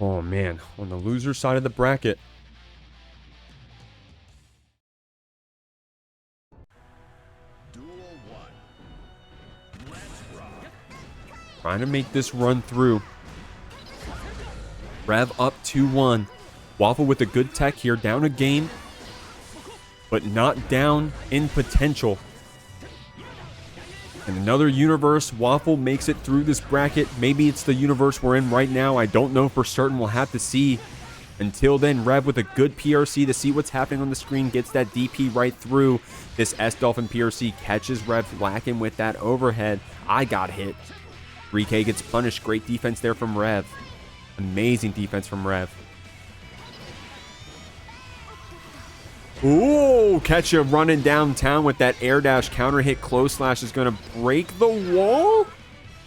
Oh man, on the loser side of the bracket. Trying to make this run through. Rev up 2-1. Waffle with a good tech here. Down a game, but not down in potential. In another universe, Waffle makes it through this bracket. Maybe it's the universe we're in right now. I don't know for certain. We'll have to see. Until then, Rev with a good PRC to see what's happening on the screen. Gets that DP right through. This S-Dolphin PRC catches Rev lacking with that overhead. I got hit. 3K gets punished. Great defense there from Rev. Amazing defense from Rev. Ooh, catch you running downtown with that air dash counter hit. Close slash is going to break the wall.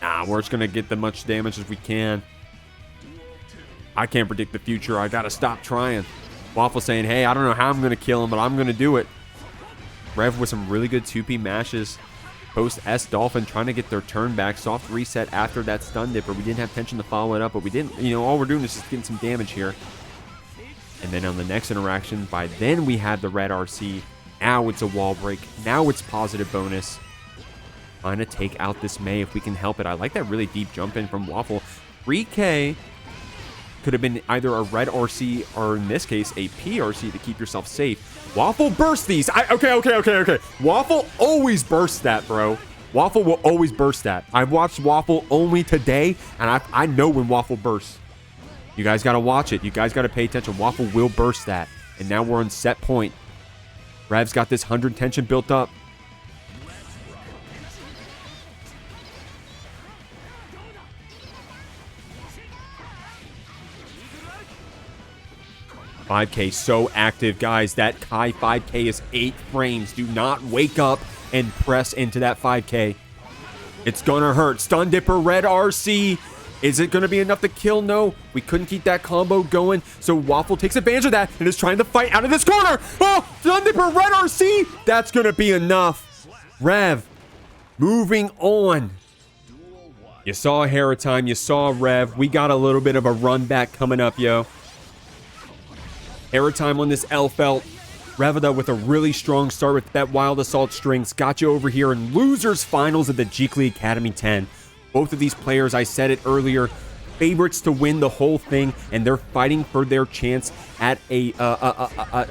Nah, we're just going to get the much damage as we can. I can't predict the future. I got to stop trying. Waffle saying, hey, I don't know how I'm going to kill him, but I'm going to do it. Rev with some really good 2P mashes. Post S Dolphin trying to get their turn back. Soft reset after that stun dipper. We didn't have tension to follow it up, but we didn't, all we're doing is just getting some damage here. And then on the next interaction, by then we had the Red RC. Now it's a wall break. Now it's positive bonus. Trying to take out this May if we can help it. I like that really deep jump in from Waffle. 3K could have been either a Red RC or in this case a PRC to keep yourself safe. Waffle burst these. Okay. Waffle always bursts that, bro. Waffle will always burst that. I've watched Waffle only today, and I know when Waffle bursts. You guys got to watch it. You guys got to pay attention. Waffle will burst that. And now we're on set point. Rev's got this 100 tension built up. $5K so active, guys. That Kai 5K is 8 frames. Do not wake up and press into that 5K. It's gonna hurt. Stun Dipper, red RC. Is it gonna be enough to kill? No. We couldn't keep that combo going. So Waffle takes advantage of that and is trying to fight out of this corner. Oh, Stun Dipper, red RC. That's gonna be enough. Rev, moving on. You saw HariTime. You saw Rev. We got a little bit of a run back coming up, yo. HariTime on this Elphelt. Revadah with a really strong start with that Wild Assault Strings. Got you over here in Losers Finals of the Jeekly Academy 10. Both of these players, I said it earlier, favorites to win the whole thing, and they're fighting for their chance at a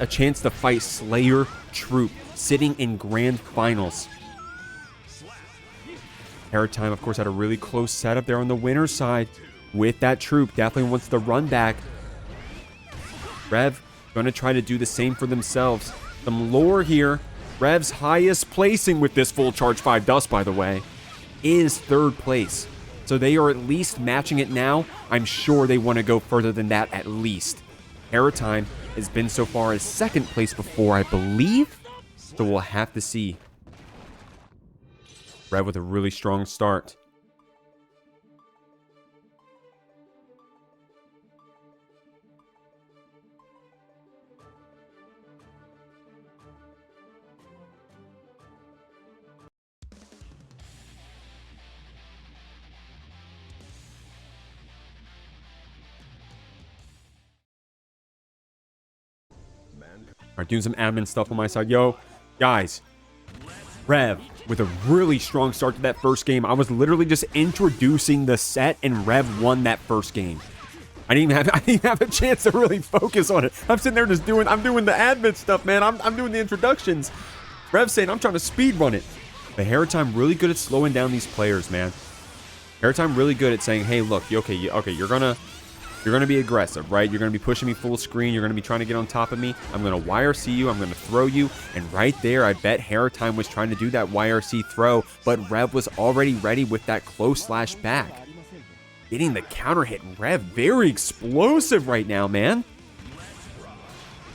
chance to fight Slayertroop, sitting in Grand Finals. HariTime, of course, had a really close setup there on the winner's side with that troop. Definitely wants the run back. Rev going to try to do the same for themselves. Some lore here. Rev's highest placing with this full charge 5 dust, by the way, is 3rd place. So they are at least matching it now. I'm sure they want to go further than that at least. HariTime has been so far as 2nd place before, I believe. So we'll have to see. Rev with a really strong start. Alright, doing some admin stuff on my side. Yo, guys, Rev with a really strong start to that first game. I was literally just introducing the set, and Rev won that first game. I didn't even have a chance to really focus on it. I'm sitting there just doing the admin stuff, man. I'm doing the introductions. Rev saying I'm trying to speed run it. But HariTime really good at slowing down these players, man. HariTime really good at saying, hey, look, okay, you're gonna be aggressive, right? You're gonna be pushing me full screen. You're gonna be trying to get on top of me. I'm gonna YRC you. I'm gonna throw you. And right there, I bet HariTime was trying to do that YRC throw, but Rev was already ready with that close slash back. Getting the counter hit. Rev very explosive right now, man.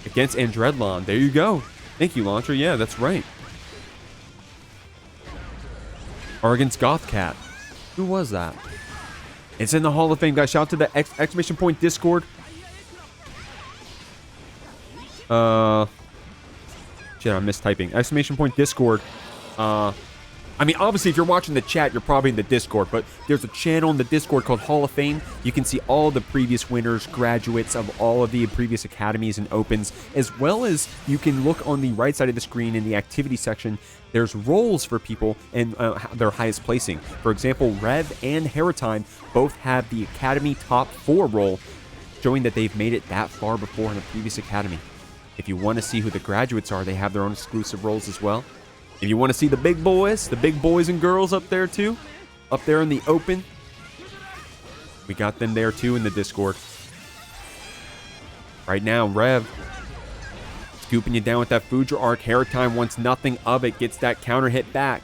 Against Andredlon. There you go. Thank you, Launcher. Yeah, that's right. Or against Gothcat. Who was that? It's in the Hall of Fame, guys. Shout out to the exclamation point Discord. Shit, I'm mistyping. Exclamation point Discord. I mean, obviously, if you're watching the chat, you're probably in the Discord, but there's a channel in the Discord called Hall of Fame. You can see all the previous winners, graduates of all of the previous academies and opens, as well as you can look on the right side of the screen in the activity section. There's roles for people and their highest placing. For example, Rev and HariTime both have the Academy Top 4 role, showing that they've made it that far before in a previous Academy. If you want to see who the graduates are, they have their own exclusive roles as well. If you want to see the big boys and girls up there too, up there in the open, we got them there too in the Discord. Right now, Rev scooping you down with that Foudre arc. HariTime wants nothing of it, gets that counter hit back.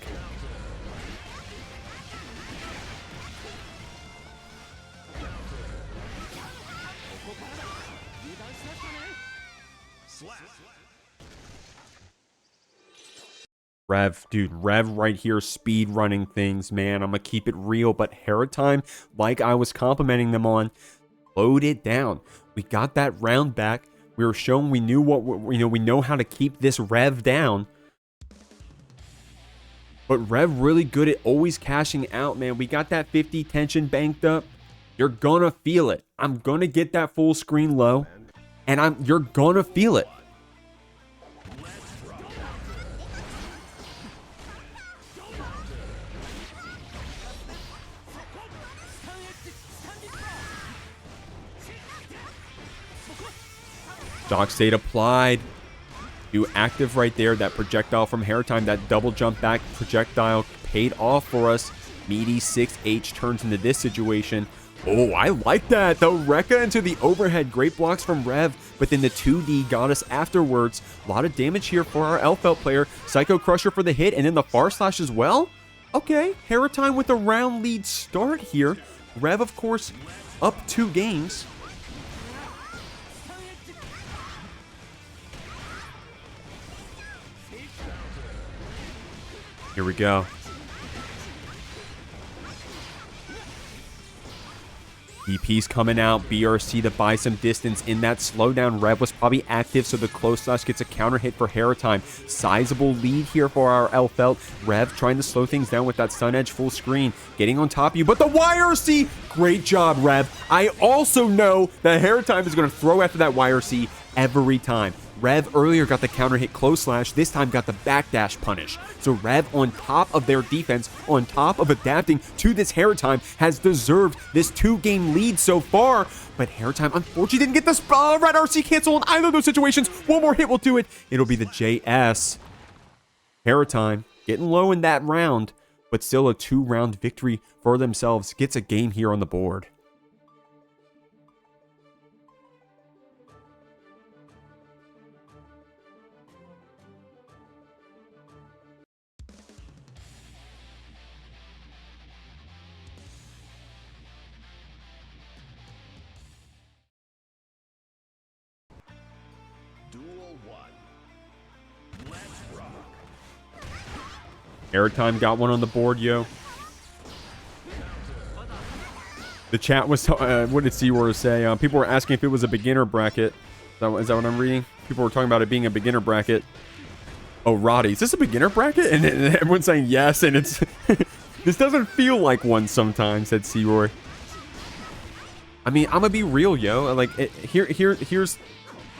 Rev, dude, Rev right here, speed running things, man. I'm gonna keep it real, but HariTime, like I was complimenting them on, slowed it down. We got that round back. We were shown we knew we know how to keep this Rev down. But Rev really good at always cashing out, man. We got that 50 tension banked up. You're gonna feel it. I'm gonna get that full screen low, and you're gonna feel it. Shock State applied. New active right there. That projectile from HariTime, that double jump back projectile paid off for us. Meaty 6H turns into this situation. Oh, I like that. The Rekka into the overhead. Great blocks from Rev, but then the 2D got us afterwards. A lot of damage here for our Elphelt player. Psycho Crusher for the hit, and then the Far Slash as well. Okay, HariTime with a round lead start here. Rev, of course, up 2 games. Here we go. DP's coming out. BRC to buy some distance in that slowdown. Rev was probably active, so the close slash gets a counter hit for HariTime. Sizable lead here for our Elphelt. Rev trying to slow things down with that Sun Edge full screen. Getting on top of you, but the YRC! Great job, Rev. I also know that HariTime is going to throw after that YRC every time. Rev earlier got the counter hit close slash, this time got the backdash punish. So Rev, on top of their defense, on top of adapting to this HariTime, has deserved this 2-game lead so far. But HariTime unfortunately didn't get the red RC cancel in either of those situations. One more hit will do it. It'll be the JS. HariTime getting low in that round, but still a 2-round victory for themselves. Gets a game here on the board. HariTime got one on the board, yo. The chat was, what did Seawar say? People were asking if it was a beginner bracket. Is that what I'm reading? People were talking about it being a beginner bracket. Oh, Roddy, is this a beginner bracket? And everyone's saying yes, and it's... This doesn't feel like one sometimes, said Seawar. I mean, I'm gonna be real, yo. Like, here's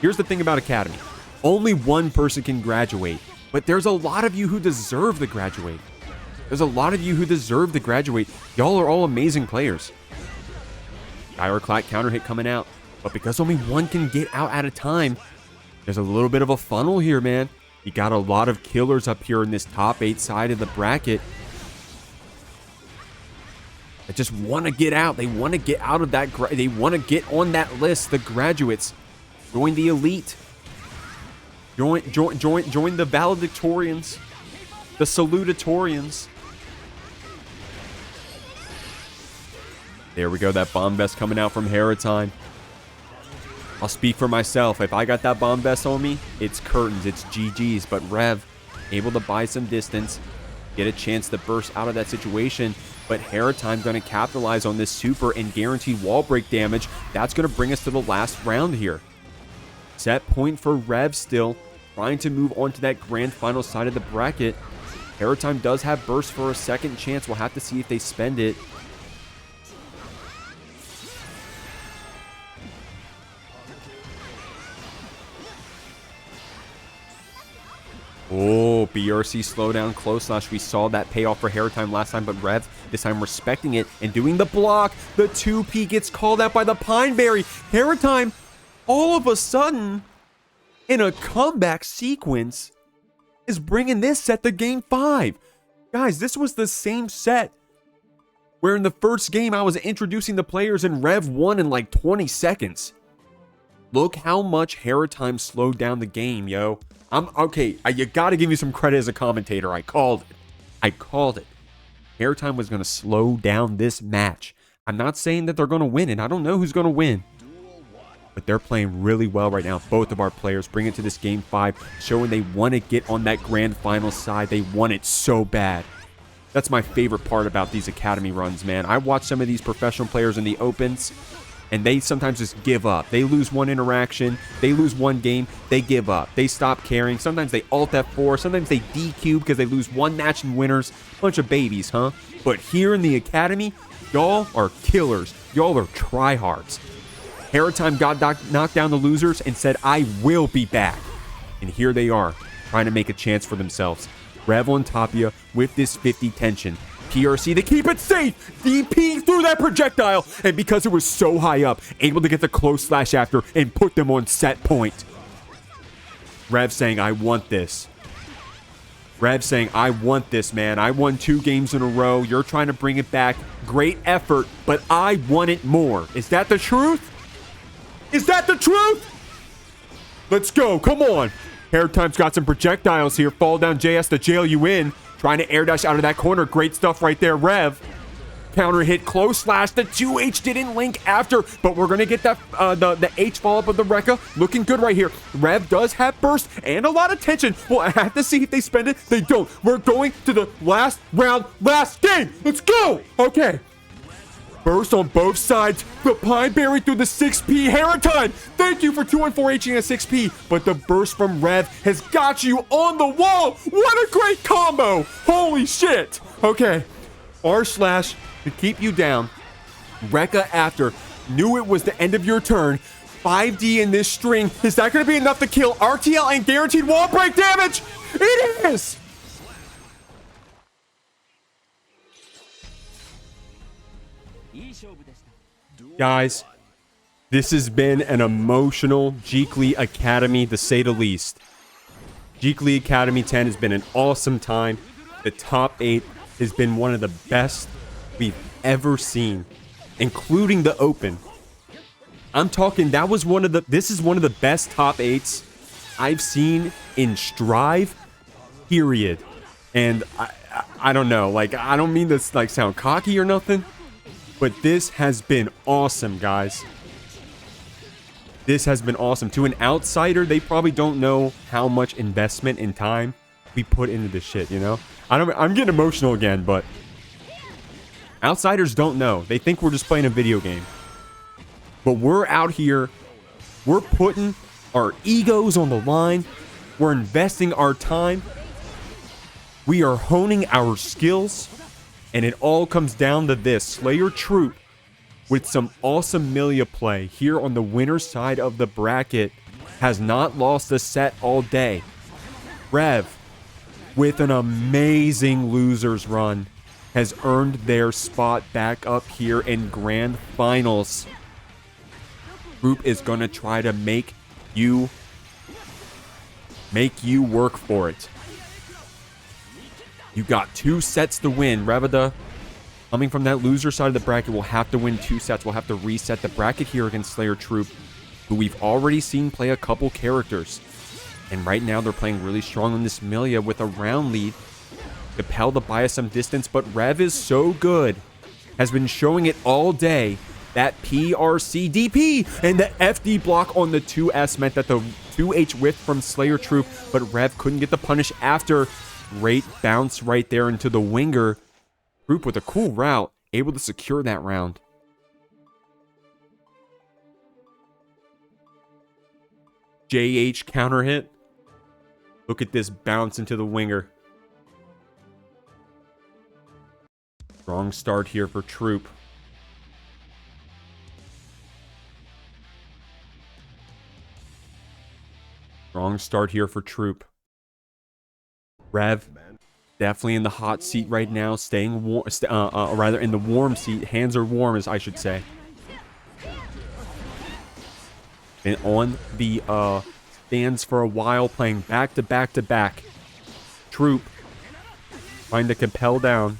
the thing about Academy. Only one person can graduate. But there's a lot of you who deserve to graduate. There's a lot of you who deserve to graduate. Y'all are all amazing players. Gyroclat counter hit coming out. But because only one can get out at a time, there's a little bit of a funnel here, man. You got a lot of killers up here in this top 8 side of the bracket. They just want to get out. They want to get out of that. They want to get on that list. The graduates. Join the elite. Join the valedictorians, the salutatorians. There we go, that bomb vest coming out from HariTime. I'll speak for myself. If I got that bomb vest on me, it's curtains, it's GG's. But Rev, able to buy some distance, get a chance to burst out of that situation. But HariTime going to capitalize on this super and guaranteed wall break damage. That's going to bring us to the last round here. Set point for Rev still, trying to move on to that grand final side of the bracket. HariTime does have burst for a second chance. We'll have to see if they spend it. Oh, BRC slowdown close slash. We saw that payoff for HariTime last time, but Rev this time respecting it and doing the block. The 2P gets called out by the Pineberry. HariTime all of a sudden, in a comeback sequence, is bringing this set to game 5. Guys, this was the same set where in the first game I was introducing the players and Rev won in like 20 seconds. Look how much HariTime slowed down the game, yo. Okay, you gotta give me some credit as a commentator. I called it. HariTime was gonna slow down this match. I'm not saying that they're gonna win it. I don't know who's gonna win. But they're playing really well right now. Both of our players bring it to this game 5, showing they want to get on that grand final side. They want it so bad. That's my favorite part about these academy runs, man. I watch some of these professional players in the opens, and they sometimes just give up. They lose one interaction, they lose one game, they give up. They stop caring. Sometimes they alt F4, sometimes they DQ because they lose one match in winners. Bunch of babies, huh? But here in the academy, y'all are killers. Y'all are tryhards. HariTime got knocked down the losers and said, I will be back. And here they are, trying to make a chance for themselves. Rev on Tapia with this 50 tension. PRC to keep it safe. DP through that projectile. And because it was so high up, able to get the close slash after and put them on set point. Rev saying, I want this. Rev saying, I want this, man. I won 2 games in a row. You're trying to bring it back. Great effort, but I want it more. Is that the truth? Is that the truth? Let's go. Come on. HariTime's got some projectiles here. Fall down JS to jail you in. Trying to air dash out of that corner. Great stuff right there, Rev. Counter hit, close slash. The 2H didn't link after, but we're going to get that the H follow-up of the Rekka. Looking good right here. Rev does have burst and a lot of tension. We'll have to see if they spend it. They don't. We're going to the last round, last game. Let's go. Okay. Burst on both sides. The Pineberry through the 6P. HariTime, thank you for 2-4Hing a 6P. But the burst from Rev has got you on the wall. What a great combo. Holy shit. Okay. R slash to keep you down. Rekka after. Knew it was the end of your turn. 5D in this string. Is that going to be enough to kill RTL and guaranteed wall break damage? It is. Guys, this has been an emotional Jeekly Academy, to say the least. Jeekly Academy 10 has been an awesome time. The top 8 has been one of the best we've ever seen, including the Open. I'm talking, this is one of the best top 8s I've seen in Strive, period. And I don't know, like, I don't mean to like sound cocky or nothing, but this has been awesome, guys. This has been awesome. To an outsider, they probably don't know how much investment and time we put into this shit, you know? I'm getting emotional again, but outsiders don't know. They think we're just playing a video game. But we're out here, we're putting our egos on the line, we're investing our time, we are honing our skills, and it all comes down to this. Slayertroop with some awesome Milla play here on the winner's side of the bracket has not lost a set all day. Rev, with an amazing losers run, has earned their spot back up here in grand finals. Group is going to try to make you work for it. You got 2 sets to win. Revadah, coming from that loser side of the bracket, will have to win 2 sets. We'll have to reset the bracket here against Slayertroop, who we've already seen play a couple characters. And right now, they're playing really strong on this Milla with a round lead. Capel to buy us some distance, but Rev is so good. Has been showing it all day. That PRC DP and the FD block on the 2S meant that the 2H whiffed from Slayertroop, but Rev couldn't get the punish after. Great bounce right there into the winger. Group with a cool route, able to secure that round. JH counter hit. Look at this bounce into the winger. Strong start here for Troop. Strong start here for Troop. Rev, definitely in the hot seat right now, staying warm, rather in the warm seat. Hands are warm, as I should say. Been on the stands for a while, playing back to back to back. Troop trying to compel down.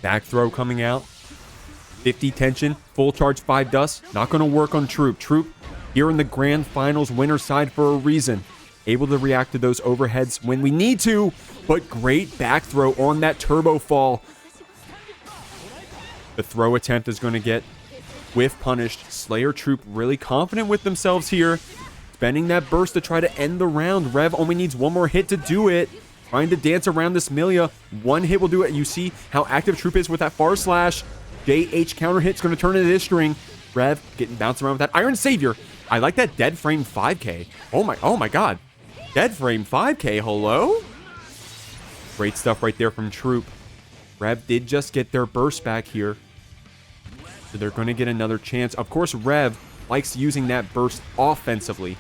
Back throw coming out. 50 tension, full charge 5 dust. Not going to work on Troop. Troop here in the grand finals winner side for a reason. Able to react to those overheads when we need to, but great back throw on that turbo fall. The throw attempt is going to get whiff punished. Slayertroop really confident with themselves here. Spending that burst to try to end the round. Rev only needs one more hit to do it. Trying to dance around this Milla. One hit will do it. You see how active Troop is with that far slash. JH counter hit's going to turn into this string. Rev getting bounced around with that Iron Savior. I like that dead frame 5K. Oh my god. Dead frame 5K, hello? Great stuff right there from Troop. Rev did just get their burst back here. So they're going to get another chance. Of course, Rev likes using that burst offensively.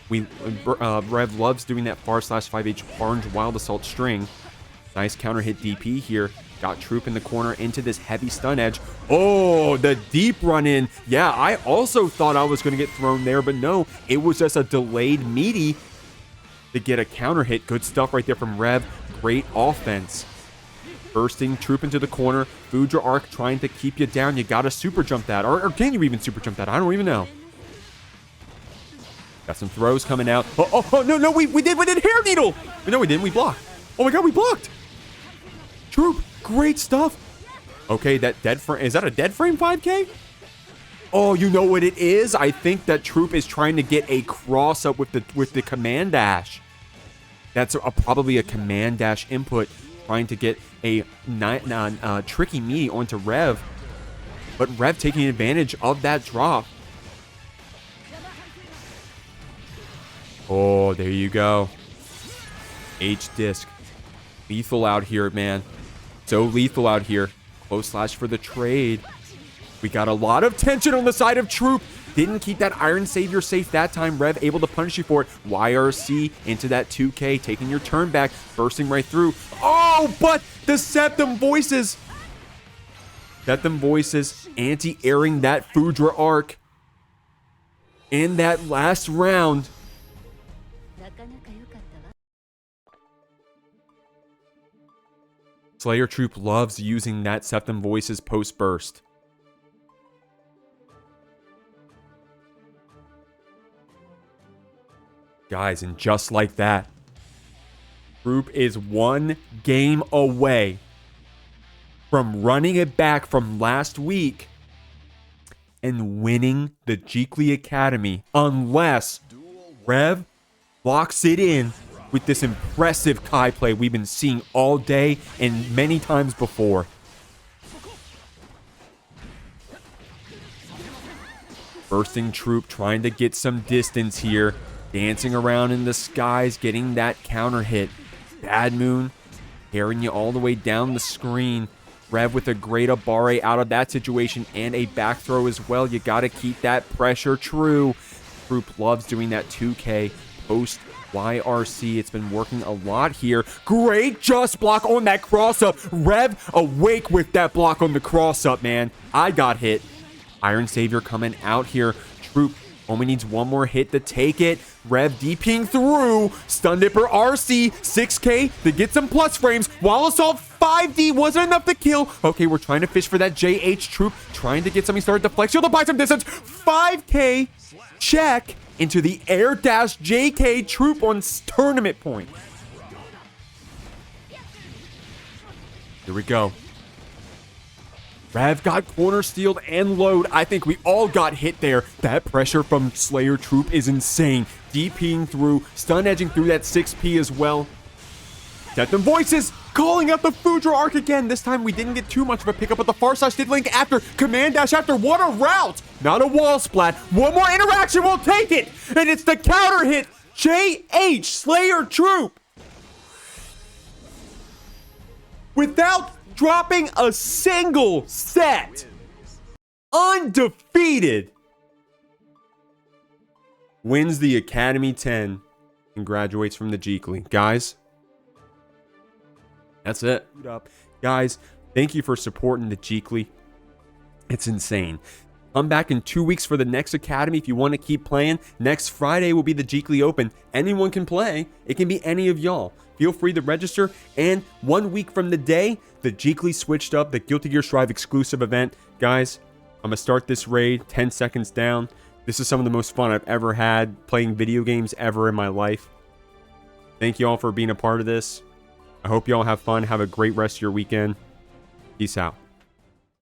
Rev loves doing that far slash 5H orange wild assault string. Nice counter hit DP here. Got Troop in the corner into this heavy stun edge. Oh, the deep run in. Yeah, I also thought I was going to get thrown there, but no, it was just a delayed meaty to get a counter hit. Good stuff right there from Rev. Great offense. Bursting Troop into the corner. Foudre Arc trying to keep you down. You got to super jump that. Or can you even super jump that? I don't even know. Got some throws coming out. Oh, no, we did Hair Needle. But no, we didn't. We blocked. Oh my God, we blocked. Troop, great stuff. Okay, that dead frame. Is that a dead frame 5K? Oh, you know what it is? I think that Troop is trying to get a cross up with the command dash. That's probably a command dash input, trying to get a tricky me onto Rev. But Rev taking advantage of that drop. Oh, there you go. H-Disc. Lethal out here, man. So lethal out here. Close slash for the trade. We got a lot of tension on the side of Troop. Didn't keep that Iron Savior safe that time. Rev able to punish you for it. YRC into that 2K. Taking your turn back. Bursting right through. Oh, but the Septum Voices. Septum Voices anti-airing that Foudre Arc. In that last round. Slayertroop loves using that Septum Voices post-burst. Guys, and just like that, Troop is one game away from running it back from last week and winning the Jeekly Academy, unless Rev locks it in with this impressive Kai play we've been seeing all day and many times before. Bursting Troop trying to get some distance here. Dancing around in the skies, getting that counter hit. Bad Moon carrying you all the way down the screen. Rev with a great Abare out of that situation and a back throw as well. You got to keep that pressure true. Troop loves doing that 2K post YRC. It's been working a lot here. Great just block on that cross up. Rev awake with that block on the cross up, man. I got hit. Iron Savior coming out here. Troop only needs one more hit to take it. Rev DPing through. Stun Dipper RC 6K to get some plus frames. Wall Assault 5D wasn't enough to kill. Okay, we're trying to fish for that JH Troop. Trying to get something started to flex. Shield to buy some distance. 5K check into the air dash JK Troop on tournament point. Here we go. Rev got corner stealed and load. I think we all got hit there. That pressure from Slayertroop is insane. DPing through, stun edging through that 6P as well. Septum Voices calling out the Foudre Arc again. This time we didn't get too much of a pickup, but the far side did link after. Command dash after. What a route. Not a wall splat. One more interaction. We'll take it. And it's the counter hit. JH Slayertroop. Without dropping a single set. Undefeated. Wins the Academy 10 and graduates from the Jeekly. Guys, that's it. Guys, thank you for supporting the Jeekly. It's insane. Come back in 2 weeks for the next Academy if you want to keep playing. Next Friday will be the Jeekly Open. Anyone can play. It can be any of y'all. Feel free to register. And 1 week from the day, the Jeekly switched up, the Guilty Gear Strive exclusive event. Guys, I'm going to start this raid 10 seconds down. This is some of the most fun I've ever had playing video games ever in my life. Thank you all for being a part of this. I hope you all have fun. Have a great rest of your weekend. Peace out.